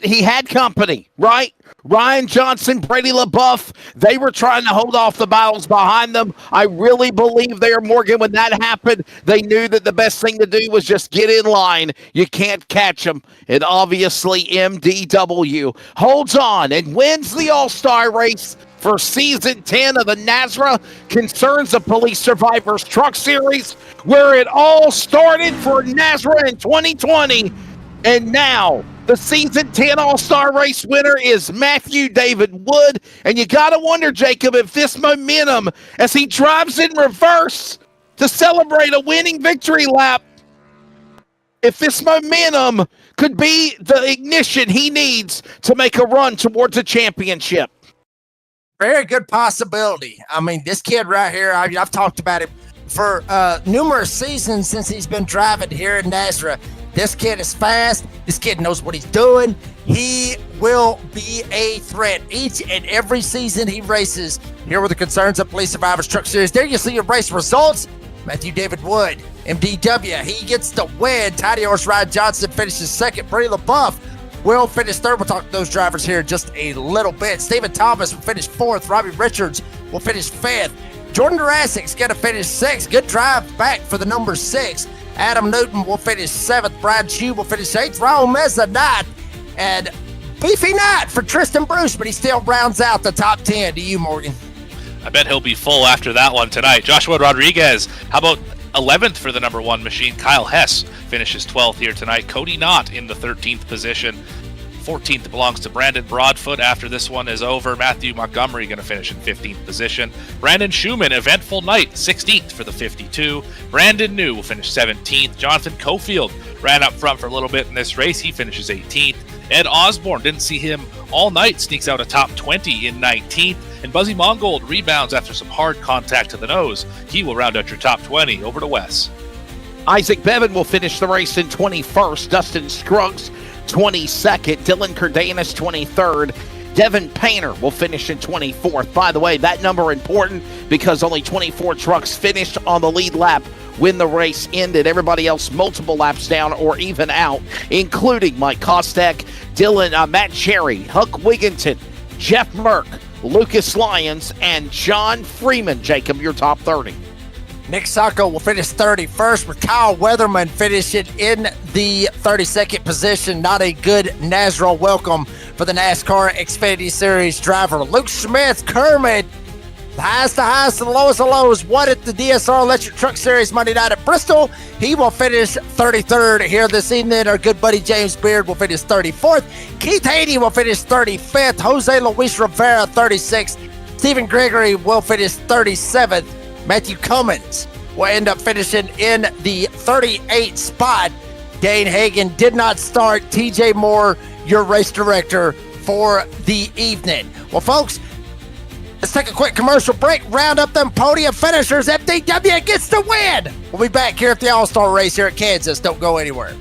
He had company, right? Ryan Johnson, Brady LaBeouf, they were trying to hold off the battles behind them. I really believe there, Morgan, when that happened, they knew that the best thing to do was just get in line. You can't catch them. And obviously, MDW holds on and wins the All-Star race for Season 10 of the NASRA Concerns of Police Survivors Truck Series, where it all started for NASRA in 2020. And now, the Season 10 All-Star Race winner is Matthew David Wood. And you got to wonder, Jacob, if this momentum, as he drives in reverse to celebrate a winning victory lap, if this momentum could be the ignition he needs to make a run towards a championship. Very good possibility. I mean, this kid right here, I've talked about him for numerous seasons since he's been driving here in NASRA. This kid is fast. This kid knows what he's doing. He will be a threat each and every season he races here with the Concerns of Police Survivors Truck Series. There you see your race results. Matthew David Wood, MDW, he gets the win. Tiny Horse Ryan Johnson finishes second. Brady LaBeouf will finish third. We'll talk to those drivers here in just a little bit. Stephen Thomas will finish fourth. Robbie Richards will finish fifth. Jordan Jurassic's going to finish sixth. Good drive back for the number 6. Adam Newton will finish 7th. Brian Chu will finish 8th. Raul Meza 9th. And beefy night for Tristan Bruce, but he still rounds out the top 10. To you, Morgan. I bet he'll be full after that one tonight. Joshua Rodriguez, how about 11th for the number 1 machine? Kyle Hess finishes 12th here tonight. Cody Knott in the 13th position. 14th belongs to Brandon Broadfoot after this one is over. Matthew Montgomery going to finish in 15th position. Brandon Schumann, eventful night, 16th for the 52. Brandon New will finish 17th. Jonathan Cofield ran up front for a little bit in this race. He finishes 18th. Ed Osborne, didn't see him all night, sneaks out a top 20 in 19th. And Buzzy Mongold rebounds after some hard contact to the nose. He will round out your top 20. Over to Wes. Isaac Bevan will finish the race in 21st. Dustin Scruggs, 22nd. Dylan Cardenas, 23rd. Devin Painter will finish in 24th. By the way, that number important because only 24 trucks finished on the lead lap when the race ended. Everybody else multiple laps down or even out, including Mike Kostek, Matt Cherry, Huck Wigginton, Jeff Merck, Lucas Lyons, and John Freeman. Jacob, your top 30. Nick Sacco will finish 31st, with Kyle Weatherman finishing in the 32nd position. Not a good Nazareth welcome for the NASCAR Xfinity Series driver. Luke Smith, Kermit, the highest, and the lowest of lows. What at the DSR Electric Truck Series Monday night at Bristol. He will finish 33rd here this evening. Our good buddy James Beard will finish 34th. Keith Haney will finish 35th. Jose Luis Rivera, 36th. Stephen Gregory will finish 37th. Matthew Cummins will end up finishing in the 38th spot. Dane Hagan did not start. TJ Moore, your race director for the evening. Well, folks, let's take a quick commercial break. Round up them podium finishers. FDW gets the win. We'll be back here at the All-Star Race here at Kansas. Don't go anywhere.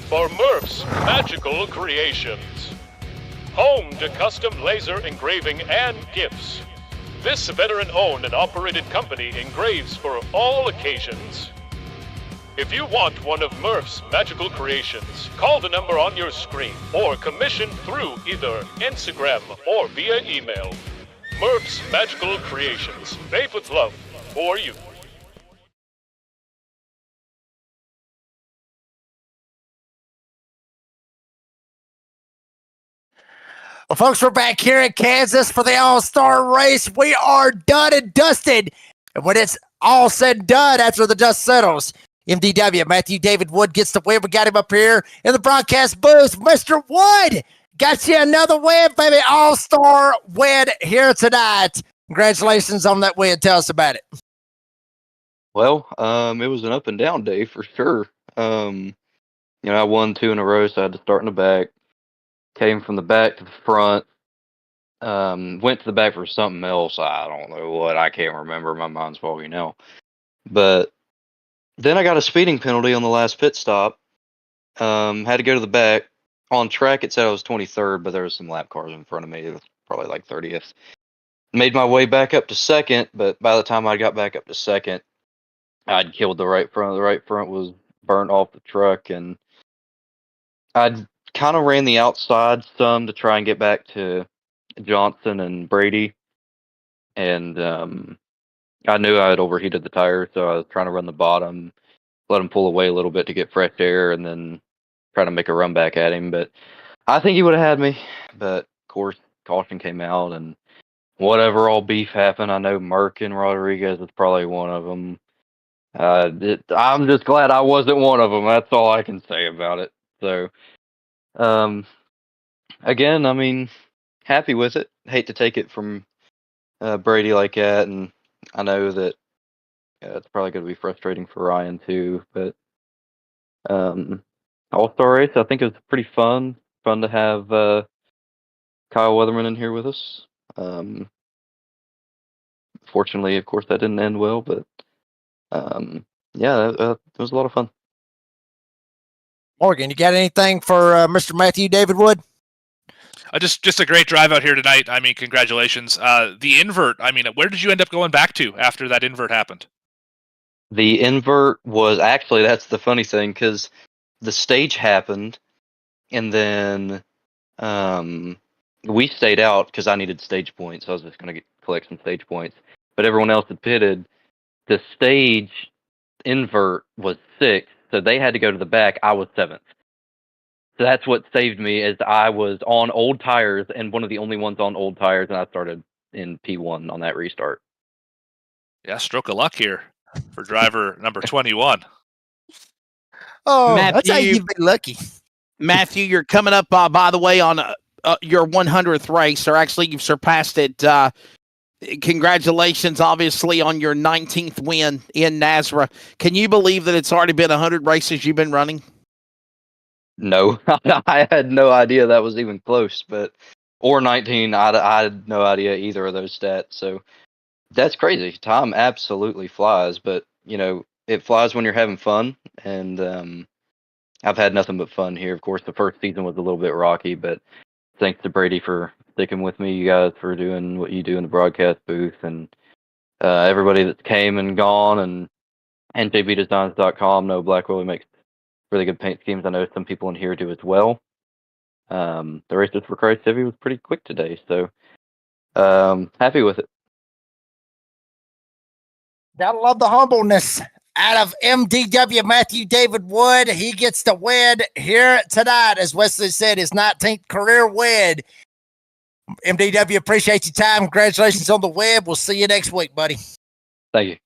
For Murph's Magical Creations. Home to custom laser engraving and gifts. This veteran-owned and operated company engraves for all occasions. If you want one of Murph's Magical Creations, call the number on your screen or commission through either Instagram or via email. Murph's Magical Creations, made with love for you. Well, folks, we're back here in Kansas for the All-Star Race. We are done and dusted. And when it's all said and done, after the dust settles, MDW, Matthew David Wood gets the win. We got him up here in the broadcast booth. Mr. Wood, got you another win, baby. All-Star win here tonight. Congratulations on that win. Tell us about it. Well, it was an up and down day for sure. I won 2 in a row, so I had to start in the back. Came from the back to the front. Went to the back for something else. I don't know what. I can't remember. My mind's foggy now. But then I got a speeding penalty on the last pit stop. Had to go to the back. On track, it said I was 23rd, but there was some lap cars in front of me. It was probably like 30th. Made my way back up to second, but by the time I got back up to second, I'd killed the right front. The right front was burnt off the truck, and I'd kind of ran the outside some to try and get back to Johnson and Brady. And I knew I had overheated the tire, so I was trying to run the bottom, let him pull away a little bit to get fresh air, and then try to make a run back at him. But I think he would have had me. But, of course, caution came out, and whatever all beef happened, I know Merck and Rodriguez is probably one of them. I'm just glad I wasn't one of them. That's all I can say about it. So, again, I mean, happy with it. Hate to take it from Brady like that, and I know that it's probably going to be frustrating for Ryan too. But All-Star Race, I think it was pretty fun. Fun to have Kyle Weatherman in here with us. Fortunately, of course, that didn't end well, but Yeah, it was a lot of fun. Morgan, you got anything for Mr. Matthew David Wood? Just a great drive out here tonight. I mean, congratulations. The invert. I mean, where did you end up going back to after that invert happened? The invert was actually, that's the funny thing, because the stage happened, and then we stayed out because I needed stage points. I was just going to collect some stage points. But everyone else had pitted. The stage invert was 6th, so they had to go to the back. I was 7th. So that's what saved me, is I was on old tires and one of the only ones on old tires, and I started in P1 on that restart. Yeah, stroke of luck here for driver number 21. Oh, Matthew, that's how you be lucky. Matthew, you're coming up, by the way, on your 100th race, or actually you've surpassed it. Congratulations, obviously, on your 19th win in Nazareth. Can you believe that it's already been 100 races you've been running? No, I had no idea that was even close, or 19, I had no idea either of those stats. So that's crazy. Time absolutely flies, but it flies when you're having fun, and I've had nothing but fun here. Of course, the first season was a little bit rocky, but thanks to Brady for sticking with me, you guys for doing what you do in the broadcast booth, and everybody that came and gone, and njbdesigns.com. No, Black Willie makes really good paint schemes. I know some people in here do as well. The races for Christ Heavy was pretty quick today, so happy with it. Gotta love the humbleness out of MDW Matthew David Wood. He gets the win here tonight, as Wesley said, his 19th career win. MDW, appreciate your time. Congratulations on the win. We'll see you next week, buddy. Thank you.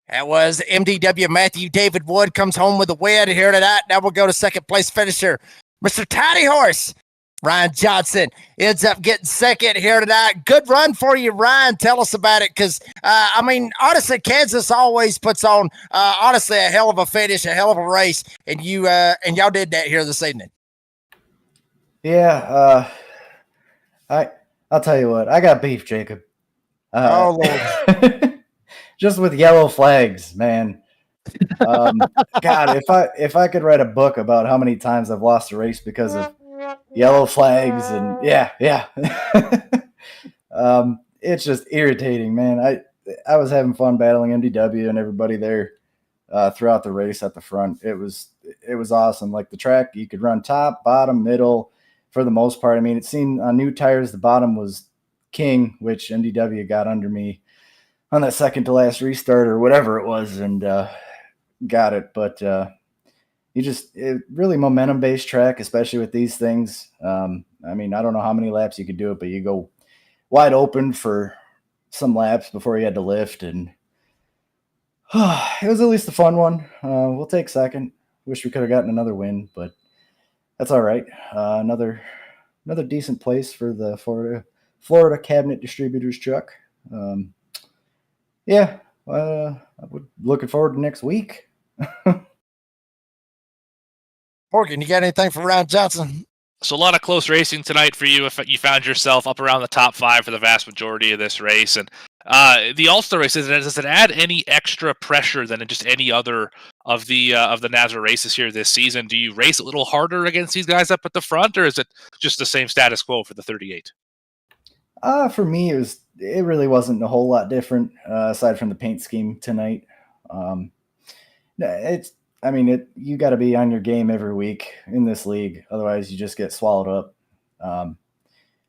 That was MDW Matthew David Wood, comes home with a win here tonight. Now we'll go to second place finisher, Mr. Tiny Horse. Ryan Johnson ends up getting second here tonight. Good run for you, Ryan. Tell us about it, because, honestly, Kansas always puts on, a hell of a finish, a hell of a race, and y'all did that here this evening. Yeah, I'll tell you what. I got beef, Jacob. Oh, Lord. Just with yellow flags, man. God, if I could write a book about how many times I've lost a race because of yellow flags, and yeah. It's just irritating, man. I was having fun battling MDW and everybody there throughout the race at the front. It was awesome. Like the track, you could run top, bottom, middle for the most part. I mean, it seemed on new tires, the bottom was king, which MDW got under me on that second to last restart or whatever it was, and got it. But really momentum based track, especially with these things. I mean, I don't know how many laps you could do it, but you go wide open for some laps before you had to lift, and it was at least a fun one. We'll take second. Wish we could have gotten another win, but that's all right. Another decent place for the Florida Cabinet Distributors truck. Yeah, I'm looking forward to next week. Morgan, you got anything for Ryan Johnson? So a lot of close racing tonight for you. If you found yourself up around the top 5 for the vast majority of this race, and the All-Star race, does it add any extra pressure than in just any other of the Nazareth races here this season? Do you race a little harder against these guys up at the front, or is it just the same status quo for the 38? For me, it really wasn't a whole lot different aside from the paint scheme tonight. You got to be on your game every week in this league, otherwise you just get swallowed up.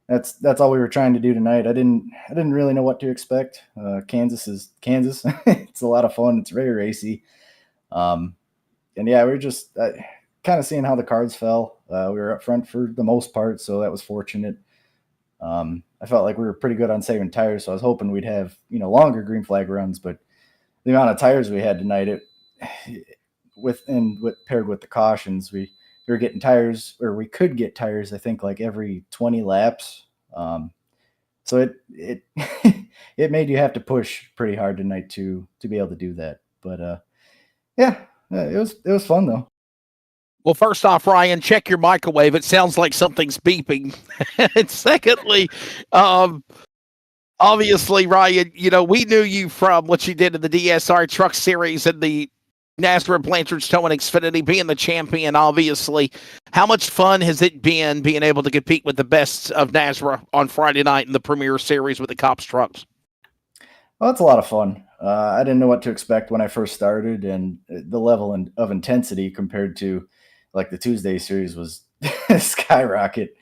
That's all we were trying to do tonight. I didn't really know what to expect. Kansas is Kansas. It's a lot of fun. It's very racy. And yeah, we were just kind of seeing how the cards fell. We were up front for the most part, so that was fortunate. I felt like we were pretty good on saving tires, so I was hoping we'd have longer green flag runs. But the amount of tires we had tonight, paired with the cautions, we were getting tires, or we could get tires, I think, like every 20 laps. So it it made you have to push pretty hard tonight to be able to do that. But yeah, it was fun though. Well, first off, Ryan, check your microwave. It sounds like something's beeping. And secondly, Obviously, Ryan, we knew you from what you did in the DSR Truck Series and the NASRA Blanchard's Towing Xfinity, being the champion, obviously. How much fun has it been being able to compete with the best of NASRA on Friday night in the Premier Series with the C.O.P.S trucks? Well, it's a lot of fun. I didn't know what to expect when I first started, and the level of intensity compared to like the Tuesday series was skyrocket.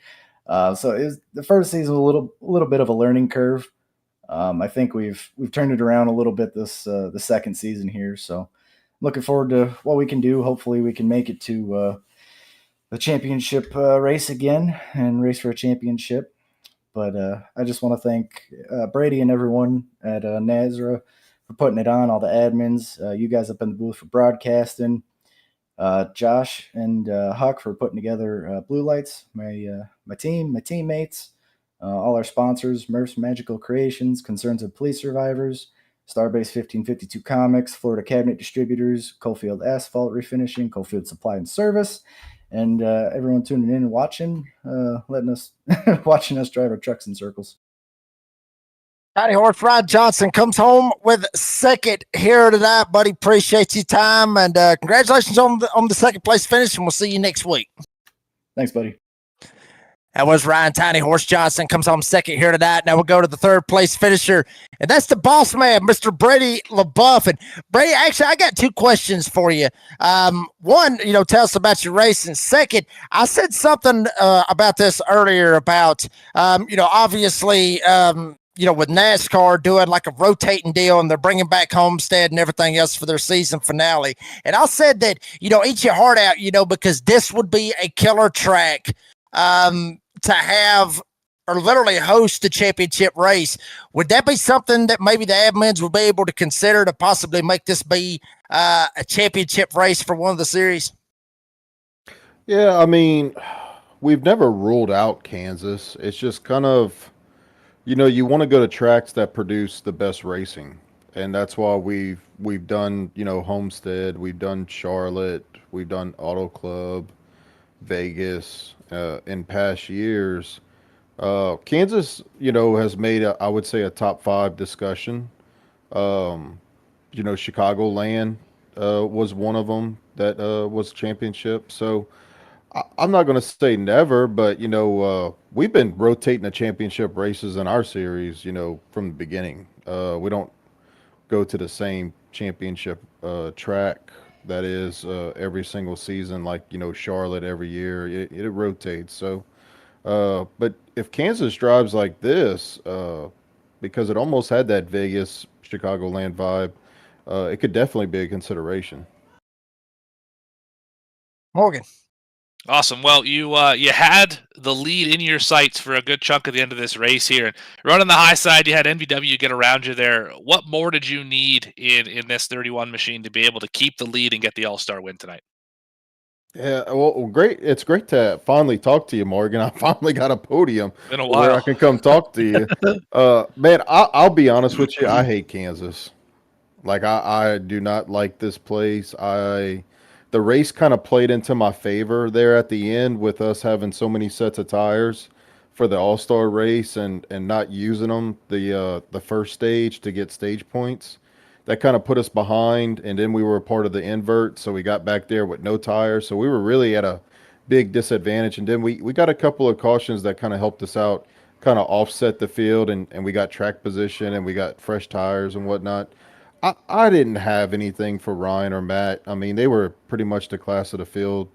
So the first season was a little bit of a learning curve. I think we've turned it around a little bit this the second season here. So looking forward to what we can do. Hopefully, we can make it to the championship race again and race for a championship. But I just want to thank Brady and everyone at NASRA for putting it on, all the admins, you guys up in the booth for broadcasting, Josh and Huck for putting together Blue Lights, my team, my teammates, all our sponsors, Murph's Magical Creations, Concerns of Police Survivors, Starbase 1552 Comics, Florida Cabinet Distributors, Coalfield Asphalt Refinishing, Coalfield Supply and Service, and everyone tuning in and watching, watching us drive our trucks in circles. Tiny Horse Ryan Johnson comes home with second here tonight, buddy. Appreciate your time, and congratulations on the second place finish, and we'll see you next week. Thanks, buddy. That was Ryan Tiny Horse Johnson, comes home second here tonight. Now we'll go to the third place finisher, and that's the boss man, Mr. Brady LaBeouf. And Brady, actually, I got two questions for you. One, tell us about your race. And second, I said something about this earlier about, obviously, with NASCAR doing like a rotating deal and they're bringing back Homestead and everything else for their season finale. And I said that, eat your heart out, because this would be a killer track to have or literally host the championship race. Would that be something that maybe the admins would be able to consider to possibly make this be a championship race for one of the series? Yeah, I mean, we've never ruled out Kansas. It's just kind of, you want to go to tracks that produce the best racing. And that's why we've done, Homestead, we've done Charlotte, we've done Auto Club, Vegas, in past years. Kansas, has made I would say a top 5 discussion. Chicagoland was one of them that was championship. So I'm not going to say never, but we've been rotating the championship races in our series, from the beginning. We don't go to the same championship track that is every single season, like Charlotte every year. It rotates. So, but if Kansas drives like this, because it almost had that Vegas Chicagoland vibe, it could definitely be a consideration. Morgan. Awesome. Well, you had the lead in your sights for a good chunk of the end of this race here. And running the high side, you had NVW get around you there. What more did you need in this 31 machine to be able to keep the lead and get the All-Star win tonight? Yeah, well, great. It's great to finally talk to you, Morgan. I finally got a podium Been a while. where I can come talk to you. Man, I'll be honest with you. I hate Kansas. Like, I do not like this place. The race kind of played into my favor there at the end with us having so many sets of tires for the All-Star race and not using them the first stage to get stage points. That kind of put us behind, and then we were a part of the invert, so we got back there with no tires. So we were really at a big disadvantage, and then we got a couple of cautions that kind of helped us out, kind of offset the field, and we got track position, and we got fresh tires and whatnot. I didn't have anything for Ryan or Matt. I mean, they were pretty much the class of the field,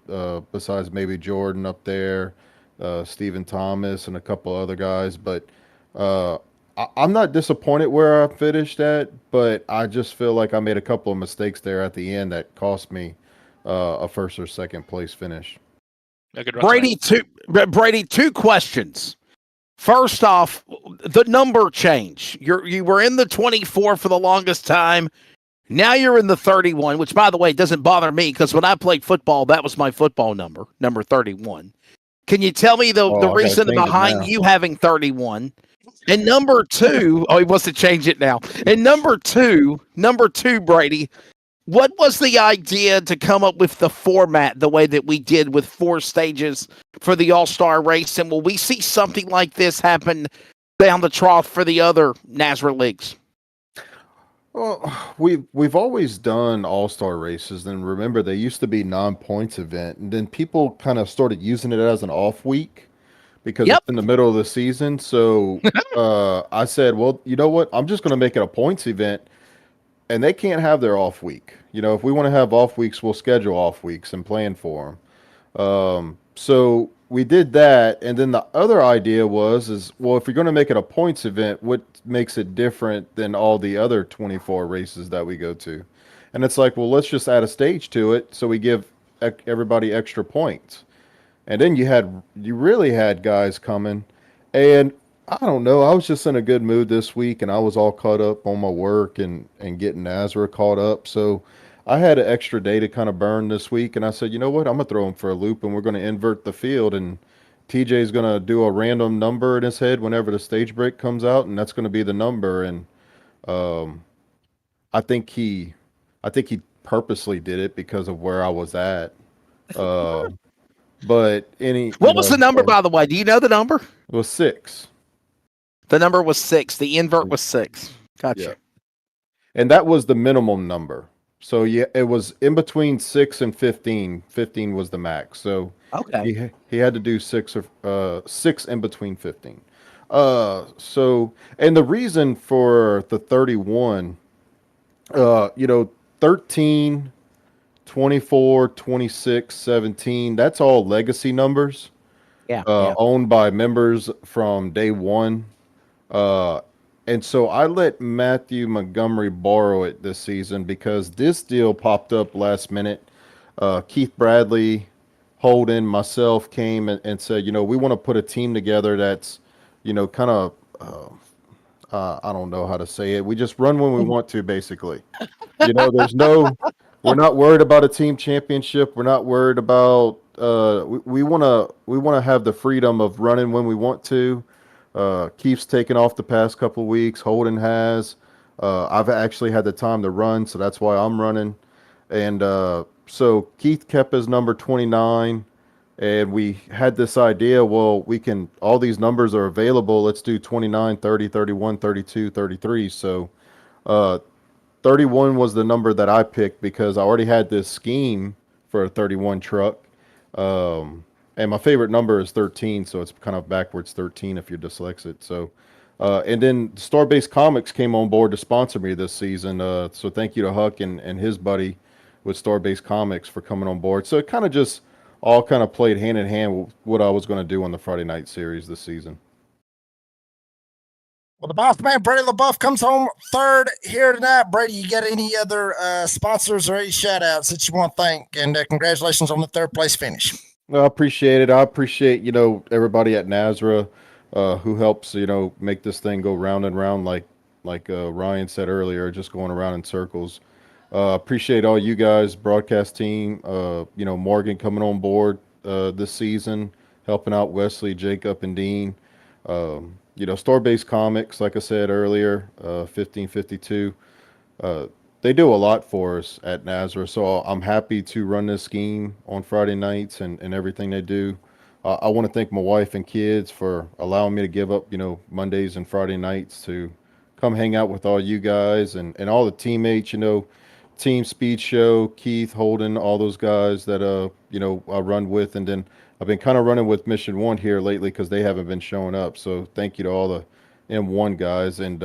besides maybe Jordan up there, Stephen Thomas, and a couple other guys. But I'm not disappointed where I finished at, but I just feel like I made a couple of mistakes there at the end that cost me a first or second place finish. Brady, two questions. First off, the number change. You were in the 24 for the longest time. Now you're in the 31, which, by the way, doesn't bother me because when I played football, that was my football number 31. Can you tell me the reason behind you having 31? And number two, he wants to change it now. And number two, Brady, what was the idea to come up with the format the way that we did with 4 stages for the All-Star race? And will we see something like this happen down the trough for the other NASRA leagues? Well, we've always done all-star races, and remember they used to be non-points event, and then people kind of started using it as an off week because Yep. it's in the middle of the season. So I said, well, you know what? I'm just going to make it a points event, and they can't have their off week. If we want to have off weeks, we'll schedule off weeks and plan for them. So we did that, and then the other idea is well, if you're going to make it a points event, what makes it different than all the other 24 races that we go to? And it's like, well, let's just add a stage to it, so we give everybody extra points. And then you really had guys coming, and I don't know, I was just in a good mood this week, and I was all caught up on my work and getting Nazareth caught up, so I had an extra day to kind of burn this week, and I said, you know what, I'm gonna throw him for a loop, and we're gonna invert the field, and TJ's gonna do a random number in his head whenever the stage break comes out, and that's gonna be the number. And I think he purposely did it because of where I was at. But What was the number, by the way? Do you know the number? It was 6. The number was 6. The invert was 6. Gotcha. Yeah. And that was the minimum number. So yeah, it was in between 6 and 15. 15 was the max. So okay, he had to do 6 in between 15. So, and the reason for the 31, 13, 24, 26, 17, that's all legacy numbers. Yeah. Owned by members from day one. And so I let Matthew Montgomery borrow it this season because this deal popped up last minute. Keith Bradley, Holden, myself came and said, we want to put a team together that's, kind of, I don't know how to say it. We just run when we want to, basically. We're not worried about a team championship. We're not worried about, we want to have the freedom of running when we want to. Keith's taken off the past couple of weeks. Holden has. I've actually had the time to run, so that's why I'm running. And so Keith kept his number 29, and we had this idea, well, all these numbers are available. Let's do 29, 30, 31, 32, 33. So 31 was the number that I picked because I already had this scheme for a 31 truck. And my favorite number is 13, so it's kind of backwards 13 if you're dyslexic. So, and then Star-Based Comics came on board to sponsor me this season. So thank you to Huck and his buddy with Star-Based Comics for coming on board. So it kind of just all kind of played hand in hand with what I was going to do on the Friday night series this season. Well, the boss man, Brady LaBeouf, comes home third here tonight. Brady, you got any other sponsors or any shout-outs that you want to thank? And congratulations on the third place finish. I appreciate it. I appreciate, everybody at Nazra who helps, make this thing go round and round like Ryan said earlier, just going around in circles. Appreciate all you guys, broadcast team, Morgan coming on board this season, helping out Wesley, Jacob, and Dean. Store-Based Comics, like I said earlier, 1552. They do a lot for us at Nazareth, so I'm happy to run this scheme on Friday nights and everything they do. I want to thank my wife and kids for allowing me to give up, Mondays and Friday nights to come hang out with all you guys and all the teammates, Team Speed Show, Keith, Holden, all those guys that, I run with. And then I've been kind of running with Mission 1 here lately because they haven't been showing up. So thank you to all the M1 guys. And,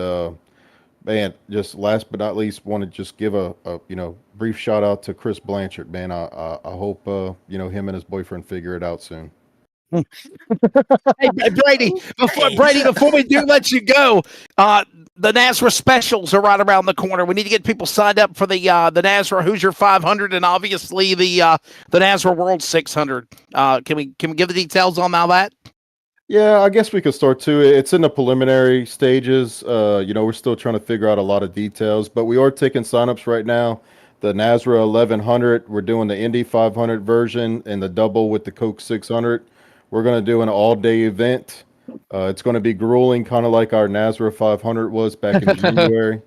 man, just last but not least, want to just give a brief shout out to Chris Blanchard, man. I hope him and his boyfriend figure it out soon. Hey, Brady, before we do let you go, the Nazareth specials are right around the corner. We need to get people signed up for the Nazareth Hoosier 500 and obviously the Nazareth World 600. Can we give the details on all that? Yeah, I guess we could start too. It's in the preliminary stages. We're still trying to figure out a lot of details, but we are taking signups right now. The Nazareth 1100, we're doing the Indy 500 version and the double with the Coke 600. We're going to do an all-day event. It's going to be grueling, kind of like our Nazareth 500 was back in January.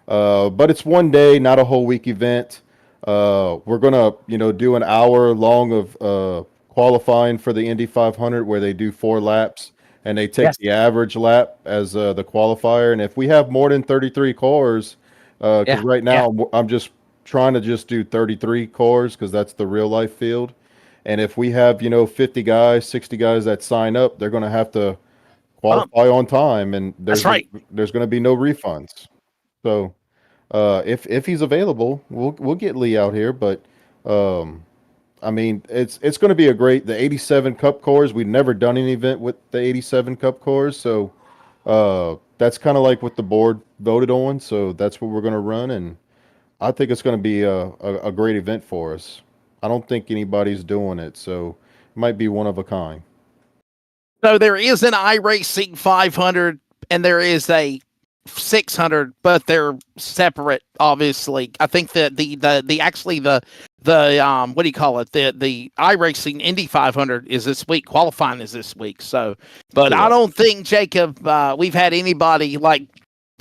But it's one day, not a whole week event. We're going to, do an hour long of qualifying for the Indy 500 where they do 4 laps, and they take the average lap as the qualifier. And if we have more than 33 cores, because right now I'm just trying to just do 33 cores because that's the real life field. And if we have 50 guys, 60 guys that sign up, they're going to have to qualify on time, and there's going to be no refunds. So if he's available, we'll get Lee out here. But I mean, it's going to be the 87 Cup cores. We've never done an event with the 87 Cup cores, so that's kind of like what the board voted on. So that's what we're going to run, and I think it's going to be a great event for us. I don't think anybody's doing it, so it might be one of a kind. So there is an iRacing 500 and there is a 600, but they're separate, obviously. I think that the what do you call it? The iRacing Indy 500 is this week. Qualifying is this week. So, but I don't think, Jacob, we've had anybody, like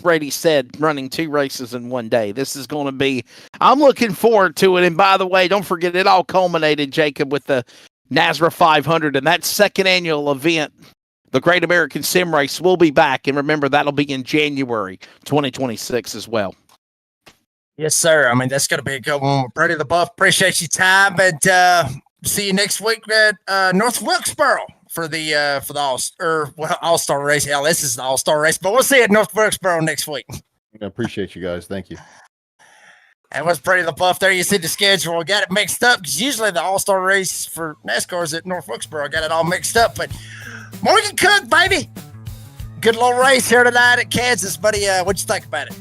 Brady said, running 2 races in one day. This is going to be, I'm looking forward to it. And by the way, don't forget, it all culminated, Jacob, with the NASRA 500 and that second annual event. The Great American Sim Race will be back, and remember, that'll be in January 2026 as well. Yes, sir. I mean, that's going to be a good one. Brady LaBeouf, appreciate your time, and see you next week at North Wilkesboro for the All-Star race. Hell, this is the All-Star race, but we'll see you at North Wilkesboro next week. I appreciate you guys. Thank you. And what's Brady LaBeouf there? You see the schedule. We got it mixed up because usually the All-Star race for NASCAR is at North Wilkesboro. I got it all mixed up, but Morgan Cook, baby. Good little race here tonight at Kansas, buddy. What'd you think about it?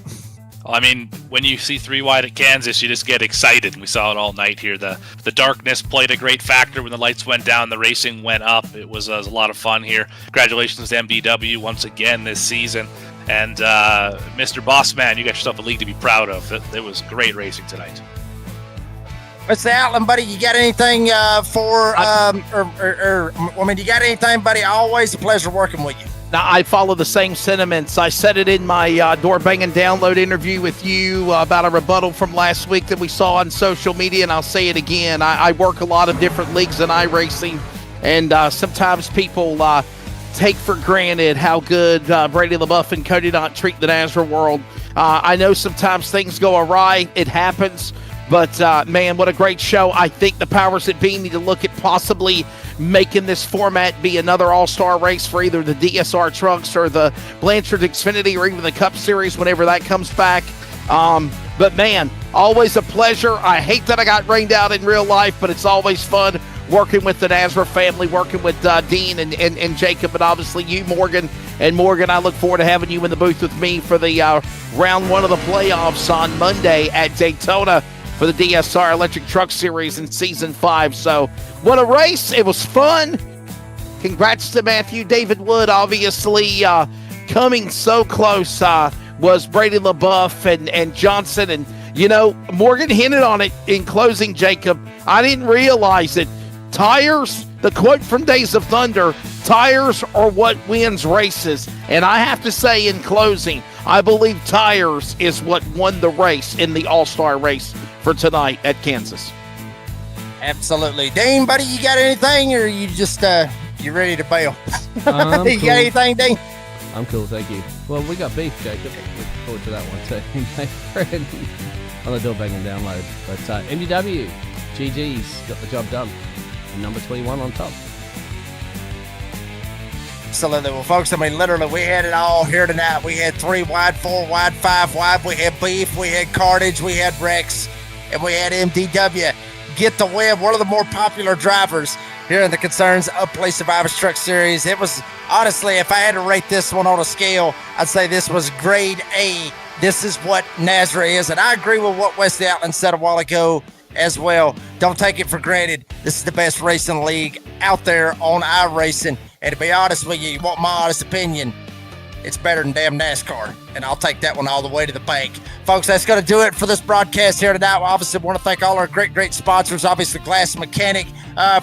I mean, when you see 3 wide at Kansas, you just get excited. And we saw it all night here. The darkness played a great factor when the lights went down, the racing went up. It was a lot of fun here. Congratulations to MDW once again this season. And Mr. Bossman, you got yourself a league to be proud of. It was great racing tonight. Mr. Outland, buddy, you got anything you got anything, buddy? Always a pleasure working with you. Now, I follow the same sentiments. I said it in my door-banging download interview with you about a rebuttal from last week that we saw on social media, and I'll say it again. I work a lot of different leagues in iRacing, and sometimes people take for granted how good Brady LaBeouf and Cody Knott treat the NASRA world. I know sometimes things go awry. It happens. But, man, what a great show. I think the powers that be need to look at possibly making this format be another all-star race for either the DSR trucks or the Blanchard Xfinity or even the Cup Series whenever that comes back. But, man, always a pleasure. I hate that I got rained out in real life, but it's always fun working with the NASRA family, working with Dean and Jacob, and obviously you, Morgan. And, Morgan, I look forward to having you in the booth with me for the round 1 of the playoffs on Monday at Daytona for the DSR Electric Truck Series in Season 5. So, what a race. It was fun. Congrats to Matthew. David Wood, obviously, coming so close was Brady LaBeouf and Johnson. And, Morgan hinted on it in closing, Jacob. I didn't realize it. Tires, the quote from Days of Thunder, tires are what wins races. And I have to say in closing, I believe tires is what won the race in the All-Star race for tonight at Kansas. Absolutely. Dean, buddy, you got anything, or you just you ready to bail? You cool. Got anything, Dean? I'm cool, thank you. Well, we got beef, Jacob. Look forward to that one too, my friend. On the door banging download. But MDW, GG's got the job done. And number 21 on top. Absolutely. Well, folks, I mean, literally, we had it all here tonight. We had 3 wide, 4 wide, 5 wide. We had beef, we had cartage, we had Rex, and we had MDW get the win. One of the more popular drivers here in the Concerns Upplay Survivors Truck Series. It was, honestly, if I had to rate this one on a scale, I'd say this was grade A. This is what NASRA is, and I agree with what Wesley Outland said a while ago as well. Don't take it for granted. This is the best racing league out there on iRacing. And to be honest with you want my honest opinion, it's better than damn NASCAR. And I'll take that one all the way to the bank. Folks, that's going to do it for this broadcast here tonight. We obviously want to thank all our great sponsors. Obviously, Glass Mechanic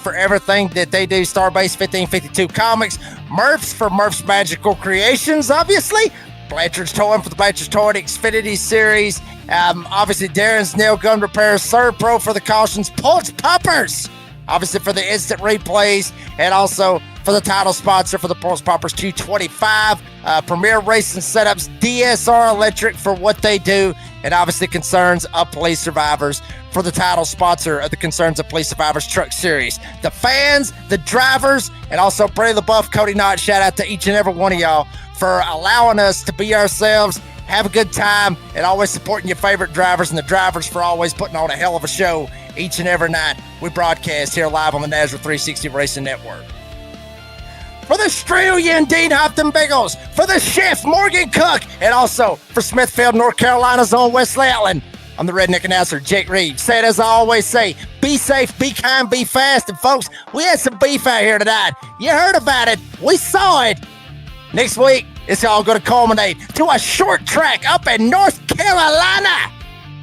for everything that they do. Starbase 1552 Comics. Murph's for Murph's Magical Creations, obviously. Blanchard's Towing for the Blanchard's Towing Xfinity Series. Obviously, Darren's Nail Gun Repairs. Serve Pro for the cautions. Pultz Pumpers, obviously, for the instant replays. And also for the title sponsor for the Pultz Poppers 225. Premier Racing Setups, DSR Electric for what they do, and obviously Concerns of Police Survivors for the title sponsor of the Concerns of Police Survivors Truck Series. The fans, the drivers, and also Brady LaBeouf, Cody Knott, shout out to each and every one of y'all for allowing us to be ourselves, have a good time, and always supporting your favorite drivers, and the drivers for always putting on a hell of a show each and every night we broadcast here live on the Nazareth 360 Racing Network. For the Australian Dean Hopton Bengals, for the chef Morgan Cook, and also for Smithfield, North Carolina's own Wesley Allen, I'm the redneck announcer, Jake Reeves. Say it as I always say, be safe, be kind, be fast. And folks, we had some beef out here tonight. You heard about it. We saw it. Next week, it's all going to culminate to a short track up in North Carolina,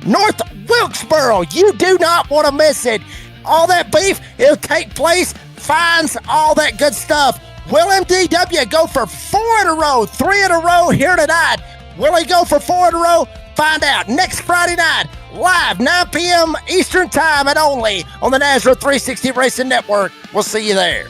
North Wilkesboro. You do not want to miss it. All that beef, it'll take place, fines, all that good stuff. Will MDW go for 4 in a row, 3 in a row here tonight? Will he go for 4 in a row? Find out next Friday night, live 9 p.m. Eastern Time and only on the Nazareth 360 Racing Network. We'll see you there.